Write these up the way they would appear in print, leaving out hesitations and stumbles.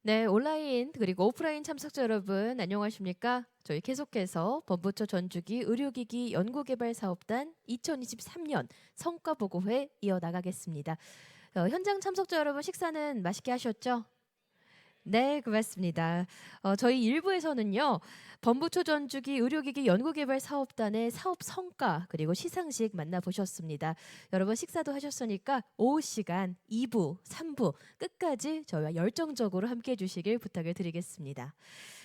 네, 온라인 그리고 오프라인 참석자 여러분 안녕하십니까? 저희 계속해서 범부처 전주기 의료기기 연구개발사업단 2023년 성과보고회 이어나가겠습니다. 현장 참석자 여러분 식사는 맛있게 하셨죠? 네, 고맙습니다. 저희 일부에서는요, 범부처 전주기 의료기기 연구개발 사업단의 사업 성과 그리고 시상식 만나보셨습니다. 여러분 식사도 하셨으니까 오후 시간 2부, 3부 끝까지 저희와 열정적으로 함께해 주시길 부탁을 드리겠습니다.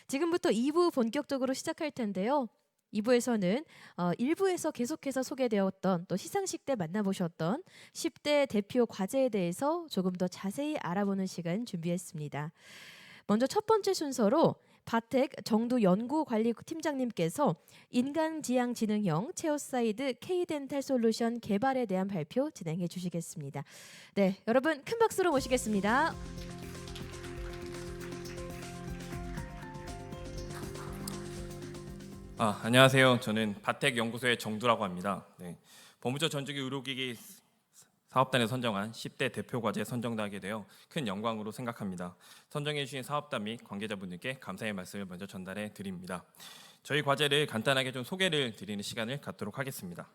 지금부터 2부 본격적으로 시작할 텐데요. 2부에서는 1부에서 계속해서 소개되었던 또 시상식 때 만나보셨던 10대 대표 과제에 대해서 조금 더 자세히 알아보는 시간 준비했습니다. 먼저 첫 번째 순서로 바텍 정두연구관리팀장님께서 인간지향지능형 체어사이드 K덴탈 솔루션 개발에 대한 발표 진행해 주시겠습니다. 네, 여러분 큰 박수로 모시겠습니다. 안녕하세요. 저는 바텍 연구소의 정두라고 합니다. 범부처 전주기 의료기기 사업단에 선정한 10대 대표 과제에 선정하게 되어 큰 영광으로 생각합니다. 선정해 주신 사업단 및 관계자분들께 감사의 말씀을 먼저 전달해 드립니다. 저희 과제를 간단하게 좀 소개를 드리는 시간을 갖도록 하겠습니다.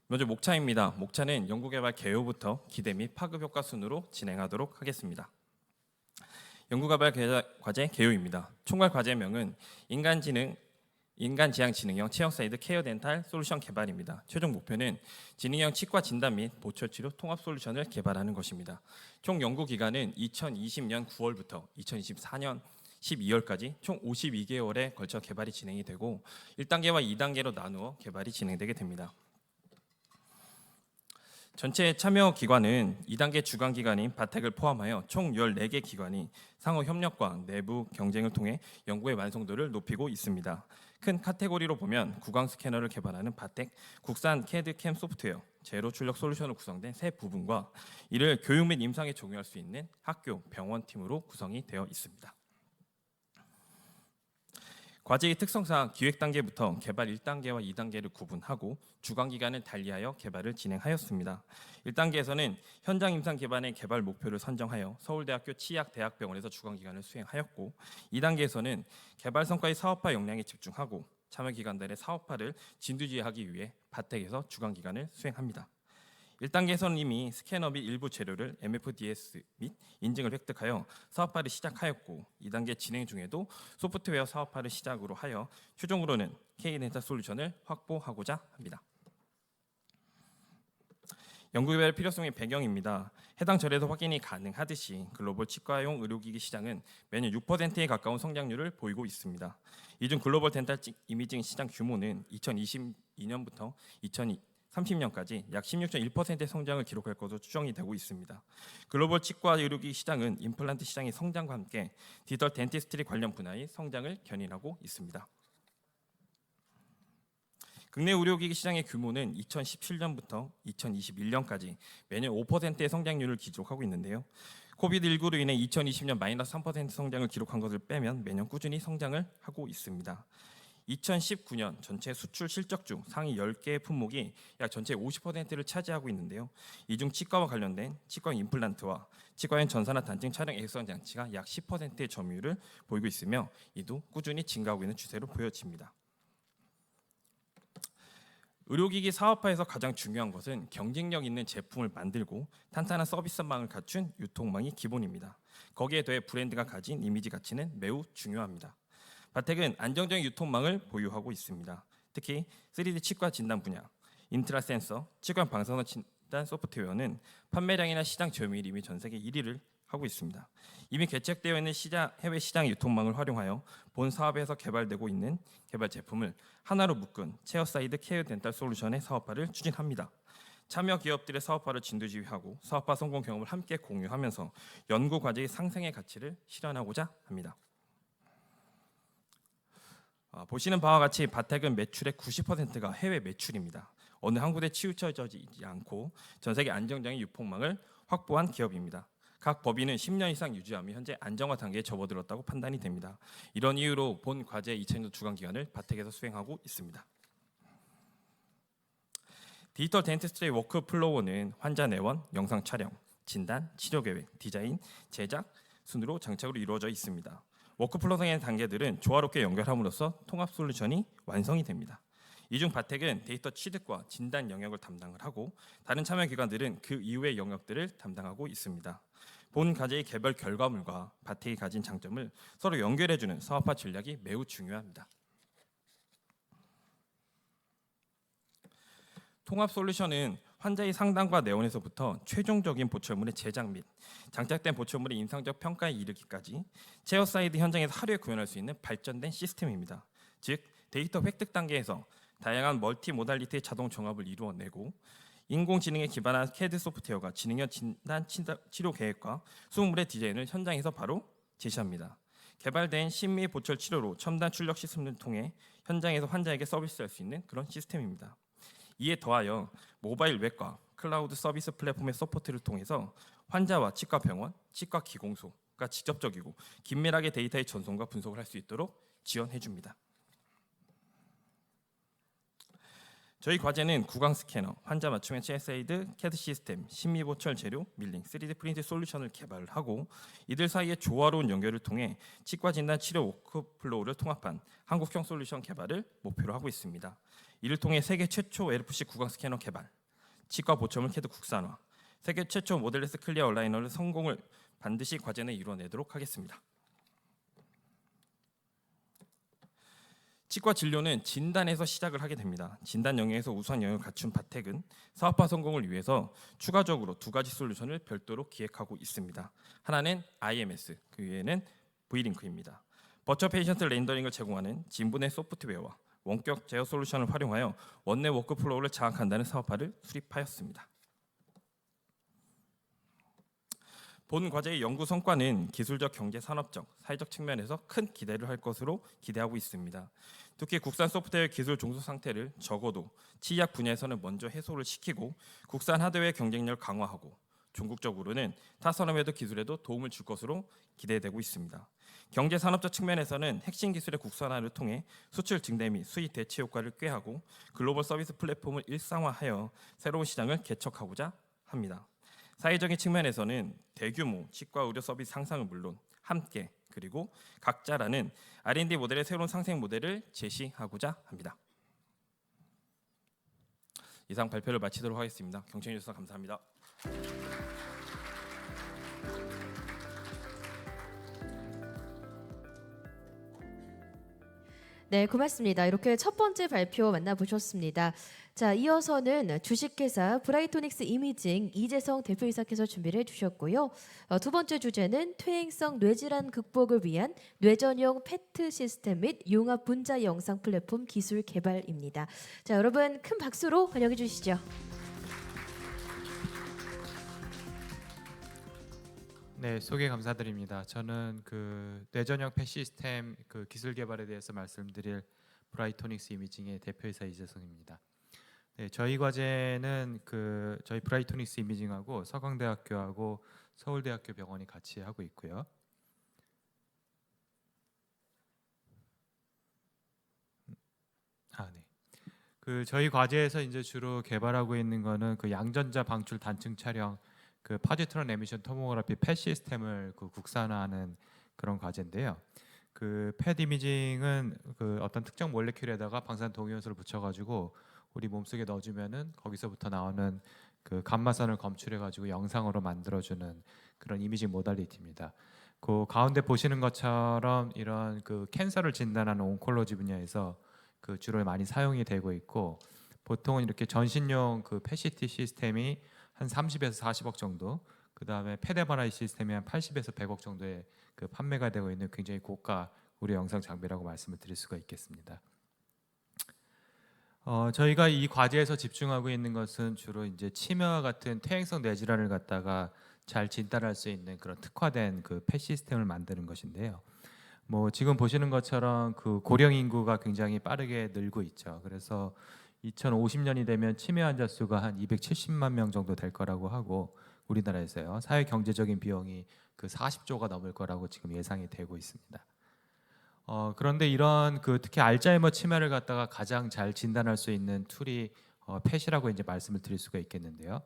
먼저 목차입니다. 목차는 연구개발 개요부터 기대 및 파급 효과 순으로 진행하도록 하겠습니다. 연구개발 과제 개요입니다. 총괄 과제명은 인간지향지능형 체형사이드 케어덴탈 솔루션 개발입니다. 최종 목표는 지능형 치과 진단 및 보철치료 통합 솔루션을 개발하는 것입니다. 총 연구 기간은 2020년 9월부터 2024년 12월까지 총 52개월에 걸쳐 개발이 진행이 되고 1단계와 2단계로 나누어 개발이 진행되게 됩니다. 전체 참여 기관은 2단계 주관 기관인 바텍을 포함하여 총 14개 기관이 상호 협력과 내부 경쟁을 통해 연구의 완성도를 높이고 있습니다. 큰 카테고리로 보면 구강 스캐너를 개발하는 바텍, 국산 CAD/CAM 소프트웨어, 제로 출력 솔루션으로 구성된 세 부분과 이를 교육 및 임상에 적용할 수 있는 학교, 병원 팀으로 구성이 되어 있습니다. 과제의 특성상 기획 단계부터 개발 1단계와 2단계를 구분하고 주관 기간을 달리하여 개발을 진행하였습니다. 1단계에서는 현장 임상 기반의 개발 목표를 선정하여 서울대학교 치의학대학병원에서 주관 기간을 수행하였고 2단계에서는 개발 성과의 사업화 역량에 집중하고 참여 기관들의 사업화를 진두지휘하기 위해 바텍에서 주관 기간을 수행합니다. 1단계에서는 이미 스캐너 및 일부 재료를 MFDS 및 인증을 획득하여 사업화를 시작하였고 2단계 진행 중에도 소프트웨어 사업화를 시작으로 하여 최종으로는 K덴탈 솔루션을 확보하고자 합니다. 연구개발 필요성의 배경입니다. 해당 절에서 확인이 가능하듯이 글로벌 치과용 의료기기 시장은 매년 6%에 가까운 성장률을 보이고 있습니다. 이 중 글로벌 덴탈 이미징 시장 규모는 2022년부터 2030년까지 약 16.1%의 성장을 기록할 것으로 추정이 되고 있습니다. 글로벌 치과 의료기기 시장은 임플란트 시장의 성장과 함께 디지털 덴티스트리 관련 분야의 성장을 견인하고 있습니다. 국내 의료기기 시장의 규모는 2017년부터 2021년까지 매년 5%의 성장률을 기록하고 있는데요. 코비드19로 인해 2020년 마이너스 3% 성장을 기록한 것을 빼면 매년 꾸준히 성장을 하고 있습니다. 2019년 전체 수출 실적 중 상위 10개의 품목이 약 전체의 50%를 차지하고 있는데요. 이 중 치과와 관련된 치과 임플란트와 치과형 전산화 단층 촬영 액선 장치가 약 10%의 점유율을 보이고 있으며 이도 꾸준히 증가하고 있는 추세로 보여집니다. 의료기기 사업화에서 가장 중요한 것은 경쟁력 있는 제품을 만들고 탄탄한 서비스망을 갖춘 유통망이 기본입니다. 거기에 더해 브랜드가 가진 이미지 가치는 매우 중요합니다. 바텍은 안정적인 유통망을 보유하고 있습니다. 특히 3D 치과 진단 분야, 인트라 센서, 치과 방사선 진단 소프트웨어는 판매량이나 시장 점유율이 이미 전 세계 1위를 하고 있습니다. 이미 개척되어 있는 해외 시장 유통망을 활용하여 본 사업에서 개발되고 있는 개발 제품을 하나로 묶은 체어사이드 케어 덴탈 솔루션의 사업화를 추진합니다. 참여 기업들의 사업화를 진두지휘하고 사업화 성공 경험을 함께 공유하면서 연구 과제의 상생의 가치를 실현하고자 합니다. 보시는 바와 같이 바텍은 매출의 90%가 해외 매출입니다. 어느 한 군데 치우쳐지지 않고 전 세계 안정적인 유통망을 확보한 기업입니다. 각 법인은 10년 이상 유지하며 현재 안정화 단계에 접어들었다고 판단이 됩니다. 이런 이유로 본 과제 2000년 주관 기간을 바텍에서 수행하고 있습니다. 디지털 덴티스트리 워크플로우는 환자 내원, 영상 촬영, 진단, 치료 계획, 디자인, 제작 순으로 장착으로 이루어져 있습니다. 워크플로우의 단계들은 조화롭게 연결함으로써 통합 솔루션이 완성이 됩니다. 이 중 바텍은 데이터 취득과 진단 영역을 담당을 하고 다른 참여 기관들은 그 이후의 영역들을 담당하고 있습니다. 본 과제의 개발 결과물과 바텍이 가진 장점을 서로 연결해주는 사업화 전략이 매우 중요합니다. 통합 솔루션은 환자의 상담과 내원에서부터 최종적인 보철물의 제작 및 장착된 보철물의 임상적 평가에 이르기까지 체어사이드 현장에서 하루에 구현할 수 있는 발전된 시스템입니다. 즉 데이터 획득 단계에서 다양한 멀티 모달리티의 자동 종합을 이루어내고 인공지능에 기반한 CAD 소프트웨어가 진행형 진단 치료 계획과 수음물의 디자인을 현장에서 바로 제시합니다. 개발된 심미 보철 치료로 첨단 출력 시스템을 통해 현장에서 환자에게 서비스할 수 있는 그런 시스템입니다. 이에 더하여 모바일 웹과 클라우드 서비스 플랫폼의 서포트를 통해서 환자와 치과 병원, 치과 기공소가 직접적이고 긴밀하게 데이터의 전송과 분석을 할 수 있도록 지원해 줍니다. 저희 과제는 구강 스캐너, 환자 맞춤형 체어사이드, CAD 시스템, 심미보철 재료, 밀링, 3D 프린트 솔루션을 개발을 하고 이들 사이의 조화로운 연결을 통해 치과 진단 치료 워크플로우를 통합한 한국형 솔루션 개발을 목표로 하고 있습니다. 이를 통해 세계 최초 LFC 구강 스캐너 개발, 치과 보철물 CAD 국산화, 세계 최초 모델레스 클리어 얼라이너를 성공을 반드시 과제는 이루어내도록 하겠습니다. 치과 진료는 진단에서 시작을 하게 됩니다. 진단 영역에서 우수한 영역을 갖춘 바텍은 사업화 성공을 위해서 추가적으로 두 가지 솔루션을 별도로 기획하고 있습니다. 하나는 IMS, 그 외에는 V링크입니다. 버추얼 페이션트 렌더링을 제공하는 진분해 소프트웨어와 원격 제어 솔루션을 활용하여 원내 워크플로우를 장악한다는 사업화를 수립하였습니다. 본 과제의 연구 성과는 기술적, 경제, 산업적, 사회적 측면에서 큰 기대를 할 것으로 기대하고 있습니다. 특히 국산 소프트웨어 기술 종속 상태를 적어도 치약 분야에서는 먼저 해소를 시키고 국산 하드웨어 경쟁력을 강화하고 종국적으로는 타 산업에도 기술에도 도움을 줄 것으로 기대되고 있습니다. 경제 산업적 측면에서는 핵심 기술의 국산화를 통해 수출 증대 및 수익 대체 효과를 꾀하고 글로벌 서비스 플랫폼을 일상화하여 새로운 시장을 개척하고자 합니다. 사회적인 측면에서는 대규모 치과 의료 서비스 상상은 물론 함께 그리고 각자라는 R&D 모델의 새로운 상생 모델을 제시하고자 합니다. 이상 발표를 마치도록 하겠습니다. 경청해 주셔서 감사합니다. 네, 고맙습니다. 이렇게 첫 번째 발표 만나보셨습니다. 자, 이어서는 주식회사 브라이토닉스 이미징 이재성 대표이사께서 준비를 해주셨고요. 두 번째 주제는 퇴행성 뇌질환 극복을 위한 뇌전용 PET 시스템 및 융합 분자 영상 플랫폼 기술 개발입니다. 자, 여러분 큰 박수로 환영해 주시죠. 네, 소개 감사드립니다. 저는 그 뇌전용 펫 시스템 그 기술 개발에 대해서 말씀드릴 브라이토닉스 이미징의 대표이사 이재성입니다. 네, 저희 과제는 그 저희 브라이토닉스 이미징하고 서강대학교하고 서울대학교 병원이 같이 하고 있고요. 네. 그 저희 과제에서 이제 주로 개발하고 있는 거는 그 양전자 방출 단층 촬영 그 파지트론 에미션 토모그래피 펫 시스템을 그 국산화하는 그런 과제인데요. 그 펫 이미징은 그 어떤 특정 몰레큘에다가 방사능 동위원소를 붙여가지고 우리 몸속에 넣어주면은 거기서부터 나오는 그 감마선을 검출해가지고 영상으로 만들어주는 그런 이미징 모달리티입니다. 그 가운데 보시는 것처럼 이런 그 캔서를 진단하는 온콜로지 분야에서 그 주로 많이 사용이 되고 있고 보통은 이렇게 전신용 그 펫시티 시스템이 한 30에서 40억 정도, 그 다음에 펫 MRI 시스템이 한 80에서 100억 정도의 그 판매가 되고 있는 굉장히 고가 우려 영상 장비라고 말씀을 드릴 수가 있겠습니다. 저희가 이 과제에서 집중하고 있는 것은 주로 이제 치매와 같은 퇴행성 뇌질환을 갖다가 잘 진단할 수 있는 그런 특화된 그 펫 시스템을 만드는 것인데요. 뭐 지금 보시는 것처럼 그 고령 인구가 굉장히 빠르게 늘고 있죠. 그래서 2050년이 되면 치매 환자 수가 한 270만 명 정도 될 거라고 하고 우리나라에서요. 사회 경제적인 비용이 그 40조가 넘을 거라고 지금 예상이 되고 있습니다. 그런데 이런 그 특히 알츠하이머 치매를 갖다가 가장 잘 진단할 수 있는 툴이 펫이라고 이제 말씀을 드릴 수가 있겠는데요.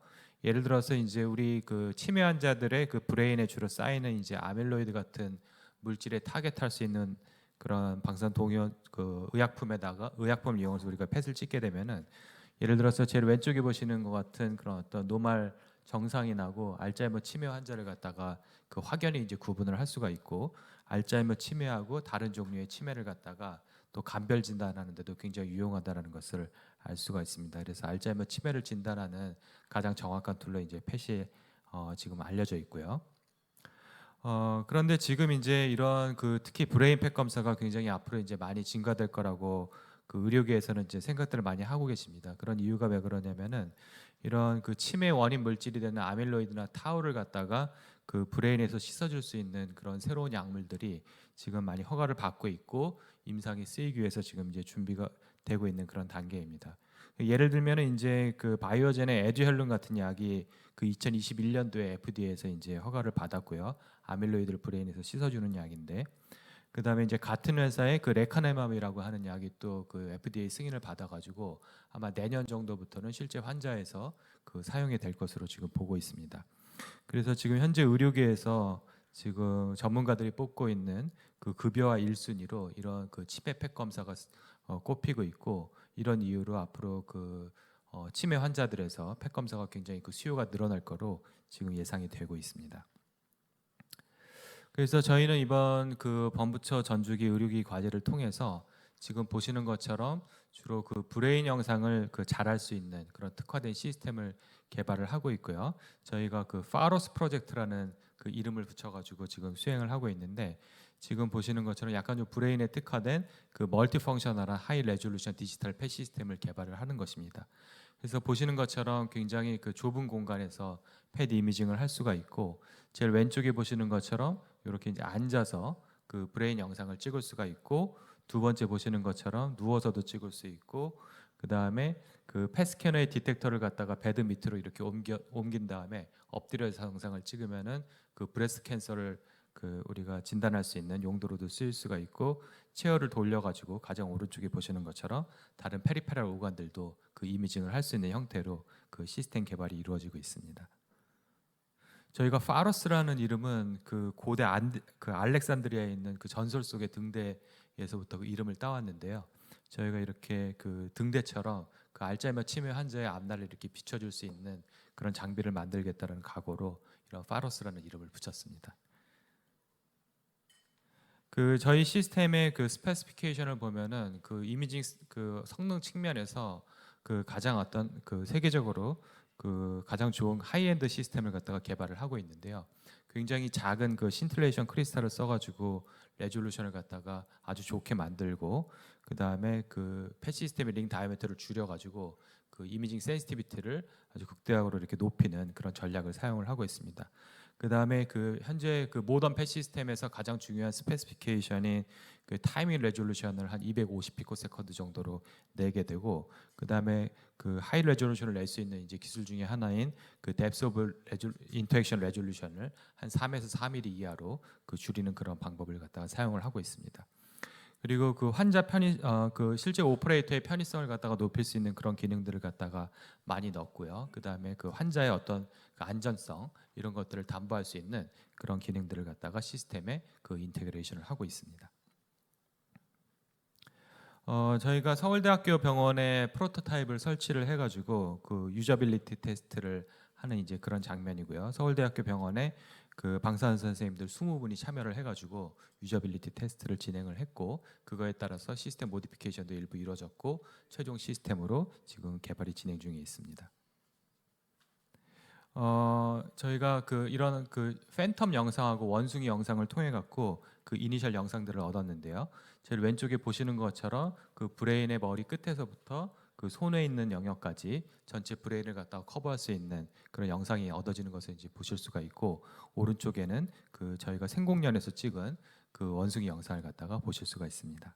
예를 들어서 이제 우리 그 치매 환자들의 그 브레인에 주로 쌓이는 이제 아밀로이드 같은 물질에 타겟할 수 있는 그런 방사선 동요 그 의약품에다가 의약품을 이용해서 우리가 펫을 찍게 되면은 예를 들어서 제일 왼쪽에 보시는 것 같은 그런 어떤 노말 정상이 나고 알츠하이머 치매 환자를 갖다가 그 확연히 이제 구분을 할 수가 있고 알츠하이머 치매하고 다른 종류의 치매를 갖다가 또 감별 진단하는데도 굉장히 유용하다라는 것을 알 수가 있습니다. 그래서 알츠하이머 치매를 진단하는 가장 정확한 툴로 이제 펫이 지금 알려져 있고요. 그런데 지금 이제 이런 그 특히 브레인 펫 검사가 굉장히 앞으로 이제 많이 증가될 거라고 그 의료계에서는 이제 생각들을 많이 하고 계십니다. 그런 이유가 왜 그러냐면은 이런 그 치매 원인 물질이 되는 아밀로이드나 타우를 갖다가 그 브레인에서 씻어줄 수 있는 그런 새로운 약물들이 지금 많이 허가를 받고 있고 임상에 쓰이기 위해서 지금 이제 준비가 되고 있는 그런 단계입니다. 예를 들면은 이제 그 바이오젠의 에듀헬룬 같은 약이 그 2021년도에 FDA에서 이제 허가를 받았고요. 아밀로이드를 브레인에서 씻어주는 약인데 그다음에 이제 같은 회사의 그 레카네맘이라고 하는 약이 또 그 FDA 승인을 받아가지고 아마 내년 정도부터는 실제 환자에서 그 사용이 될 것으로 지금 보고 있습니다. 그래서 지금 현재 의료계에서 지금 전문가들이 뽑고 있는 그 급여와 1순위로 이런 그 치매 펫 검사가 꼽히고 있고 이런 이유로 앞으로 그 치매 환자들에서 펫 검사가 굉장히 그 수요가 늘어날 거로 지금 예상이 되고 있습니다. 그래서 저희는 이번 그 범부처 전주기 의료기 과제를 통해서 지금 보시는 것처럼 주로 그 브레인 영상을 그 잘할 수 있는 그런 특화된 시스템을 개발을 하고 있고요. 저희가 그 파로스 프로젝트라는 그 이름을 붙여가지고 지금 수행을 하고 있는데 지금 보시는 것처럼 약간 좀 브레인에 특화된 그 멀티 펑셔널한 하이 레졸루션 디지털 펫 시스템을 개발을 하는 것입니다. 그래서 보시는 것처럼 굉장히 그 좁은 공간에서 펫 이미징을 할 수가 있고 제일 왼쪽에 보시는 것처럼 이렇게 이제 앉아서 그 브레인 영상을 찍을 수가 있고 두 번째 보시는 것처럼 누워서도 찍을 수 있고 그 다음에 그 펫 스캐너의 디텍터를 갖다가 베드 밑으로 이렇게 옮긴 다음에 엎드려서 영상을 찍으면은 그 브레스트 캔서를 그 우리가 진단할 수 있는 용도로도 쓰일 수가 있고 체어를 돌려가지고 가장 오른쪽에 보시는 것처럼 다른 페리페랄 오간들도 그 이미징을 할 수 있는 형태로 그 시스템 개발이 이루어지고 있습니다. 저희가 파로스라는 이름은 그 고대 그 알렉산드리아에 있는 그 전설 속의 등대에서부터 그 이름을 따왔는데요. 저희가 이렇게 그 등대처럼 그 알츠하이머 치매 환자의 앞날을 이렇게 비춰줄 수 있는 그런 장비를 만들겠다는 각오로 이런 파로스라는 이름을 붙였습니다. 그 저희 시스템의 그 스페시피케이션을 보면은 그 이미징 그 성능 측면에서 그 가장 어떤 그 세계적으로 그 가장 좋은 하이엔드 시스템을 갖다가 개발을 하고 있는데요. 굉장히 작은 그 신틀레이션 크리스탈을 써가지고 레졸루션을 갖다가 아주 좋게 만들고 그 다음에 그 펫 시스템의 링 다이아미터를 줄여가지고 그 이미징 센시티비티를 아주 극대화로 이렇게 높이는 그런 전략을 사용을 하고 있습니다. 그 다음에 그 현재 그 모던 펫 시스템에서 가장 중요한 스페시피케이션인 그 타이밍 레졸루션을 한 250 피코세컨드 정도로 내게 되고 그 다음에 그 하이 레졸루션을 낼 수 있는 이제 기술 중에 하나인 그 뎁스 오브 인터액션 레졸루션을 한 3에서 4mm 이하로 그 줄이는 그런 방법을 갖다가 사용을 하고 있습니다. 그리고 그 환자 그 실제 오퍼레이터의 편의성을 갖다가 높일 수 있는 그런 기능들을 갖다가 많이 넣었고요. 그 다음에 그 환자의 어떤 그 안전성 이런 것들을 담보할 수 있는 그런 기능들을 갖다가 시스템에 그 인테그레이션을 하고 있습니다. 저희가 서울대학교 병원에 프로토타입을 설치를 해가지고 그 유저빌리티 테스트를 하는 이제 그런 장면이고요. 서울대학교 병원에 그 방사선 선생님들 20분이 참여를 해가지고 유저빌리티 테스트를 진행을 했고 그거에 따라서 시스템 모디피케이션도 일부 이루어졌고 최종 시스템으로 지금 개발이 진행 중에 있습니다. 저희가 그 이런 그 팬텀 영상하고 원숭이 영상을 통해 갖고 그 이니셜 영상들을 얻었는데요. 제일 왼쪽에 보시는 것처럼 그 브레인의 머리 끝에서부터 그 손에 있는 영역까지 전체 브레인을 갖다가 커버할 수 있는 그런 영상이 얻어지는 것을 이제 보실 수가 있고 오른쪽에는 그 저희가 생공년에서 찍은 그 원숭이 영상을 갖다가 보실 수가 있습니다.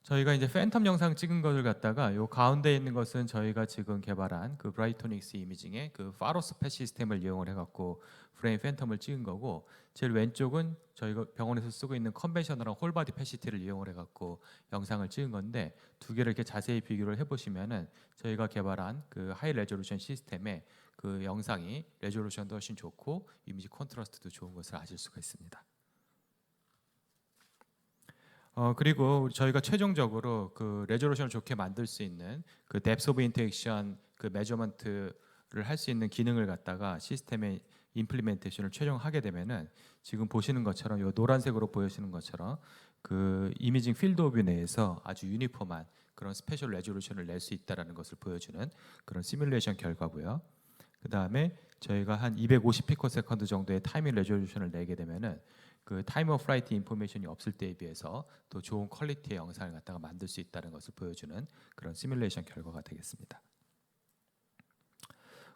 저희가 이제 팬텀 영상 찍은 것을 갖다가 요 가운데 있는 것은 저희가 지금 개발한 그 브라이토닉스 이미징의 그 파로스 펫 시스템을 이용을 해갖고 프레임 팬텀을 찍은 거고, 제일 왼쪽은 저희가 병원에서 쓰고 있는 컨벤셔널한 홀바디 패시티를 이용을 해갖고 영상을 찍은 건데, 두 개를 이렇게 자세히 비교를 해보시면은 저희가 개발한 그 하이 레졸루션 시스템의 그 영상이 레졸루션도 훨씬 좋고 이미지 컨트라스트도 좋은 것을 아실 수가 있습니다. 그리고 저희가 최종적으로 그 레졸루션을 좋게 만들 수 있는 그 뎁스 오브 인터랙션 그 메저먼트를 할 수 있는 기능을 갖다가 시스템의 임플리멘테이션을 최종하게 되면은 지금 보시는 것처럼 요 노란색으로 보여지는 것처럼 그 이미징 필드 오브 내에서 아주 유니폼한 그런 스페셜 레졸루션을 낼 수 있다라는 것을 보여주는 그런 시뮬레이션 결과고요. 그 다음에 저희가 한 250 피코세컨드 정도의 타이밍 레졸루션을 내게 되면은 그 타임 오브 플라이트 인포메이션이 없을 때에 비해서 더 좋은 퀄리티의 영상을 갖다가 만들 수 있다는 것을 보여주는 그런 시뮬레이션 결과가 되겠습니다.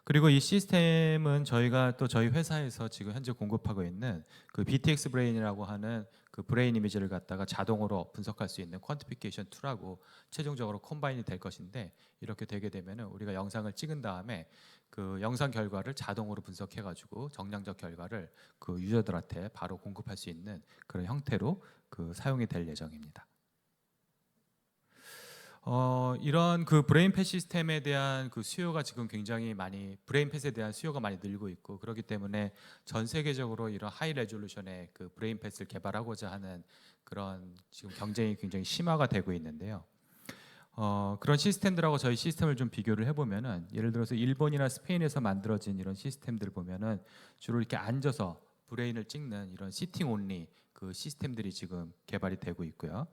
그리고 이 시스템은 저희가 또 저희 회사에서 지금 현재 공급하고 있는 그 BTX 브레인이라고 하는 그 브레인 이미지를 갖다가 자동으로 분석할 수 있는 퀀티피케이션 툴하고 최종적으로 컴바인이 될 것인데, 이렇게 되게 되면은 우리가 영상을 찍은 다음에 그 영상 결과를 자동으로 분석해 가지고 정량적 결과를 그 유저들한테 바로 공급할 수 있는 그런 형태로 그 사용이 될 예정입니다. 이런 그 브레인팻 시스템에 대한 그 수요가 지금 굉장히 많이, 브레인팻에 대한 수요가 많이 늘고 있고, 그렇기 때문에 전 세계적으로 이런 하이 레졸루션의 그 브레인팻을 개발하고자 하는 그런 지금 경쟁이 굉장히 심화가 되고 있는데요. 그런 시스템들하고 저희 시스템을 좀 비교를 해보면은, 예를 들어서 일본이나 스페인에서 만들어진 이런 시스템들 보면은 주로 이렇게 앉아서 브레인을 찍는 이런 시팅 온리 그 시스템들이 지금 개발이 되고 있고요.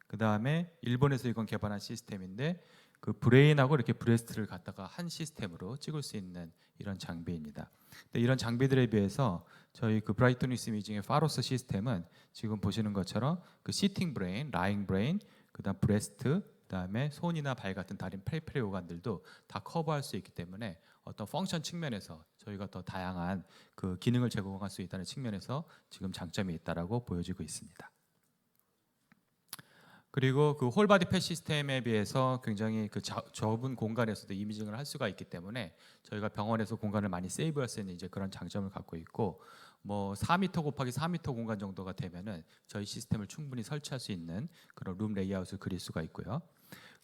그 다음에 일본에서 이건 개발한 시스템인데, 그 브레인하고 이렇게 브레스트를 갖다가 한 시스템으로 찍을 수 있는 이런 장비입니다. 근데 이런 장비들에 비해서 저희 그 브라이토닉스 이미징의 파로스 시스템은 지금 보시는 것처럼 그 시팅 브레인, 라잉 브레인, 그다음 브레스트, 그다음에 손이나 발 같은 다른 페리페리 오간들도 다 커버할 수 있기 때문에 어떤 펑션 측면에서 저희가 더 다양한 그 기능을 제공할 수 있다는 측면에서 지금 장점이 있다라고 보여지고 있습니다. 그리고 그 홀바디 펫 시스템에 비해서 굉장히 그 좁은 공간에서도 이미징을 할 수가 있기 때문에 저희가 병원에서 공간을 많이 세이브할 수 있는 이제 그런 장점을 갖고 있고, 뭐 4m 곱하기 4m 공간 정도가 되면은 저희 시스템을 충분히 설치할 수 있는 그런 룸 레이아웃을 그릴 수가 있고요.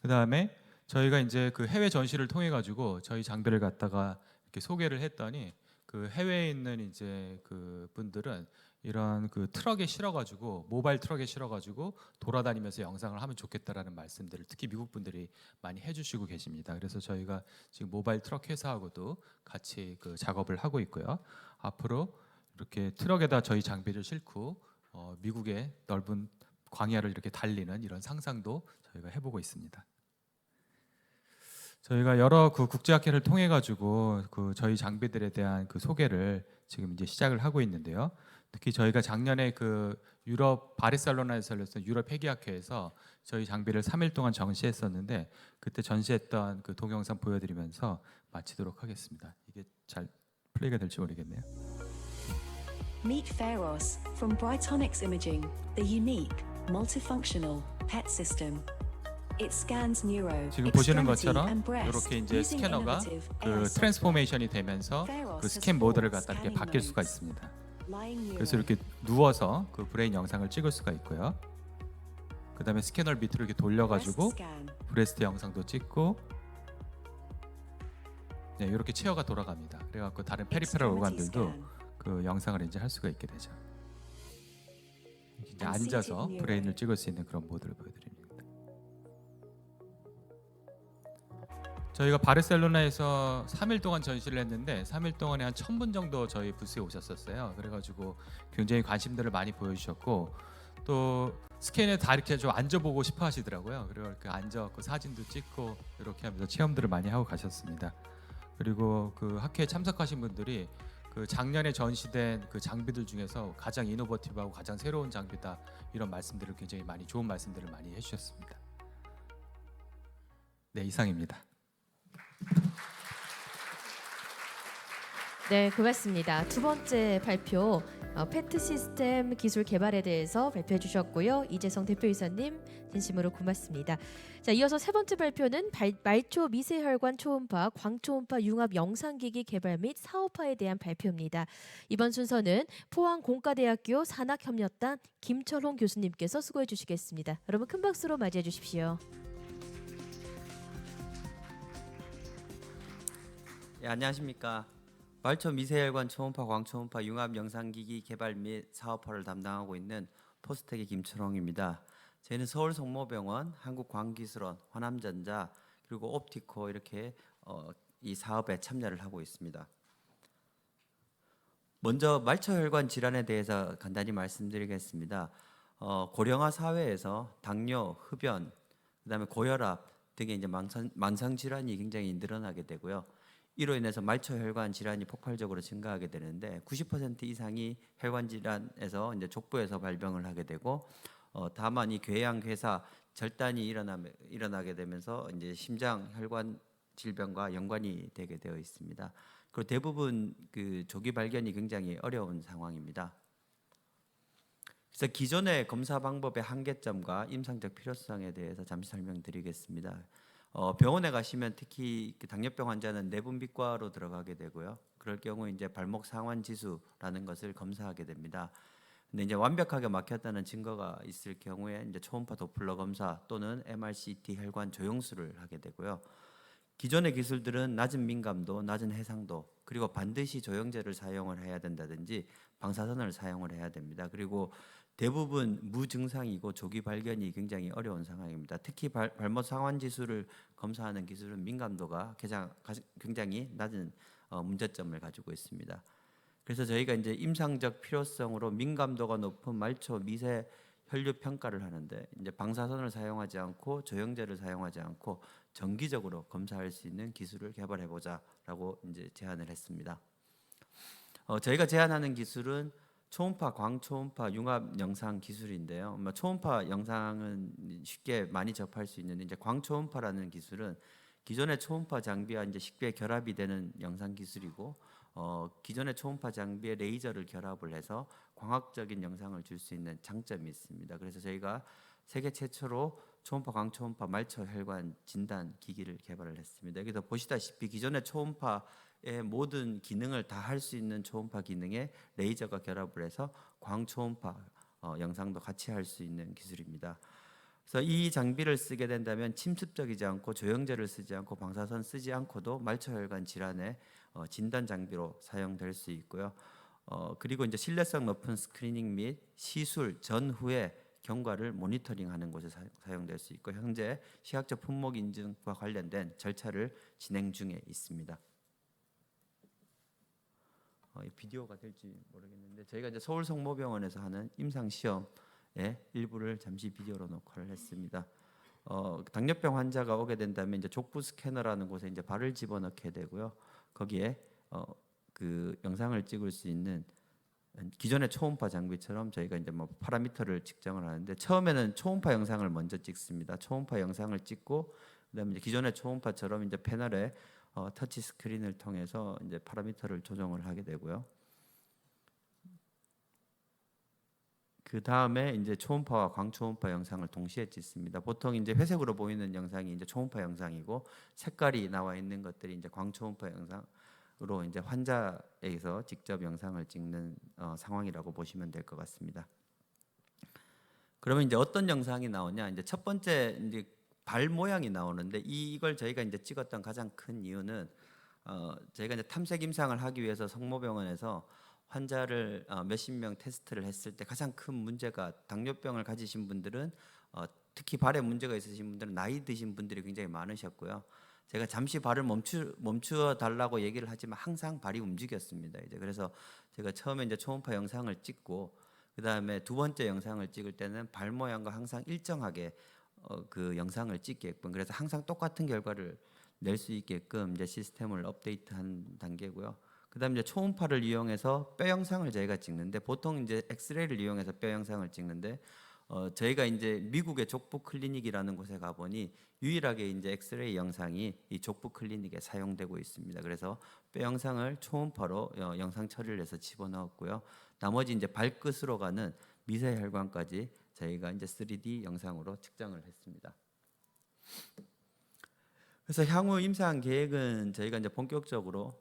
그 다음에 저희가 이제 그 해외 전시를 통해 가지고 저희 장비를 갖다가 이렇게 소개를 했더니, 그 해외에 있는 이제 그 분들은 이런 그 트럭에 실어가지고, 모바일 트럭에 실어가지고 돌아다니면서 영상을 하면 좋겠다라는 말씀들을 특히 미국 분들이 많이 해주시고 계십니다. 그래서 저희가 지금 모바일 트럭 회사하고도 같이 그 작업을 하고 있고요. 앞으로 이렇게 트럭에다 저희 장비를 싣고 미국의 넓은 광야를 이렇게 달리는 이런 상상도 저희가 해보고 있습니다. 저희가 여러 그 국제학회를 통해 가지고 그 저희 장비들에 대한 그 소개를 지금 이제 시작을 하고 있는데요. 특히 저희가 작년에 그 유럽 바르셀로나에서 열렸던 유럽 회계학회에서 저희 장비를 3일 동안 전시했었는데, 그때 전시했던 그 동영상 보여드리면서 마치도록 하겠습니다. 이게 잘 플레이가 될지 모르겠네요. Meet Pharos from Brightonics Imaging, the unique, multifunctional PET system. It scans neuro, 지금 보시는 extremity 것처럼 and breast 이렇게 이제 using 스캐너가 innovative 그 AI 트랜스포메이션이 되면서 그 스캔 모드를 갖다 이렇게 바뀔 수가 있습니다. 그래서 이렇게 누워서 그 브레인 영상을 찍을 수가 있고요. 그 다음에 스캐너를 밑으로 이렇게 돌려가지고 브레스트 영상도 찍고, 네, 이렇게 체어가 돌아갑니다. 그래갖고 다른 페리페럴 오간들도 그 영상을 이제 할 수가 있게 되죠. 이제 앉아서 브레인을 찍을 수 있는 그런 모드를 보여드립니다. 저희가 바르셀로나에서 3일 동안 전시를 했는데 3일 동안에 한 1000분 정도 저희 부스에 오셨었어요. 그래가지고 굉장히 관심들을 많이 보여주셨고, 또 스캔에 다 이렇게 좀 앉아보고 싶어 하시더라고요. 그리고 이렇게 앉아갖고 사진도 찍고 이렇게 하면서 체험들을 많이 하고 가셨습니다. 그리고 그 학회에 참석하신 분들이 그 작년에 전시된 그 장비들 중에서 가장 이노버티브하고 가장 새로운 장비다, 이런 말씀들을 굉장히 많이, 좋은 말씀들을 많이 해주셨습니다. 네, 이상입니다. 네, 고맙습니다. 두 번째 발표 페트 시스템 기술 개발에 대해서 발표해 주셨고요. 이재성 대표이사님 진심으로 고맙습니다. 자, 이어서 세 번째 발표는 말초 미세혈관 초음파, 광초음파 융합 영상기기 개발 및 사업화에 대한 발표입니다. 이번 순서는 포항공과대학교 산학협력단 김철홍 교수님께서 수고해 주시겠습니다. 여러분 큰 박수로 맞이해 주십시오. 예, 안녕하십니까. 말초 미세혈관 초음파 광초음파 융합 영상기기 개발 및 사업화를 담당하고 있는 포스텍의 김철홍입니다. 저희는 서울 성모병원, 한국광기술원, 화남전자 그리고 옵티코 이렇게 이 사업에 참여를 하고 있습니다. 먼저 말초혈관 질환에 대해서 간단히 말씀드리겠습니다. 고령화 사회에서 당뇨, 흡연, 그다음에 고혈압 등의 이제 만성 질환이 굉장히 늘어나게 되고요. 이로 인해서 말초혈관 질환이 폭발적으로 증가하게 되는데 90% 이상이 혈관 질환에서 이제 족부에서 발병을 하게 되고 다만 이 궤양, 괴사, 절단이 일어나게 되면서 이제 심장 혈관 질병과 연관이 되게 되어 있습니다. 그리고 대부분 그 조기 발견이 굉장히 어려운 상황입니다. 그래서 기존의 검사 방법의 한계점과 임상적 필요성에 대해서 잠시 설명드리겠습니다. 병원에 가시면 특히 당뇨병 환자는 내분비과로 들어가게 되고요. 그럴 경우 이제 발목 상환 지수라는 것을 검사하게 됩니다. 근데 이제 완벽하게 막혔다는 증거가 있을 경우에 이제 초음파 도플러 검사 또는 MRCT 혈관 조영술을 하게 되고요. 기존의 기술들은 낮은 민감도, 낮은 해상도, 그리고 반드시 조영제를 사용을 해야 된다든지 방사선을 사용을 해야 됩니다. 그리고 대부분 무증상이고 조기 발견이 굉장히 어려운 상황입니다. 특히 발목 상환 지수를 검사하는 기술은 민감도가 굉장히 낮은 문제점을 가지고 있습니다. 그래서 저희가 이제 임상적 필요성으로 민감도가 높은 말초 미세 혈류 평가를 하는데 이제 방사선을 사용하지 않고 조영제를 사용하지 않고 정기적으로 검사할 수 있는 기술을 개발해 보자라고 이제 제안을 했습니다. 저희가 제안하는 기술은 초음파, 광초음파 융합 영상 기술인데요. 초음파 영상은 쉽게 많이 접할 수 있는데 이제 광초음파라는 기술은 기존의 초음파 장비와 이제 쉽게 결합이 되는 영상 기술이고 기존의 초음파 장비에 레이저를 결합을 해서 광학적인 영상을 줄 수 있는 장점이 있습니다. 그래서 저희가 세계 최초로 초음파, 광초음파 말초 혈관 진단 기기를 개발을 했습니다. 여기서 보시다시피 기존의 초음파의 모든 기능을 다 할 수 있는 초음파 기능에 레이저가 결합을 해서 광초음파 영상도 같이 할 수 있는 기술입니다. 그래서 이 장비를 쓰게 된다면 침습적이지 않고 조영제를 쓰지 않고 방사선 쓰지 않고도 말초혈관 질환의 진단 장비로 사용될 수 있고요. 그리고 이제 신뢰성 높은 스크리닝 및 시술 전후에 경과를 모니터링하는 곳에 사용될 수 있고 현재 시각적 품목 인증과 관련된 절차를 진행 중에 있습니다. 이 비디오가 될지 모르겠는데 저희가 이제 서울 성모병원에서 하는 임상 시험의 일부를 잠시 비디오로 녹화를 했습니다. 당뇨병 환자가 오게 된다면 이제 족부 스캐너라는 곳에 이제 발을 집어넣게 되고요. 거기에 그 영상을 찍을 수 있는 기존의 초음파 장비처럼 저희가 이제 뭐 파라미터를 측정을 하는데 처음에는 초음파 영상을 먼저 찍습니다. 초음파 영상을 찍고 그다음에 이제 기존의 초음파처럼 이제 패널에 터치 스크린을 통해서 이제 파라미터를 조정을 하게 되고요. 그 다음에 이제 초음파와 광초음파 영상을 동시에 찍습니다. 보통 이제 회색으로 보이는 영상이 이제 초음파 영상이고 색깔이 나와 있는 것들이 이제 광초음파 영상으로 이제 환자에게서 직접 영상을 찍는 상황이라고 보시면 될 것 같습니다. 그러면 이제 어떤 영상이 나오냐? 이제 첫 번째 이제 발 모양이 나오는데 이걸 저희가 이제 찍었던 가장 큰 이유는 저희가 이제 탐색 임상을 하기 위해서 성모병원에서 환자를 몇십 명 테스트를 했을 때 가장 큰 문제가 당뇨병을 가지신 분들은 특히 발에 문제가 있으신 분들은 나이 드신 분들이 굉장히 많으셨고요. 제가 잠시 발을 멈추어 달라고 얘기를 하지만 항상 발이 움직였습니다. 이제 그래서 제가 처음에 이제 초음파 영상을 찍고 그 다음에 두 번째 영상을 찍을 때는 발 모양과 항상 일정하게 그 영상을 찍게끔 그래서 항상 똑같은 결과를 낼 수 있게끔 이제 시스템을 업데이트한 단계고요. 그다음에 이제 초음파를 이용해서 뼈 영상을 저희가 찍는데 보통 이제 엑스레이를 이용해서 뼈 영상을 찍는데 저희가 이제 미국의 족부 클리닉이라는 곳에 가보니 유일하게 이제 엑스레이 영상이 이 족부 클리닉에 사용되고 있습니다. 그래서 뼈 영상을 초음파로 영상 처리를 해서 집어넣었고요. 나머지 이제 발끝으로 가는 미세혈관까지 저희가 이제 3D 영상으로 측정을 했습니다. 그래서 향후 임상 계획은 저희가 이제 본격적으로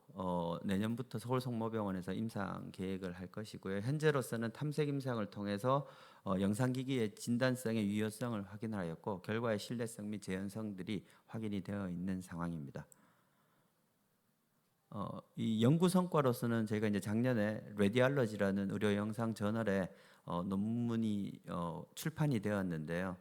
내년부터 서울 성모병원에서 임상 계획을 할 것이고요. 현재로서는 탐색 임상을 통해서 영상기기의 진단성의 유효성을 확인하였고 결과의 신뢰성 및 재현성들이 확인이 되어 있는 상황입니다. 이 연구 성과로서는 저희가 이제 작년에 레디알러지라는 의료 영상 저널에 논문이 출판이 되었는데요.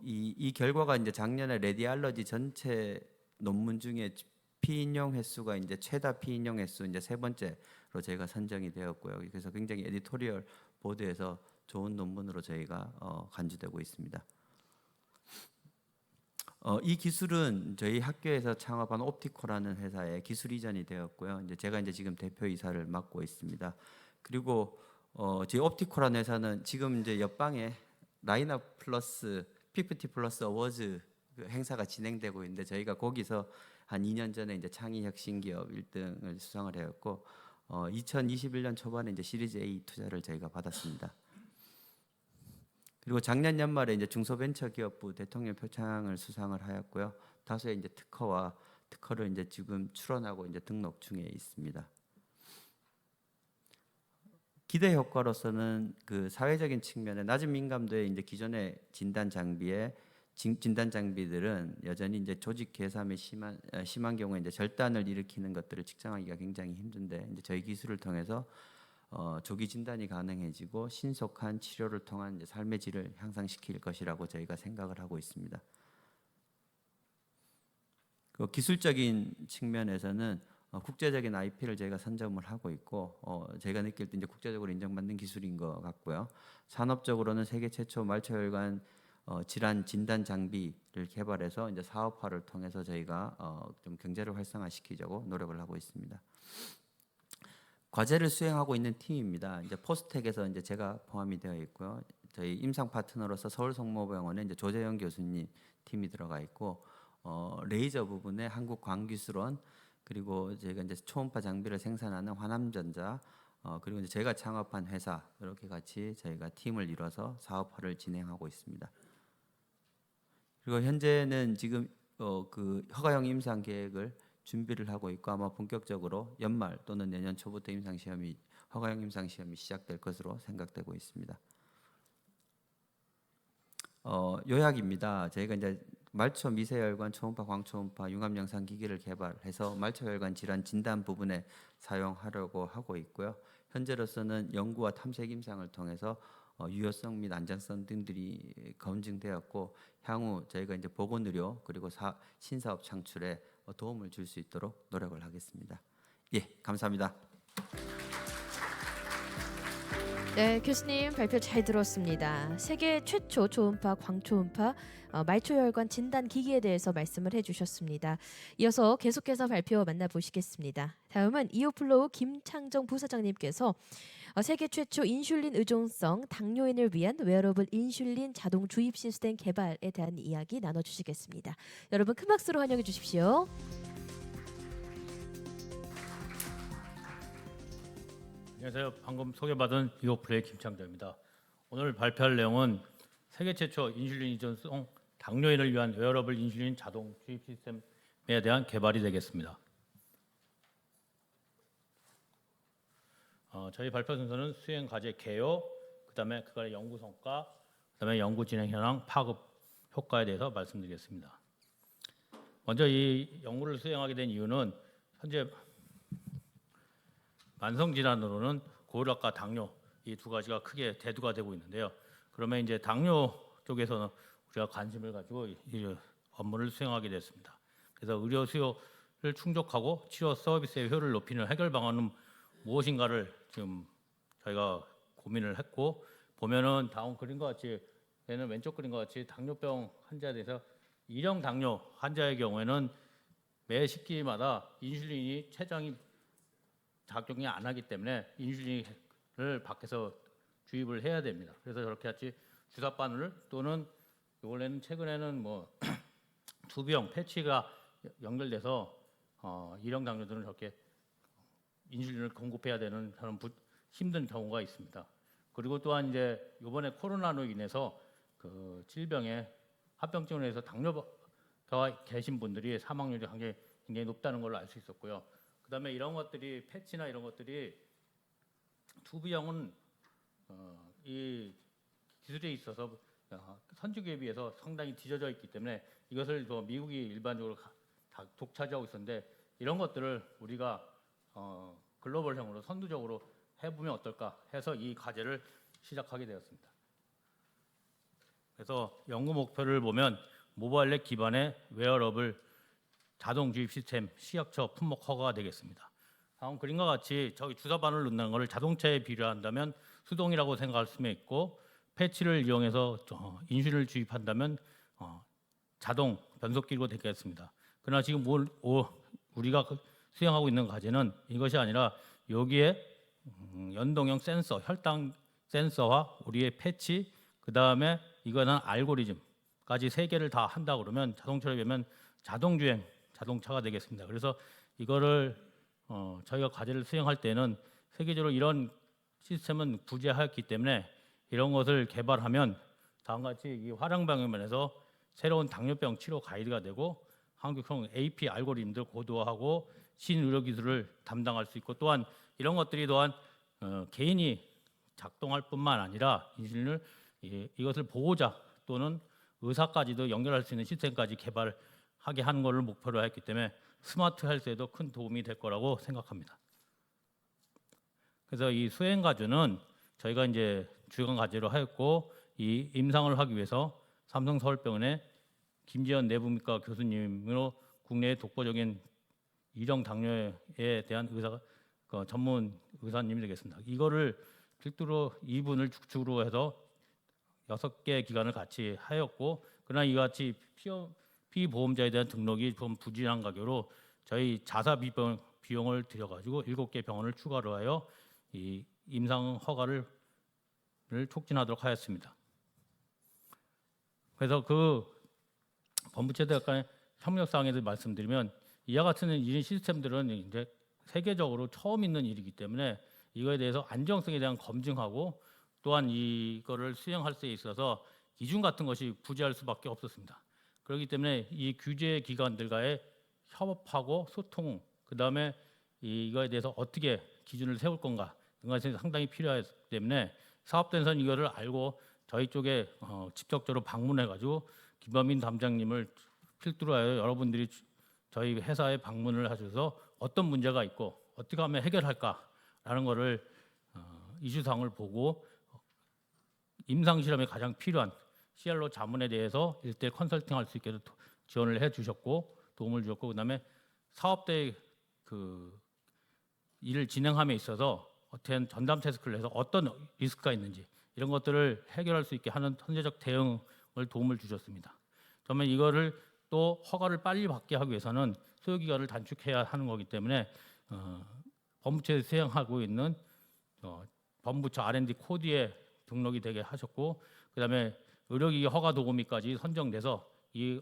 이 결과가 이제 작년에 레디알러지 전체 논문 중에 피인용 횟수가 이제 최다 피인용 횟수 이제 3번째로 저희가 선정이 되었고요. 그래서 굉장히 에디토리얼 보드에서 좋은 논문으로 저희가 간주되고 있습니다. 이 기술은 저희 학교에서 창업한 옵티코라는 회사에 기술 이전이 되었고요. 이제 제가 이제 지금 대표이사를 맡고 있습니다. 그리고 저희 옵티코라는 회사는 지금 이제 옆방에 라인업 플러스 PPT 플러스 어워즈 행사가 진행되고 있는데 저희가 거기서 한 2년 전에 이제 창의 혁신 기업 1등을 수상을 했고 2021년 초반에 이제 시리즈 A 투자를 저희가 받았습니다. 그리고 작년 연말에 이제 중소벤처기업부 대통령 표창을 수상을 하였고요. 다수의 이제 특허를 이제 지금 출원하고 이제 등록 중에 있습니다. 기대 효과로서는 그 사회적인 측면에 낮은 민감도의 이제 기존의 진단 장비들은 여전히 이제 조직 괴삼이 심한 경우에 이제 절단을 일으키는 것들을 측정하기가 굉장히 힘든데 이제 저희 기술을 통해서 조기 진단이 가능해지고 신속한 치료를 통한 이제 삶의 질을 향상시킬 것이라고 저희가 생각을 하고 있습니다. 그 기술적인 측면에서는 국제적인 IP를 저희가 선점을 하고 있고 저희가 느낄 때 이제 국제적으로 인정받는 기술인 것 같고요. 산업적으로는 세계 최초 말초혈관 질환 진단 장비를 개발해서 이제 사업화를 통해서 저희가 좀 경제를 활성화시키자고 노력을 하고 있습니다. 과제를 수행하고 있는 팀입니다. 이제 포스텍에서 이제 제가 포함이 되어 있고요. 저희 임상 파트너로서 서울 성모병원에 이제 조재영 교수님 팀이 들어가 있고 레이저 부분에 한국광기술원 그리고 저희가 이제 초음파 장비를 생산하는 화남전자 그리고 이제 제가 창업한 회사 이렇게 같이 저희가 팀을 이뤄서 사업화를 진행하고 있습니다. 그리고 현재는 지금 그 허가형 임상 계획을 준비를 하고 있고 아마 본격적으로 연말 또는 내년 초부터 허가형 임상 시험이 시작될 것으로 생각되고 있습니다. 요약입니다. 저희가 이제 말초 미세혈관 초음파 광초음파 융합 영상 기기를 개발해서 말초혈관 질환 진단 부분에 사용하려고 하고 있고요. 현재로서는 연구와 탐색 임상을 통해서 유효성 및 안전성 등들이 검증되었고 향후 저희가 이제 보건의료 그리고 신사업 창출에 도움을 줄 수 있도록 노력을 하겠습니다. 예, 감사합니다. 네, 교수님 발표 잘 들었습니다. 세계 최초 초음파, 광초음파, 말초혈관 진단 기기에 대해서 말씀을 해주셨습니다. 이어서 계속해서 발표 만나보시겠습니다. 다음은 이오플로우 김창정 부사장님께서 세계 최초 인슐린 의존성 당뇨인을 위한 웨어러블 인슐린 자동 주입 시스템 개발에 대한 이야기 나눠주시겠습니다. 여러분 큰 박수로 환영해 주십시오. 안녕하세요. 방금 소개받은 이오플레이 김창정입니다. 오늘 발표할 내용은 세계 최초 인슐린 의존성 당뇨인을 위한 웨어러블 인슐린 자동 주입 시스템에 대한 개발이 되겠습니다. 저희 발표 순서는 수행 과제 개요, 그다음에 그간의 연구 성과, 그다음에 연구 진행 현황, 파급 효과에 대해서 말씀드리겠습니다. 먼저 이 연구를 수행하게 된 이유는 현재 만성 질환으로는 고혈압과 당뇨 이 두 가지가 크게 대두가 되고 있는데요. 그러면 이제 당뇨 쪽에서는 우리가 관심을 가지고 이 업무를 수행하게 됐습니다. 그래서 의료 수요를 충족하고 치료 서비스의 효율을 높이는 해결 방안은 무엇인가를 지금 저희가 고민을 했고 보면은 다음 그림과 같이 얘는 왼쪽 그림과 같이 당뇨병 환자에 대해서 일형 당뇨 환자의 경우에는 매 식기마다 인슐린이 췌장이 작용이 안 하기 때문에 인슐린을 밖에서 주입을 해야 됩니다. 그래서 저렇게 같이 주사 바늘 또는 원래는 최근에는 뭐 투비형 패치가 연결돼서 일형 당뇨들은 저렇게 인슐린을 공급해야 되는 그런 힘든 경우가 있습니다. 그리고 또한 이제 이번에 코로나로 인해서 그 질병에 합병증으로 해서 당뇨가 계신 분들이 사망률이 굉장히 높다는 걸로 알 수 있었고요. 그다음에 이런 것들이 패치나 이런 것들이 투비형은 이 기술에 있어서 선주기에 비해서 상당히 뒤져져 있기 때문에 이것을 미국이 일반적으로 다 독차지하고 있었는데 이런 것들을 우리가 글로벌형으로 선두적으로 해보면 어떨까 해서 이 과제를 시작하게 되었습니다. 그래서 연구 목표를 보면 모바일 앱 기반의 웨어러블 자동 주입 시스템 시약처 품목 허가가 되겠습니다. 다음 그림과 같이 저기 주사 바늘을 넣는 것을 자동차에 비례한다면 수동이라고 생각할 수 있고 패치를 이용해서 인슐린을 주입한다면 자동 변속기로 되겠습니다. 그러나 지금 우리가 수행하고 있는 과제는 이것이 아니라 여기에 연동형 센서, 혈당 센서와 우리의 패치, 그 다음에 이거는 알고리즘까지 세 개를 다 한다 그러면 자동차를 보면 자동주행 자동차가 되겠습니다. 그래서 이거를 저희가 과제를 수행할 때는 세계적으로 이런 시스템은 부재하였기 때문에 이런 것을 개발하면 다음과 같이 이 화랑방면에서 새로운 당뇨병 치료 가이드가 되고 한국형 AP 알고리즘들 고도화하고 신의료 기술을 담당할 수 있고 또한 이런 것들이 또한 개인이 작동할 뿐만 아니라 인슐린을 이것을 보호자 또는 의사까지도 연결할 수 있는 시스템까지 개발하게 하는 것을 목표로 했기 때문에 스마트 헬스에도 큰 도움이 될 거라고 생각합니다. 그래서 이 수행 과제는 저희가 이제 주간 과제로 하였고 이 임상을 하기 위해서 삼성 서울병원의 김지연 내부민과 교수님으로 국내의 독보적인 일형 당뇨에 대한 전문 의사님이 되겠습니다. 이거를 필두로 이분을 주축으로 해서 6개 기관을 같이 하였고 그러나 이같이 피보험자에 대한 등록이 좀 부진한 가격으로 저희 자사 비용을 들여가지고 7개 병원을 추가로 하여 이 임상 허가를 촉진하도록 하였습니다. 그래서 그 법무체대 약간의 협력사항에 대해 말씀드리면 이와 같은 이런 시스템들은 이제 세계적으로 처음 있는 일이기 때문에 이거에 대해서 안정성에 대한 검증하고 또한 이거를 수행할 수 있어서 기준 같은 것이 부재할 수밖에 없었습니다. 그렇기 때문에 이 규제 기관들과의 협업하고 소통, 그 다음에 이거에 대해서 어떻게 기준을 세울 건가 이런 것이 상당히 필요하기 때문에 사업단에서는 이거를 알고 저희 쪽에 직접적으로 방문해가지고 김범민 담장님을 필두로 하여 여러분들이 저희 회사에 방문을 하셔서 어떤 문제가 있고 어떻게 하면 해결할까라는 것을 이슈사항을 보고 임상실험에 가장 필요한 CRO 자문에 대해서 1:1 컨설팅할 수 있게 지원을 해주셨고 도움을 주셨고 그다음에 사업대 그 일을 진행함에 있어서 어떤 전담 태스크를 해서 어떤 리스크가 있는지 이런 것들을 해결할 수 있게 하는 선제적 대응을 도움을 주셨습니다. 그러면 이거를 또 허가를 빨리 받게 하기 위해서는 소요 기간을 단축해야 하는 거기 때문에 법무처에 수행하고 있는 법무처 R&D 코드에 등록이 되게 하셨고 그다음에 의료기기 허가 도구미까지 선정돼서 이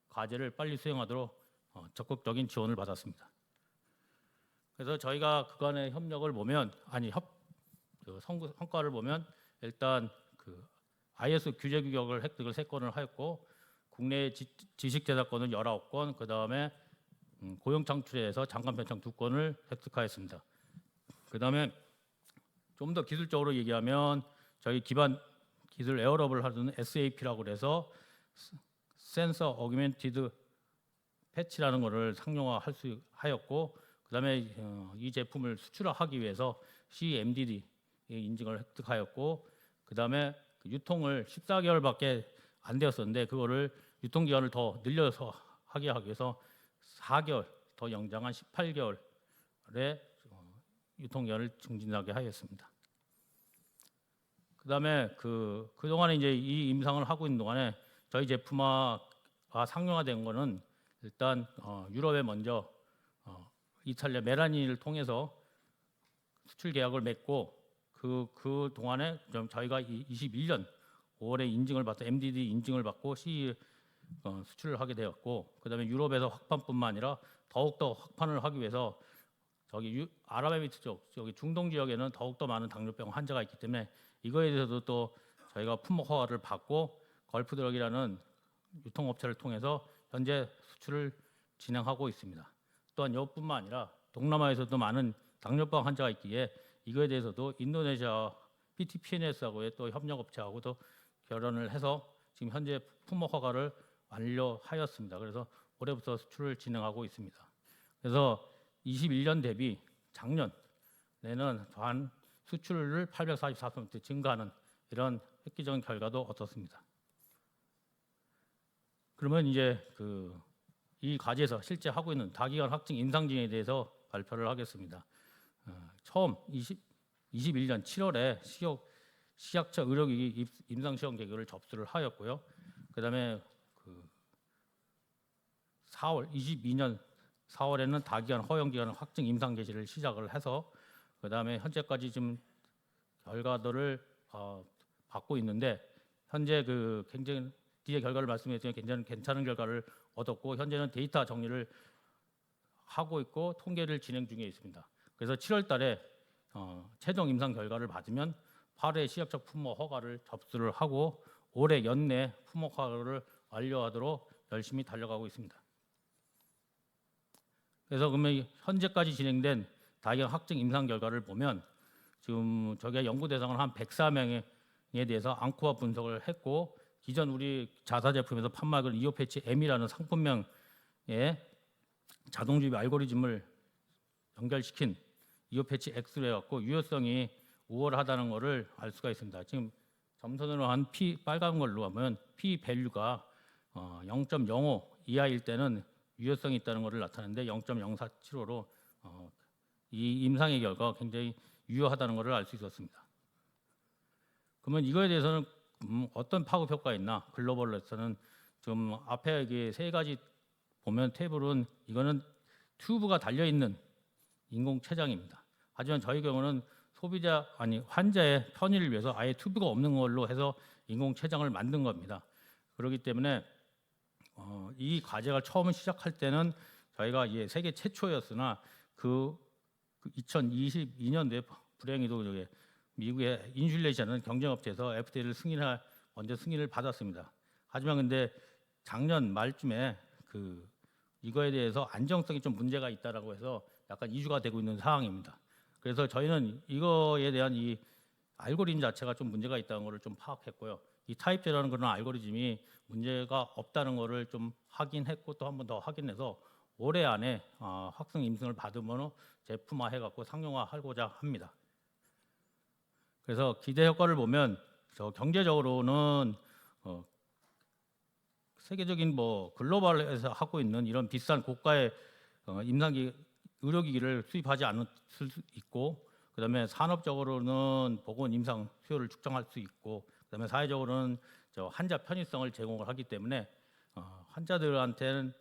과제를 빨리 수행하도록 적극적인 지원을 받았습니다. 그래서 저희가 그간의 협력을 보면 성과를 보면 일단 그 ISO 규제 규격을 획득을 3건을 하였고 국내 지식재산권은 19건, 그 다음에 고용창출에서 장관 편창 2건을 획득하였습니다. 그 다음에 좀 더 기술적으로 얘기하면 저희 기반 기술 에어럽을 하는 SAP라고 그래서 센서 어규멘티드 패치라는 것을 상용화할 수 하였고 그다음에 이 제품을 수출하기 위해서 CMDD 인증을 획득하였고 그다음에 유통을 14개월밖에 안 되었었는데 그거를 유통기간을 더 늘려서 하게 하기 위해서 4개월 더 연장한 18개월의 유통기간을 증진하게 하였습니다. 그다음에 그동안에 이제 이 임상을 하고 있는 동안에 저희 제품화가 상용화된 거는 일단 유럽에 먼저 이탈리아 메라니를 통해서 수출 계약을 맺고 그 동안에 좀 저희가 21년 5월에 인증을 받고 MDD 인증을 받고 CE 수출을 하게 되었고, 그다음에 유럽에서 확판뿐만 아니라 더욱더 확판을 하기 위해서 저기 아랍에미리트 쪽, 저기 중동 지역에는 더욱더 많은 당뇨병 환자가 있기 때문에 이거에 대해서도 또 저희가 품목 허가를 받고 걸프드럭이라는 유통업체를 통해서 현재 수출을 진행하고 있습니다. 또한 이뿐만 아니라 동남아에서도 많은 당뇨병 환자가 있기에 이거에 대해서도 인도네시아 PTPNS하고의 또 협력업체하고도 결연을 해서 지금 현재 품목 허가를 완료하였습니다. 그래서 올해부터 수출을 진행하고 있습니다. 그래서 21년 대비 작년에는 반 수출을 844% 증가하는 이런 획기적인 결과도 얻었습니다. 그러면 이제 이 과제에서 실제 하고 있는 다기관 확증 임상진에 대해서 발표를 하겠습니다. 처음 21년 7월에 식약처 의료기기 임상시험 계획을 접수를 하였고요. 그다음에 22년 4월에는 다기관 허용기관 확증 임상 개시를 시작을 해서 그다음에 현재까지 지금 결과들을 받고 있는데 현재 굉장히 뒤에 결과를 말씀드렸지만 굉장히 괜찮은 결과를 얻었고 현재는 데이터 정리를 하고 있고 통계를 진행 중에 있습니다. 그래서 7월달에 최종 임상 결과를 받으면 8회 식약처 품목 허가를 접수를 하고 올해 연내 품목 허가를 완료하도록 열심히 달려가고 있습니다. 그래서 그러면 현재까지 진행된 다기관 확증 임상 결과를 보면 지금 저게 연구 대상을 한 104명에 대해서 앙코어 분석을 했고 기존 우리 자사 제품에서 판매하는 이오 패치 M이라는 상품명의 자동주입 알고리즘을 연결시킨 이오 패치 X로 해갖고 유효성이 우월하다는 것을 알 수가 있습니다. 지금 점선으로 한 P 빨간 걸로 하면 P 밸류가 0.05 이하일 때는 유효성이 있다는 것을 나타내는데 0.0475로 이 임상의 결과 굉장히 유효하다는 것을 알 수 있었습니다. 그러면 이거에 대해서는 어떤 파급 효과가 있나? 글로벌에서는 지금 앞에 이게 세 가지 보면 테이블은 이거는 튜브가 달려 있는 인공 췌장입니다. 하지만 저희 경우는 환자의 편의를 위해서 아예 튜브가 없는 걸로 해서 인공 췌장을 만든 겁니다. 그렇기 때문에 이 과제가 처음 시작할 때는 저희가 세계 최초였으나 2022년도에 불행히도 미국의 인슐레이션은 경쟁업체에서 FDA를 먼저 승인을 받았습니다. 하지만 근데 작년 말쯤에 이거에 대해서 안정성이 좀 문제가 있다라고 해서 약간 이슈가 되고 있는 상황입니다. 그래서 저희는 이거에 대한 이 알고리즘 자체가 좀 문제가 있다는 것을 좀 파악했고요. 이 타입제라는 그런 알고리즘이 문제가 없다는 것을 좀 확인했고 또 한 번 더 확인해서 올해 안에 확증 임상을 받으면 제품화해갖고 상용화하고자 합니다. 그래서 기대 효과를 보면 경제적으로는 세계적인 글로벌에서 하고 있는 이런 비싼 고가의 임상기 의료기기를 수입하지 않을 수 있고, 그다음에 산업적으로는 보건 임상 수요를 측정할 수 있고, 그다음에 사회적으로는 환자 편의성을 제공을 하기 때문에 환자들한테는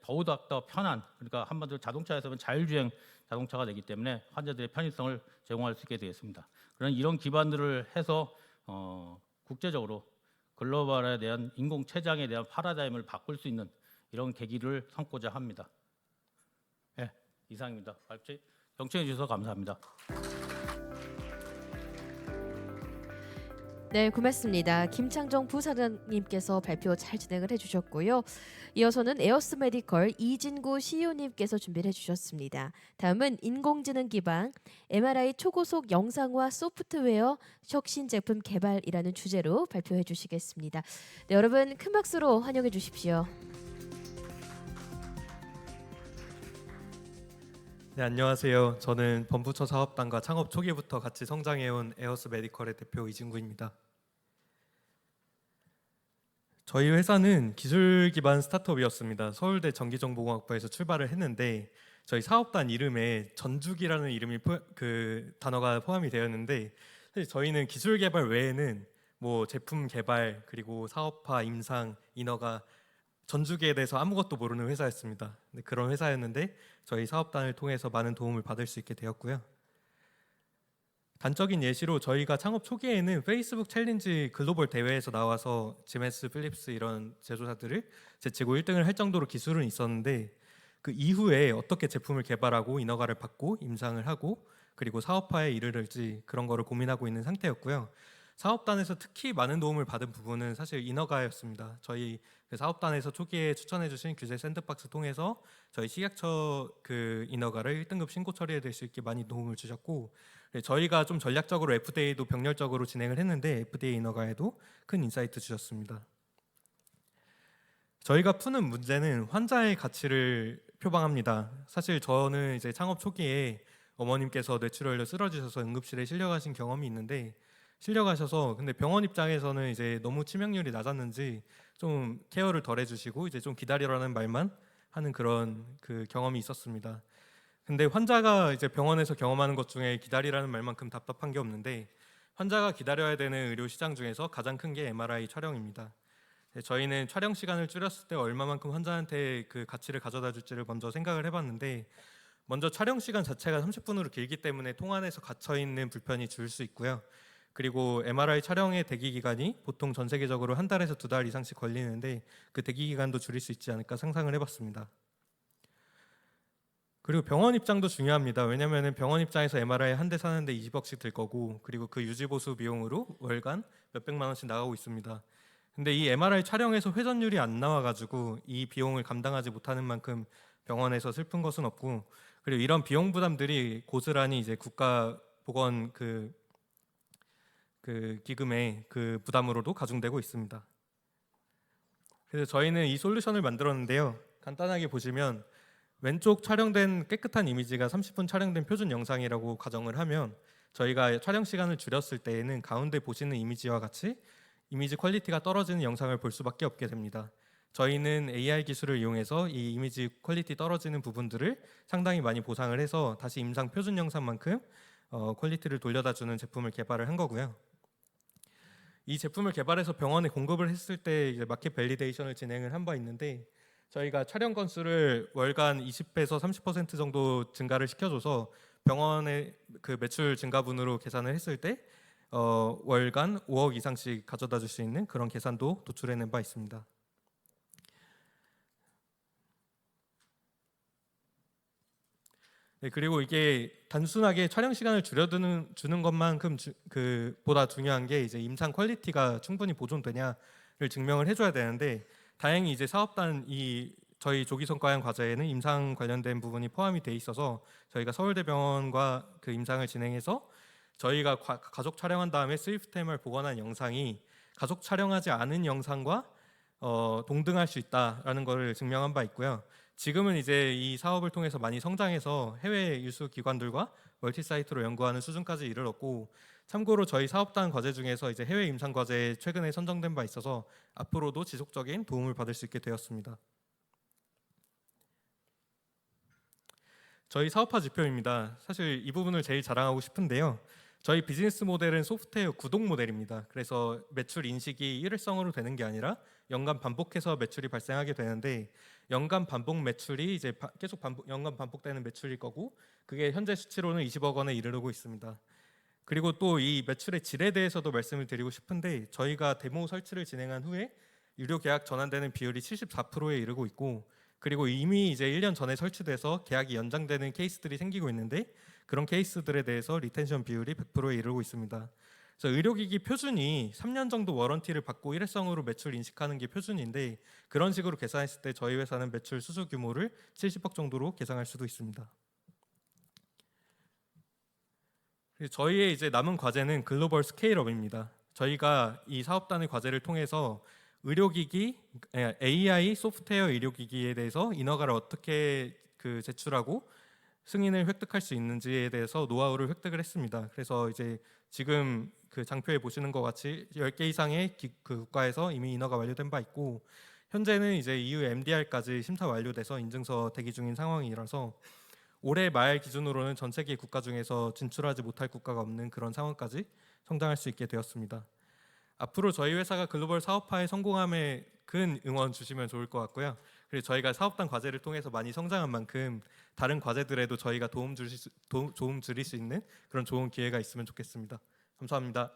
더욱더 편한, 그러니까 한마디로 자동차에서는 자율주행 자동차가 되기 때문에 환자들의 편의성을 제공할 수 있게 되겠습니다. 그런 이런 기반들을 해서 국제적으로 글로벌에 대한 인공 췌장에 대한 파라다임을 바꿀 수 있는 이런 계기를 삼고자 합니다. 네, 이상입니다. 경청해 주셔서 감사합니다. 네, 고맙습니다. 김창정 부사장님께서 발표 잘 진행을 해주셨고요. 이어서는 에어스 메디컬 이진구 CEO님께서 준비를 해주셨습니다. 다음은 인공지능 기반 MRI 초고속 영상화 소프트웨어 혁신 제품 개발이라는 주제로 발표해 주시겠습니다. 네, 여러분 큰 박수로 환영해 주십시오. 네, 안녕하세요. 저는 범부처 사업단과 창업 초기부터 같이 성장해온 에어스 메디컬의 대표 이진구입니다. 저희 회사는 기술 기반 스타트업이었습니다. 서울대 전기정보공학부에서 출발을 했는데 저희 사업단 이름에 전주기라는 단어가 포함이 되었는데 사실 저희는 기술 개발 외에는 제품 개발 그리고 사업화, 임상, 인허가 전주기에 대해서 아무것도 모르는 회사였습니다. 그런 회사였는데 저희 사업단을 통해서 많은 도움을 받을 수 있게 되었고요. 단적인 예시로 저희가 창업 초기에는 페이스북 챌린지 글로벌 대회에서 나와서 지메스, 필립스 이런 제조사들을 제치고 1등을 할 정도로 기술은 있었는데 그 이후에 어떻게 제품을 개발하고 인허가를 받고 임상을 하고 그리고 사업화에 이르를지 그런 거를 고민하고 있는 상태였고요. 사업단에서 특히 많은 도움을 받은 부분은 사실 인허가였습니다. 저희 그 사업단에서 초기에 추천해주신 규제 샌드박스 통해서 저희 식약처 그 인허가를 1등급 신고 처리해낼 수 있게 많이 도움을 주셨고, 저희가 좀 전략적으로 FDA도 병렬적으로 진행을 했는데 FDA 인허가에도 큰 인사이트 주셨습니다. 저희가 푸는 문제는 환자의 가치를 표방합니다. 사실 저는 이제 창업 초기에 어머님께서 뇌출혈로 쓰러지셔서 응급실에 실려가신 경험이 있는데, 실려가셔서 근데 병원 입장에서는 이제 너무 치명률이 낮았는지 좀 케어를 덜 해주시고 이제 좀 기다리라는 말만 하는 그런 그 경험이 있었습니다. 근데 환자가 이제 병원에서 경험하는 것 중에 기다리라는 말만큼 답답한 게 없는데, 환자가 기다려야 되는 의료 시장 중에서 가장 큰 게 MRI 촬영입니다. 저희는 촬영 시간을 줄였을 때 얼마만큼 환자한테 그 가치를 가져다 줄지를 먼저 생각을 해봤는데, 먼저 촬영 시간 자체가 30분으로 길기 때문에 통안에서 갇혀 있는 불편이 줄 수 있고요. 그리고 MRI 촬영의 대기 기간이 보통 전 세계적으로 한 달에서 2달 이상씩 걸리는데 그 대기 기간도 줄일 수 있지 않을까 상상을 해봤습니다. 그리고 병원 입장도 중요합니다. 왜냐하면 병원 입장에서 MRI 한 대 사는데 20억씩 들 거고, 그리고 그 유지 보수 비용으로 월간 몇백만 원씩 나가고 있습니다. 근데 이 MRI 촬영에서 회전율이 안 나와가지고 이 비용을 감당하지 못하는 만큼 병원에서 슬픈 것은 없고, 그리고 이런 비용 부담들이 고스란히 이제 국가보건 그 기금의 그 부담으로도 가중되고 있습니다. 그래서 저희는 이 솔루션을 만들었는데요. 간단하게 보시면 왼쪽 촬영된 깨끗한 이미지가 30분 촬영된 표준 영상이라고 가정을 하면, 저희가 촬영 시간을 줄였을 때에는 가운데 보시는 이미지와 같이 이미지 퀄리티가 떨어지는 영상을 볼 수밖에 없게 됩니다. 저희는 AI 기술을 이용해서 이 이미지 퀄리티 떨어지는 부분들을 상당히 많이 보상을 해서 다시 임상 표준 영상만큼 퀄리티를 돌려다 주는 제품을 개발을 한 거고요. 이 제품을 개발해서 병원에 공급을 했을 때 이제 마켓 밸리데이션을 진행을 한 바 있는데, 저희가 촬영 건수를 월간 20에서 30% 정도 증가를 시켜줘서 병원의 그 매출 증가분으로 계산을 했을 때 월간 5억 이상씩 가져다 줄 수 있는 그런 계산도 도출해낸 바 있습니다. 네, 그리고 이게 단순하게 촬영 시간을 주는 것만큼 보다 중요한 게 이제 임상 퀄리티가 충분히 보존되냐를 증명을 해줘야 되는데, 다행히 이제 사업단 저희 조기성과형 과제에는 임상 관련된 부분이 포함이 돼 있어서 저희가 서울대병원과 그 임상을 진행해서 저희가 가족 촬영한 다음에 스위프트MR 복원한 영상이 가족 촬영하지 않은 영상과 동등할 수 있다라는 것을 증명한 바 있고요. 지금은 이제 이 사업을 통해서 많이 성장해서 해외 유수 기관들과 멀티 사이트로 연구하는 수준까지 이르렀고, 참고로 저희 사업단 과제 중에서 이제 해외 임상 과제에 최근에 선정된 바 있어서 앞으로도 지속적인 도움을 받을 수 있게 되었습니다. 저희 사업화 지표입니다. 사실 이 부분을 제일 자랑하고 싶은데요. 저희 비즈니스 모델은 소프트웨어 구독 모델입니다. 그래서 매출 인식이 일회성으로 되는 게 아니라 연간 반복해서 매출이 발생하게 되는데, 연간 반복 매출이 이제 계속 연간 반복되는 매출일 거고, 그게 현재 수치로는 20억 원에 이르르고 있습니다. 그리고 또 이 매출의 질에 대해서도 말씀을 드리고 싶은데, 저희가 데모 설치를 진행한 후에 유료 계약 전환되는 비율이 74%에 이르고 있고, 그리고 이미 이제 1년 전에 설치돼서 계약이 연장되는 케이스들이 생기고 있는데, 그런 케이스들에 대해서 리텐션 비율이 100%에 이르고 있습니다. 그래서 의료기기 표준이 3년 정도 워런티를 받고 일회성으로 매출 인식하는 게 표준인데, 그런 식으로 계산했을 때 저희 회사는 매출 수주 규모를 70억 정도로 계산할 수도 있습니다. 저희의 이제 남은 과제는 글로벌 스케일업입니다. 저희가 이 사업단의 과제를 통해서 의료기기, AI 소프트웨어 의료기기에 대해서 인허가를 어떻게 제출하고 승인을 획득할 수 있는지에 대해서 노하우를 획득을 했습니다. 그래서 이제 지금 그 장표에 보시는 것 같이 10개 이상의 그 국가에서 이미 인허가 완료된 바 있고, 현재는 이제 EU MDR까지 심사 완료돼서 인증서 대기 중인 상황이라서 올해 말 기준으로는 전 세계 국가 중에서 진출하지 못할 국가가 없는 그런 상황까지 성장할 수 있게 되었습니다. 앞으로 저희 회사가 글로벌 사업화에 성공함에 큰 응원 주시면 좋을 것 같고요. 그리고 저희가 사업단 과제를 통해서 많이 성장한 만큼 다른 과제들에도 저희가 도움 드릴 수 있는 그런 좋은 기회가 있으면 좋겠습니다. 감사합니다.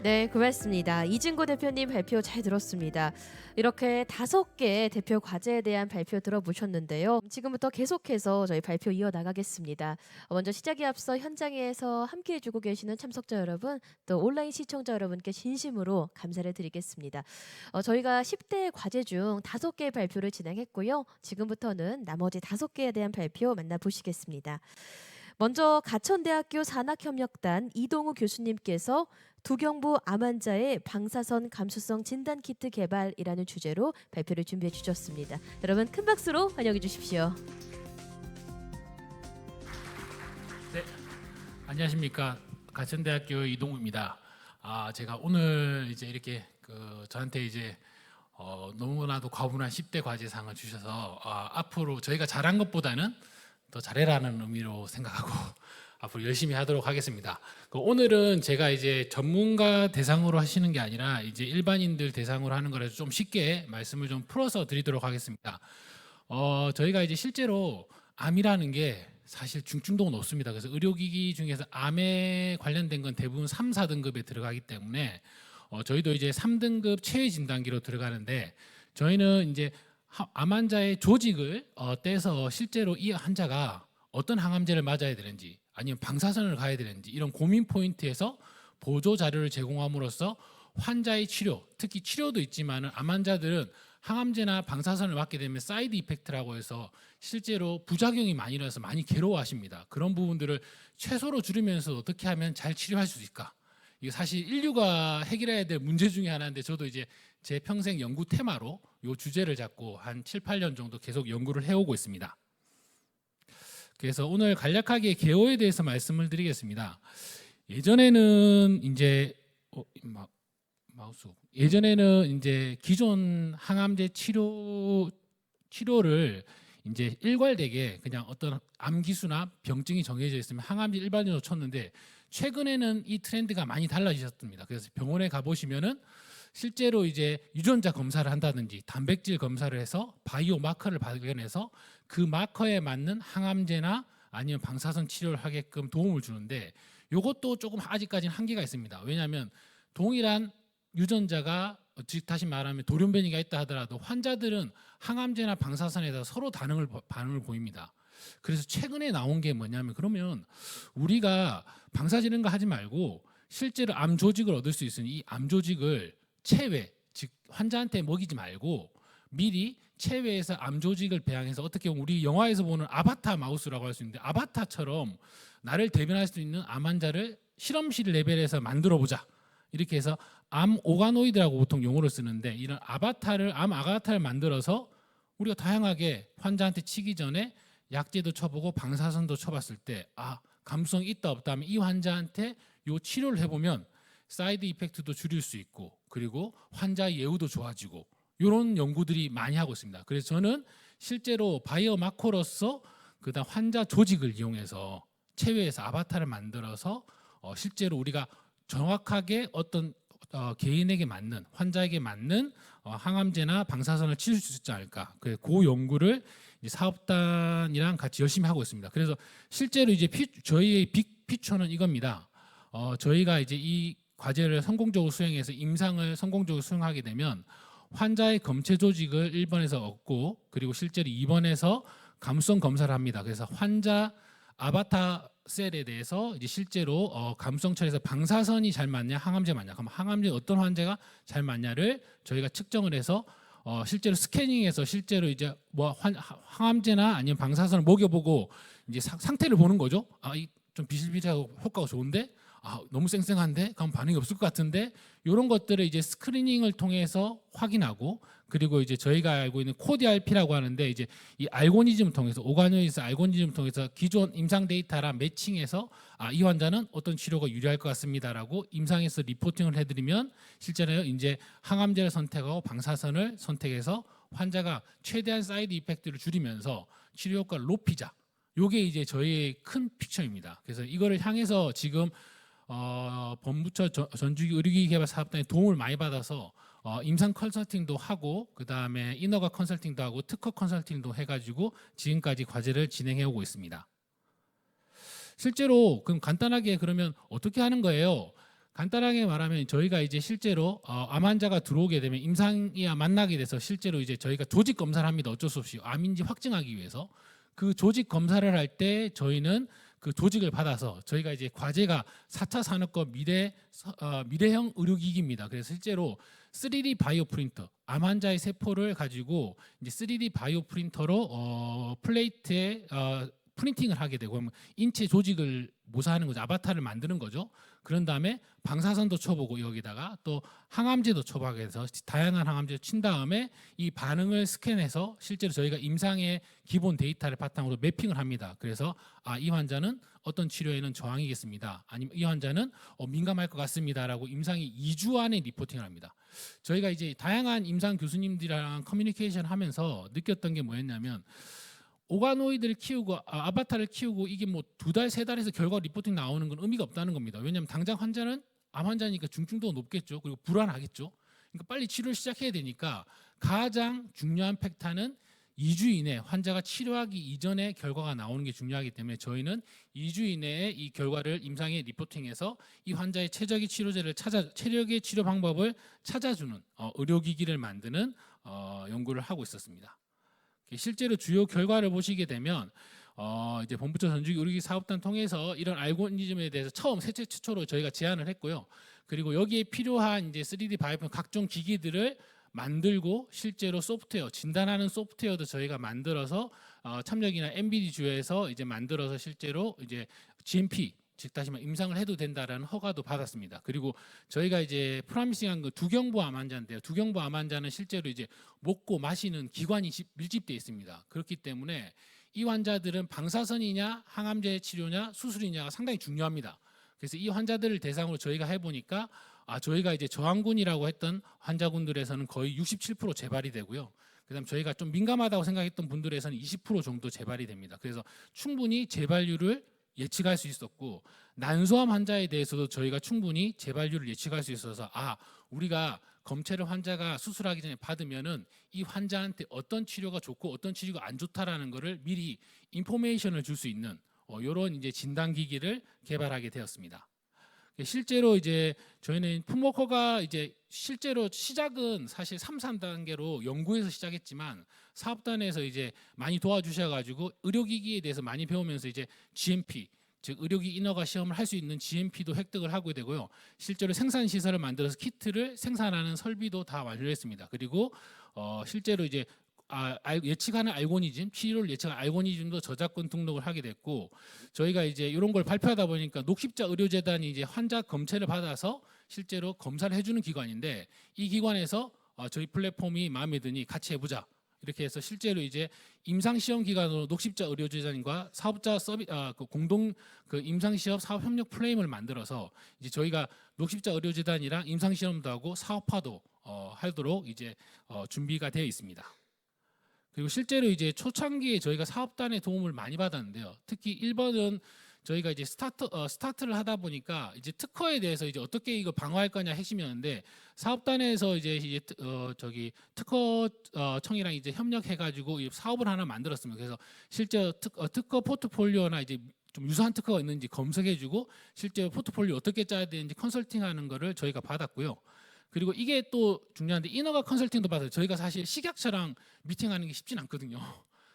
네, 고맙습니다. 이진구 대표님 발표 잘 들었습니다. 이렇게 5개 대표 과제에 대한 발표 들어보셨는데요. 지금부터 계속해서 저희 발표 이어나가겠습니다. 먼저 시작에 앞서 현장에서 함께해주고 계시는 참석자 여러분, 또 온라인 시청자 여러분께 진심으로 감사를 드리겠습니다. 저희가 10대 과제 중 5개의 발표를 진행했고요. 지금부터는 나머지 5개에 대한 발표 만나보시겠습니다. 먼저 가천대학교 산학협력단 이동우 교수님께서 두경부 암 환자의 방사선 감수성 진단 키트 개발이라는 주제로 발표를 준비해 주셨습니다. 여러분 큰 박수로 환영해 주십시오. 네, 안녕하십니까. 가천대학교 이동우입니다. 제가 오늘 이제 이렇게 저한테 이제 너무나도 과분한 10대 과제상을 주셔서 앞으로 저희가 잘한 것보다는 더 잘해라는 의미로 생각하고 앞으로 열심히 하도록 하겠습니다. 오늘은 제가 이제 전문가 대상으로 하시는 게 아니라 이제 일반인들 대상으로 하는 거라서 좀 쉽게 말씀을 좀 풀어서 드리도록 하겠습니다. 저희가 이제 실제로 암이라는 게 사실 중증도가 높습니다. 그래서 의료기기 중에서 암에 관련된 건 대부분 3, 4등급에 들어가기 때문에 저희도 이제 3등급 최애 진단기로 들어가는데 저희는 이제 암 환자의 조직을 떼서 실제로 이 환자가 어떤 항암제를 맞아야 되는지 아니면 방사선을 가야 되는지 이런 고민 포인트에서 보조 자료를 제공함으로써 환자의 치료, 특히 치료도 있지만 암 환자들은 항암제나 방사선을 맞게 되면 사이드 이펙트라고 해서 실제로 부작용이 많이 일어나서 많이 괴로워하십니다. 그런 부분들을 최소로 줄이면서 어떻게 하면 잘 치료할 수 있을까? 이게 사실 인류가 해결해야 될 문제 중에 하나인데 저도 이제 제 평생 연구 테마로 이 주제를 잡고 한 7, 8년 정도 계속 연구를 해오고 있습니다. 그래서 오늘 간략하게 개요에 대해서 말씀을 드리겠습니다. 예전에는 이제 예전에는 이제 기존 항암제 치료를 이제 일괄되게 그냥 어떤 암 기수나 병증이 정해져 있으면 항암제 일반적으로 쳤는데 최근에는 이 트렌드가 많이 달라지셨습니다. 그래서 병원에 가 보시면은 실제로 이제 유전자 검사를 한다든지 단백질 검사를 해서 바이오 마커를 발견해서 그 마커에 맞는 항암제나 아니면 방사선 치료를 하게끔 도움을 주는데 이것도 조금 아직까지는 한계가 있습니다. 왜냐하면 동일한 유전자가 즉 다시 말하면 돌연변이가 있다 하더라도 환자들은 항암제나 방사선에다 서로 반응을 보입니다. 그래서 최근에 나온 게 뭐냐면 그러면 우리가 방사선 이런 거 하지 말고 실제로 암 조직을 얻을 수 있으니 이 암 조직을 체외, 즉 환자한테 먹이지 말고 미리 체외에서 암 조직을 배양해서 어떻게 보면 우리 영화에서 보는 아바타 마우스라고 할 수 있는데 아바타처럼 나를 대변할 수 있는 암 환자를 실험실 레벨에서 만들어 보자. 이렇게 해서 암 오가노이드라고 보통 용어를 쓰는데 이런 암 아바타를 만들어서 우리가 다양하게 환자한테 치기 전에 약제도 쳐보고 방사선도 쳐봤을 때 감수성이 있다 없다 하면 이 환자한테 요 치료를 해보면 사이드 이펙트도 줄일 수 있고 그리고 환자 예후도 좋아지고 이런 연구들이 많이 하고 있습니다. 그래서 저는 실제로 바이오 마커로서 그다음 환자 조직을 이용해서 체외에서 아바타를 만들어서 실제로 우리가 정확하게 어떤 개인에게 맞는 환자에게 맞는 항암제나 방사선을 치실 수 있지 않을까. 그 연구를 사업단이랑 같이 열심히 하고 있습니다. 그래서 실제로 이제 저희의 빅 피처는 이겁니다. 저희가 이제 이 과제를 성공적으로 수행해서 임상을 성공적으로 수행하게 되면 환자의 검체 조직을 1번에서 얻고 그리고 실제로 2번에서 감수성 검사를 합니다. 그래서 환자 아바타 셀에 대해서 이제 실제로 감수성 처리에서 방사선이 잘 맞냐 항암제 맞냐 그럼 항암제 어떤 환자가 잘 맞냐를 저희가 측정을 해서 실제로 스캐닝해서 실제로 이제 뭐 항암제나 아니면 방사선을 먹여보고 이제 상태를 보는 거죠. 좀 비실비실하고 효과가 좋은데 너무 쌩쌩한데 그럼 반응이 없을 것 같은데 이런 것들을 이제 스크리닝을 통해서 확인하고 그리고 이제 저희가 알고 있는 코디알피라고 하는데 이제 이 알고리즘을 통해서 오가노이스 알고리즘을 통해서 기존 임상 데이터랑 매칭해서 이 환자는 어떤 치료가 유리할 것 같습니다라고 임상에서 리포팅을 해드리면 실제로 이제 항암제를 선택하고 방사선을 선택해서 환자가 최대한 사이드 이펙트를 줄이면서 치료 효과를 높이자. 이게 이제 저희의 큰 픽처입니다. 그래서 이거를 향해서 지금 본부처 전주기 의료기기 개발 사업단의 도움을 많이 받아서 임상 컨설팅도 하고 그다음에 인허가 컨설팅도 하고 특허 컨설팅도 해가지고 지금까지 과제를 진행해 오고 있습니다. 실제로 그럼 간단하게 그러면 어떻게 하는 거예요? 간단하게 말하면 저희가 이제 실제로 암 환자가 들어오게 되면 임상이와 만나게 돼서 실제로 이제 저희가 조직 검사를 합니다. 어쩔 수 없이 암인지 확증하기 위해서 그 조직 검사를 할 때 저희는 그 조직을 받아서 저희가 이제 과제가 4차 산업과 미래형 의료기기입니다. 그래서 실제로 3D 바이오 프린터, 암 환자의 세포를 가지고 이제 3D 바이오 프린터로 플레이트에 프린팅을 하게 되고 인체 조직을 모사하는 거죠. 아바타를 만드는 거죠. 그런 다음에 방사선도 쳐보고 여기다가 또 항암제도 쳐보게 해서 다양한 항암제를 친 다음에 이 반응을 스캔해서 실제로 저희가 임상의 기본 데이터를 바탕으로 매핑을 합니다. 그래서 이 환자는 어떤 치료에는 저항이겠습니다. 아니면 이 환자는 민감할 것 같습니다라고 임상이 2주 안에 리포팅을 합니다. 저희가 이제 다양한 임상 교수님들이랑 커뮤니케이션 하면서 느꼈던 게 뭐였냐면 오가노이드를 키우고 아바타를 키우고 이게 뭐 2달, 3달에서 결과 리포팅 나오는 건 의미가 없다는 겁니다. 왜냐하면 당장 환자는 암 환자니까 중증도가 높겠죠. 그리고 불안하겠죠. 그러니까 빨리 치료를 시작해야 되니까 가장 중요한 팩타는 2주 이내 환자가 치료하기 이전에 결과가 나오는 게 중요하기 때문에 저희는 2주 이내에 이 결과를 임상에 리포팅해서 이 환자의 최적의 최적의 치료 방법을 찾아주는 의료기기를 만드는 연구를 하고 있었습니다. 실제로 주요 결과를 보시게 되면 이제 본부처 전주기 의료기기 사업단 통해서 이런 알고리즘에 대해서 세계 최초로 저희가 제안을 했고요. 그리고 여기에 필요한 이제 3D 바이오 각종 기기들을 만들고 실제로 소프트웨어 진단하는 소프트웨어도 저희가 만들어서 참여기나 MBD 주에서 이제 만들어서 실제로 이제 GMP 즉 다시 말해 임상을 해도 된다라는 허가도 받았습니다. 그리고 저희가 이제 프로미싱한 그 두경부 암 환자인데요. 두경부 암 환자는 실제로 이제 먹고 마시는 기관이 밀집되어 있습니다. 그렇기 때문에 이 환자들은 방사선이냐 항암제 치료냐 수술이냐가 상당히 중요합니다. 그래서 이 환자들을 대상으로 저희가 해보니까 저희가 이제 저항군이라고 했던 환자군들에서는 거의 67% 재발이 되고요. 그다음 저희가 좀 민감하다고 생각했던 분들에서는 20% 정도 재발이 됩니다. 그래서 충분히 재발률을 예측할 수 있었고 난소암 환자에 대해서도 저희가 충분히 재발률을 예측할 수 있어서 우리가 검체를 환자가 수술하기 전에 받으면은 이 환자한테 어떤 치료가 좋고 어떤 치료가 안 좋다라는 거를 미리 인포메이션을 줄 수 있는 이런 이제 진단 기기를 개발하게 되었습니다. 실제로 이제 저희는 풋모커가 이제 실제로 시작은 사실 3단계로 연구에서 시작했지만 사업단에서 이제 많이 도와주셔가지고 의료기기에 대해서 많이 배우면서 이제 GMP 즉 의료기 인허가 시험을 할 수 있는 GMP도 획득을 하게 되고요. 실제로 생산 시설을 만들어서 키트를 생산하는 설비도 다 완료했습니다. 그리고 실제로 이제 예측하는 알고리즘, 치료를 예측하는 알고리즘도 저작권 등록을 하게 됐고 저희가 이제 이런 걸 발표하다 보니까 녹십자 의료재단이 이제 환자 검체를 받아서 실제로 검사를 해주는 기관인데 이 기관에서 저희 플랫폼이 마음에 드니 같이 해보자 이렇게 해서 실제로 이제 임상 시험 기관으로 녹십자 의료재단과 사업자 공동 임상 시험 사업 협력 프레임을 만들어서 이제 저희가 녹십자 의료재단이랑 임상 시험도 하고 사업화도 하도록 이제 준비가 되어 있습니다. 그리고 실제로 이제 초창기에 저희가 사업단의 도움을 많이 받았는데요. 특히 1번은 저희가 이제 스타트를 하다 보니까 이제 특허에 대해서 이제 어떻게 이거 방어할 거냐 핵심이었는데 사업단에서 이제 특허청이랑 이제 협력해가지고 사업을 하나 만들었습니다. 그래서 실제 특허 포트폴리오나 이제 좀 유사한 특허가 있는지 검색해주고 실제 포트폴리오 어떻게 짜야 되는지 컨설팅하는 거를 저희가 받았고요. 그리고 이게 또 중요한데 인허가 컨설팅도 받아요. 저희가 사실 식약처랑 미팅하는 게 쉽진 않거든요.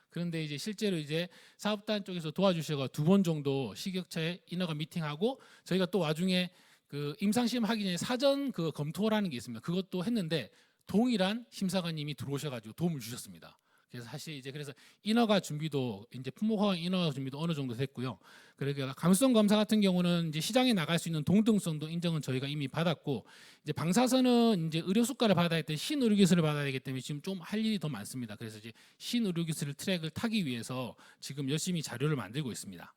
그런데 이제 실제로 이제 사업단 쪽에서 도와주셔서 2번 정도 식약처에 인허가 미팅하고 저희가 또 와중에 그 임상 시험 하기 전에 사전 그 검토라는 게 있습니다. 그것도 했는데 동일한 심사관님이 들어오셔가지고 도움을 주셨습니다. 그래서 사실 이제 그래서 인허가 준비도 이제 품목허가 인허가 준비도 어느 정도 됐고요. 그러니까 감수성 검사 같은 경우는 이제 시장에 나갈 수 있는 동등성도 인정은 저희가 이미 받았고 이제 방사선은 이제 의료 수가를 받아야 될 신의료 기술을 받아야 되기 때문에 지금 좀 할 일이 더 많습니다. 그래서 이제 신의료 기술 트랙을 타기 위해서 지금 열심히 자료를 만들고 있습니다.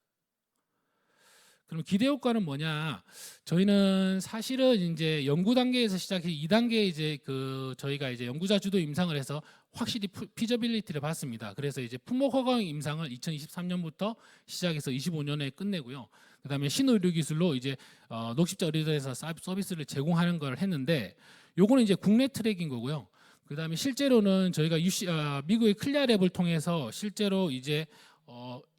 그럼 기대 효과는 뭐냐? 저희는 사실은 이제 연구 단계에서 시작해 2단계 이제 저희가 이제 연구자 주도 임상을 해서 확실히 피저빌리티를 봤습니다. 그래서 이제 품목 허가형 임상을 2023년부터 시작해서 25년에 끝내고요. 그다음에 신의료 기술로 이제 녹십자 의료원에서 서비스를 제공하는 걸 했는데, 요거는 이제 국내 트랙인 거고요. 그다음에 실제로는 저희가 미국의 클리아랩을 통해서 실제로 이제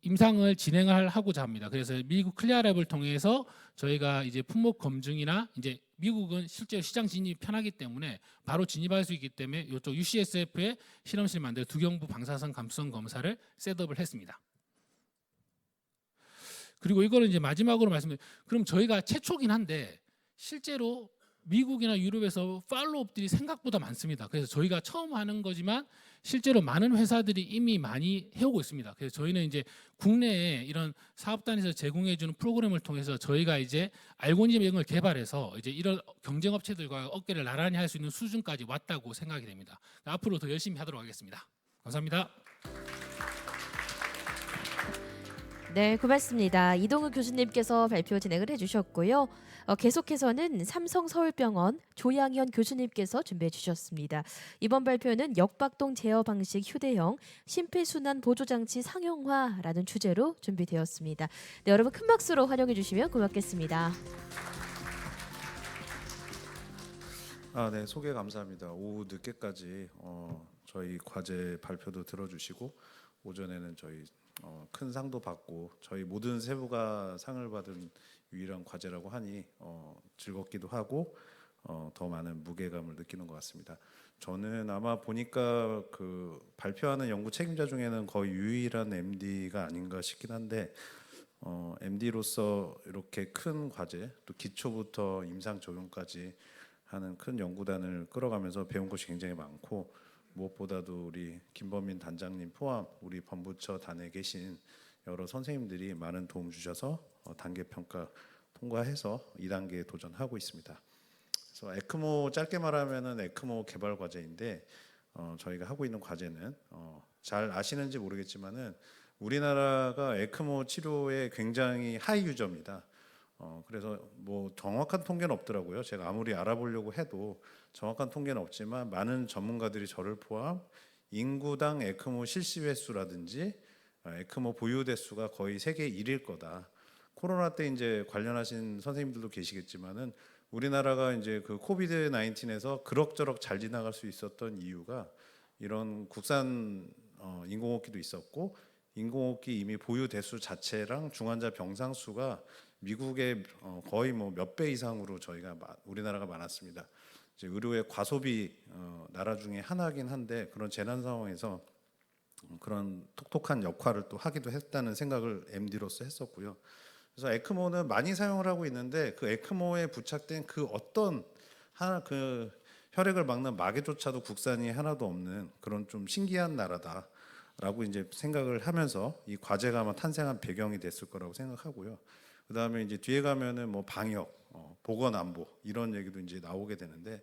임상을 진행을 하고자 합니다. 그래서 미국 클리아랩을 통해서 저희가 이제 품목 검증이나 이제 미국은 실제로 시장 진입이 편하기 때문에 바로 진입할 수 있기 때문에 이쪽 UCSF에 실험실 만들어 두경부 방사선 감수성 검사를 셋업을 했습니다. 그리고 이거는 이제 마지막으로 그럼 저희가 최초긴 한데 실제로 미국이나 유럽에서 팔로업들이 생각보다 많습니다. 그래서 저희가 처음 하는 거지만 실제로 많은 회사들이 이미 많이 해오고 있습니다. 그래서 저희는 이제 국내에 이런 사업단에서 제공해주는 프로그램을 통해서 저희가 이제 알고리즘 이런 걸 개발해서 이제 이런 경쟁 업체들과 어깨를 나란히 할 수 있는 수준까지 왔다고 생각이 됩니다. 앞으로 더 열심히 하도록 하겠습니다. 감사합니다. 네, 고맙습니다. 이동우 교수님께서 발표 진행을 해주셨고요. 계속해서는 삼성서울병원 조양현 교수님께서 준비해 주셨습니다. 이번 발표는 역박동 제어 방식 휴대형 심폐순환 보조장치 상용화라는 주제로 준비되었습니다. 네, 여러분 큰 박수로 환영해 주시면 고맙겠습니다. 네, 소개 감사합니다. 오후 늦게까지 저희 과제 발표도 들어주시고 오전에는 저희 큰 상도 받고 저희 모든 세부가 상을 받은 유일한 과제라고 하니 즐겁기도 하고 더 많은 무게감을 느끼는 것 같습니다. 저는 아마 보니까 그 발표하는 연구 책임자 중에는 거의 유일한 MD가 아닌가 싶긴 한데 MD로서 이렇게 큰 과제 또 기초부터 임상 적용까지 하는 큰 연구단을 끌어가면서 배운 것이 굉장히 많고 무엇보다도 우리 김범민 단장님 포함 우리 본부처 단에 계신 여러 선생님들이 많은 도움 주셔서 단계 평가 통과해서 2단계에 도전하고 있습니다. 그래서 에크모 짧게 말하면은 에크모 개발 과제인데 저희가 하고 있는 과제는 잘 아시는지 모르겠지만은 우리나라가 에크모 치료에 굉장히 하이 유저입니다. 그래서 뭐 정확한 통계는 없더라고요. 제가 아무리 알아보려고 해도 정확한 통계는 없지만 많은 전문가들이 저를 포함 인구당 에크모 실시 횟수라든지 에크모 보유 대수가 거의 세계 1일 거다. 코로나 때 이제 관련하신 선생님들도 계시겠지만은 우리나라가 이제 그 코비드 19에서 그럭저럭 잘 지나갈 수 있었던 이유가 이런 국산 인공호흡기도 있었고 인공호흡기 이미 보유 대수 자체랑 중환자 병상 수가 미국의 거의 뭐 몇 배 이상으로 우리나라가 많았습니다. 이제 의료의 과소비 나라 중에 하나긴 한데 그런 재난 상황에서 그런 톡톡한 역할을 또 하기도 했다는 생각을 MD로서 했었고요. 그래서 에크모는 많이 사용을 하고 있는데 그 에크모에 부착된 그 어떤 그 혈액을 막는 마개조차도 국산이 하나도 없는 그런 좀 신기한 나라다라고 이제 생각을 하면서 이 과제가 아마 탄생한 배경이 됐을 거라고 생각하고요. 그다음에 이제 뒤에 가면은 뭐 방역, 보건 안보 이런 얘기도 이제 나오게 되는데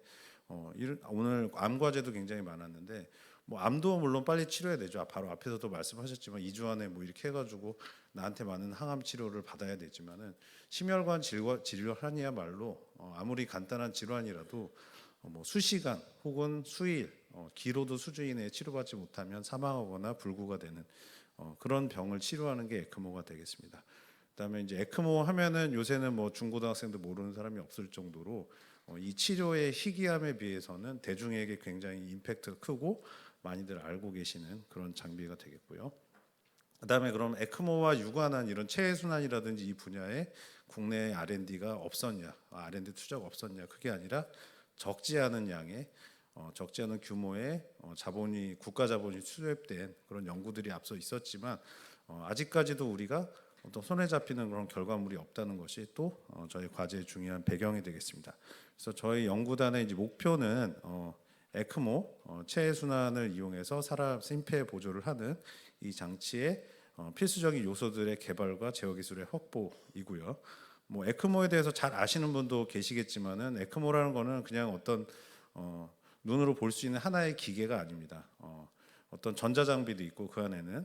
오늘 암 과제도 굉장히 많았는데 뭐 암도 물론 빨리 치료해야 되죠. 바로 앞에서도 말씀하셨지만 2주 안에 뭐 이렇게 해가지고 나한테 많은 항암 치료를 받아야 되지만은 심혈관 질환이야말로 아무리 간단한 질환이라도 뭐 수시간 혹은 수일 기로도 수주 이내에 치료받지 못하면 사망하거나 불구가 되는 그런 병을 치료하는 게 에크모가 되겠습니다. 그다음에 이제 에크모 하면은 요새는 뭐 중고등학생도 모르는 사람이 없을 정도로 이 치료의 희귀함에 비해서는 대중에게 굉장히 임팩트가 크고 많이들 알고 계시는 그런 장비가 되겠고요. 그다음에 그럼 에크모와 유관한 이런 체해순환이라든지 이 분야에 국내 R&D가 없었냐, R&D 투자가 없었냐, 그게 아니라 적지 않은 양의 적지 않은 규모의 국가 자본이 투입된 그런 연구들이 앞서 있었지만 아직까지도 우리가 어떤 손에 잡히는 그런 결과물이 없다는 것이 또 저희 과제의 중요한 배경이 되겠습니다. 그래서 저희 연구단의 이제 목표는 에크모 체해순환을 이용해서 사람 심폐 보조를 하는 이 장치의 필수적인 요소들의 개발과 제어 기술의 확보이고요. 뭐 에크모에 대해서 잘 아시는 분도 계시겠지만은 에크모라는 거는 그냥 어떤 눈으로 볼 수 있는 하나의 기계가 아닙니다. 어떤 전자 장비도 있고 그 안에는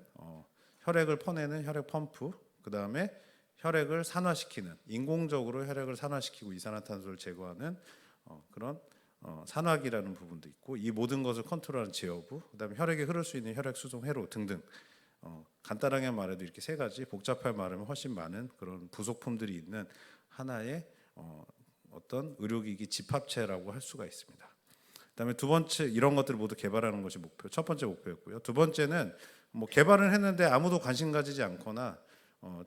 혈액을 퍼내는 혈액 펌프, 그 다음에 혈액을 산화시키는, 인공적으로 혈액을 산화시키고 이산화탄소를 제거하는 그런 산화기라는 부분도 있고, 이 모든 것을 컨트롤하는 제어부, 그다음에 혈액에 흐를 수 있는 혈액 수송 회로 등등, 간단하게 말해도 이렇게 세 가지, 복잡하게 말하면 훨씬 많은 그런 부속품들이 있는 하나의 어떤 의료기기 집합체라고 할 수가 있습니다. 그다음에 두 번째, 이런 것들을 모두 개발하는 것이 첫 번째 목표였고요. 두 번째는 뭐 개발을 했는데 아무도 관심 가지지 않거나